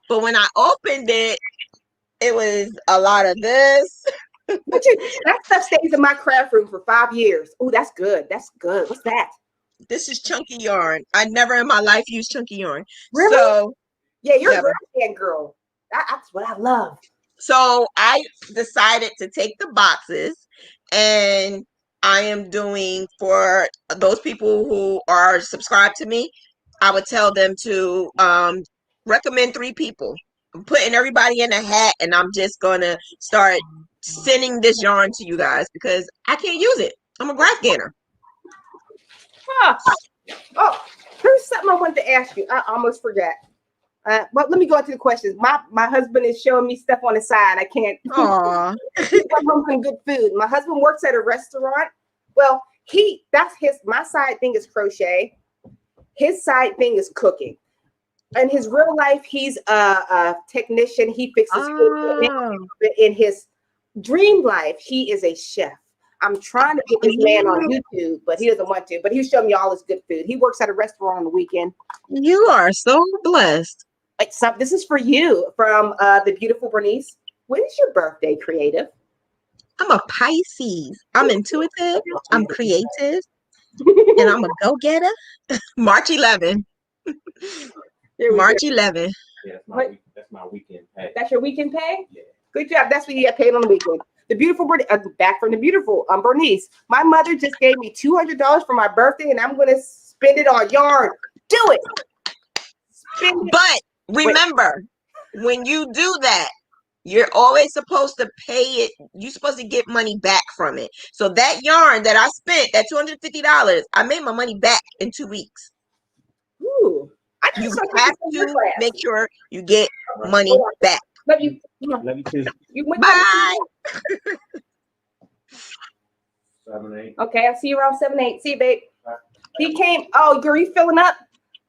But when I opened it, it was a lot of this. That stuff stays in my craft room for 5 years. Oh, that's good. That's good. What's that? This is chunky yarn. I never in my life used chunky yarn. Really? So Yeah, you're a never. graphic girl. That's what I love. So I decided to take the boxes, and I am doing, for those people who are subscribed to me, I would tell them to recommend 3 people. I'm putting everybody in a hat, and I'm just gonna start sending this yarn to you guys because I can't use it. I'm a graph gainer. Huh. Oh, here's something I wanted to ask you. I almost forgot. But let me go into the questions. My husband is showing me stuff on the side. I can't. Aw. Come home some good food. My husband works at a restaurant. Well, my side thing is crochet. His side thing is cooking. In his real life, he's a technician. He fixes food. Oh. In his dream life, he is a chef. I'm trying to get this man on YouTube, but he doesn't want to. But he's showing me all his good food. He works at a restaurant on the weekend. You are so blessed. This is for you from the beautiful Bernice. When is your birthday, creative? I'm a Pisces. I'm intuitive. I'm creative. And I'm a go-getter. March 11. March 11. Yeah, that's my weekend pay. That's your weekend pay? Yeah. Good job. That's what you get paid on the weekend. The beautiful back from the beautiful Bernice. My mother just gave me $200 for my birthday, and I'm going to spend it on yarn. Do it. Spend it. But remember, when you do that, you're always supposed to pay it. You're supposed to get money back from it. So that yarn that I spent, that $250, I made my money back in 2 weeks. Ooh. You have to make sure you get money back. Love you. Love you too. Bye. 7, 8. Okay, I'll see you around 7, 8. See you, babe. He came. Oh, girl, you filling up?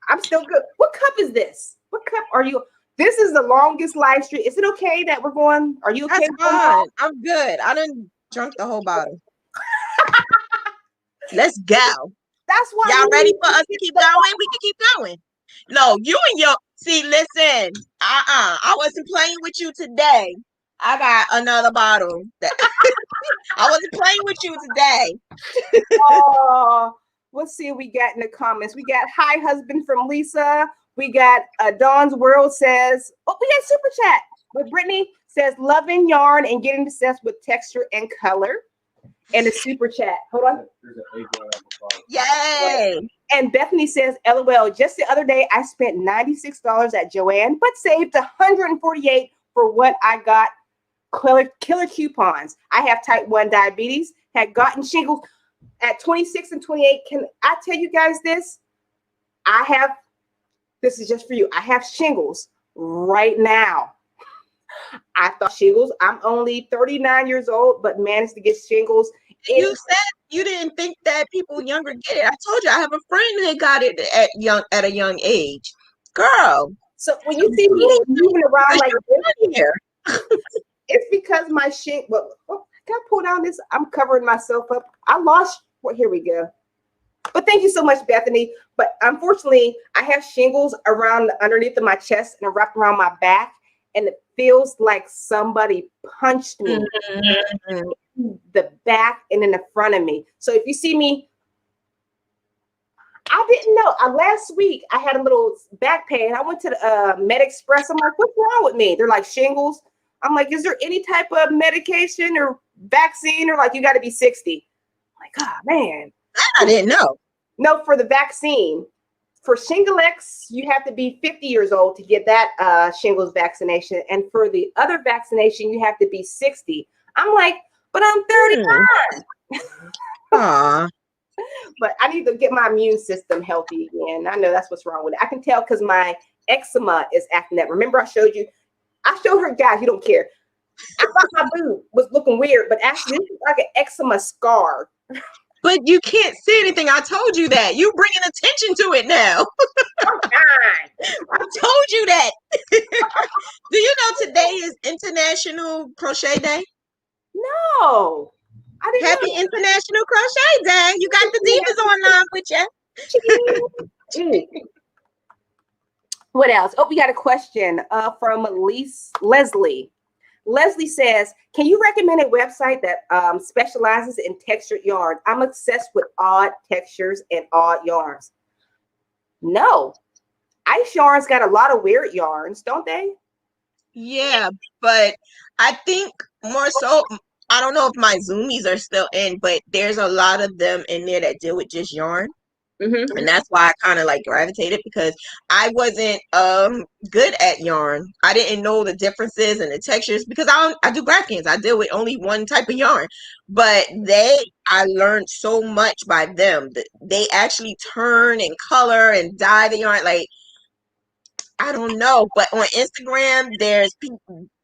I'm still good. What cup is this? What cup are you? This is the longest live stream. Is it okay that we're going? Are you okay? That's fine. I'm good. I done drunk the whole bottle. Let's go. That's why. Y'all ready for us to keep going? We can keep going. No, you and your listen. I wasn't playing with you today. I got another bottle. I wasn't playing with you today. Oh, let's see what we got in the comments. We got hi husband from Lisa. We got Dawn's World says, oh, we got super chat. But Brittany says loving yarn and getting obsessed with texture and color. And a super chat. Hold on. Yay. And Bethany says, LOL, just the other day I spent $96 at Joann, but saved $148 for what I got killer coupons. I have type 1 diabetes, had gotten shingles at 26 and 28. Can I tell you guys this? This is just for you. I have shingles right now. I thought shingles. I'm only 39 years old, but managed to get shingles. You said you didn't think that people younger get it. I told you I have a friend that got it at a young age. Girl. So when you see me moving around like this here, it's because my well, I got pulled down this. I'm covering myself up. I lost. Well, here we go. But thank you so much, Bethany. But unfortunately, I have shingles around underneath of my chest and wrapped around my back. And it feels like somebody punched me in the back and in the front of me. So if you see me, I didn't know. Last week, I had a little back pain. I went to the Med Express. I'm like, what's wrong with me? They're like, shingles. I'm like, is there any type of medication or vaccine? Or like, you got to be 60. I'm like, oh, man. I didn't know. No, for the vaccine. For Shingrix, you have to be 50 years old to get that shingles vaccination. And for the other vaccination, you have to be 60. I'm like, but I'm 39. Aww. But I need to get my immune system healthy again. I know that's what's wrong with it. I can tell because my eczema is acting up. Remember I showed you? I showed her, guys, you don't care. I thought my boob was looking weird, but actually this is like an eczema scar. But you can't see anything. I told you that. You bringing attention to it now. Oh, God. I told you that. Do you know today is International Crochet Day? No. I didn't Happy know. International Crochet Day. You got the divas online with you. What else? Oh, we got a question from Leslie. Leslie says, can you recommend a website that specializes in textured yarn? I'm obsessed with odd textures and odd yarns. No. Ice Yarn's got a lot of weird yarns, don't they? Yeah, but I think more so, I don't know if my Zoomies are still in, but there's a lot of them in there that deal with just yarn. Mm-hmm. And that's why I kind of like gravitated, because I wasn't good at yarn. I didn't know the differences and the textures, because I do brackets. I deal with only one type of yarn. But I learned so much by them. They actually turn and color and dye the yarn. Like, I don't know. But on Instagram, there's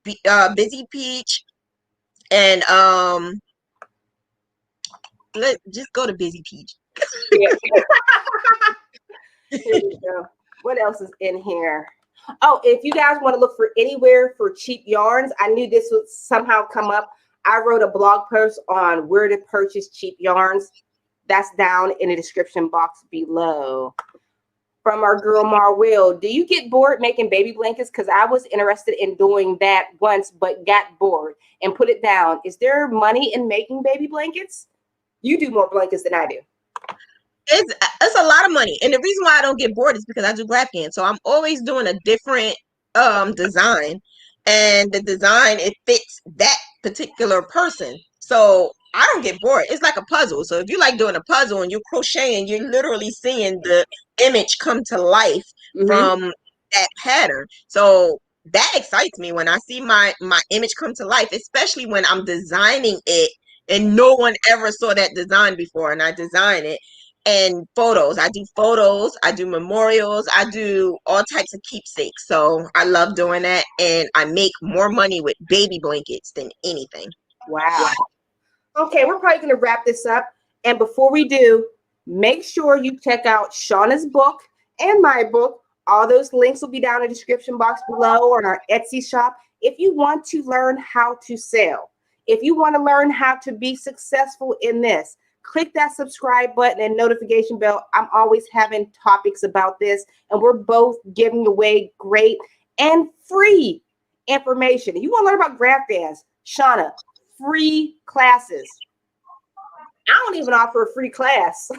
Busy Peach, and just go to Busy Peach. Yeah. Here we go. What else is in here? Oh, if you guys want to look for anywhere for cheap yarns, I knew this would somehow come up. I wrote a blog post on where to purchase cheap yarns. That's down in the description box below. From our girl Marwell, do you get bored making baby blankets? Because I was interested in doing that once, but got bored and put it down. Is there money in making baby blankets? You do more blankets than I do. It's a lot of money, and the reason why I don't get bored is because I do graphic, so I'm always doing a different design, and the design, it fits that particular person, so I don't get bored. It's like a puzzle. So if you like doing a puzzle and you're crocheting, you're literally seeing the image come to life from that pattern. So that excites me when I see my image come to life, especially when I'm designing it and no one ever saw that design before, and I design it. And photos. I do memorials, I do all types of keepsakes. So I love doing that, and I make more money with baby blankets than anything. Wow. Okay, we're probably going to wrap this up. And before we do, make sure you check out Shanna's book and my book. All those links will be down in the description box below, or in our Etsy shop. If you want to learn how to sell, if you want to learn how to be successful in this, click that subscribe button and notification bell. I'm always having topics about this, and we're both giving away great and free information. If you want to learn about graph dance, Shanna, free classes. I don't even offer a free class.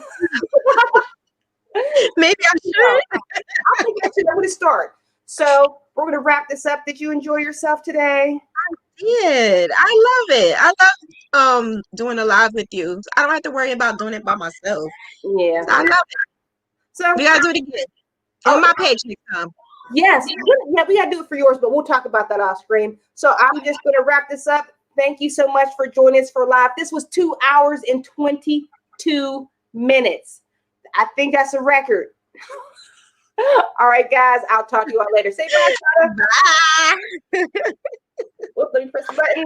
Maybe I should. I think I should know where to start. So we're going to wrap this up. Did you enjoy yourself today? Did. I love it. I love doing a live with you. I don't have to worry about doing it by myself. Yeah. I love it. So We gotta do it again on my page next time. Yes. Yeah, we got to do it for yours, but we'll talk about that off screen. So I'm just going to wrap this up. Thank you so much for joining us for live. This was 2 hours and 22 minutes. I think that's a record. All right, guys. I'll talk to you all later. Say bye, Shanna. Bye. Whoop, let me press the button.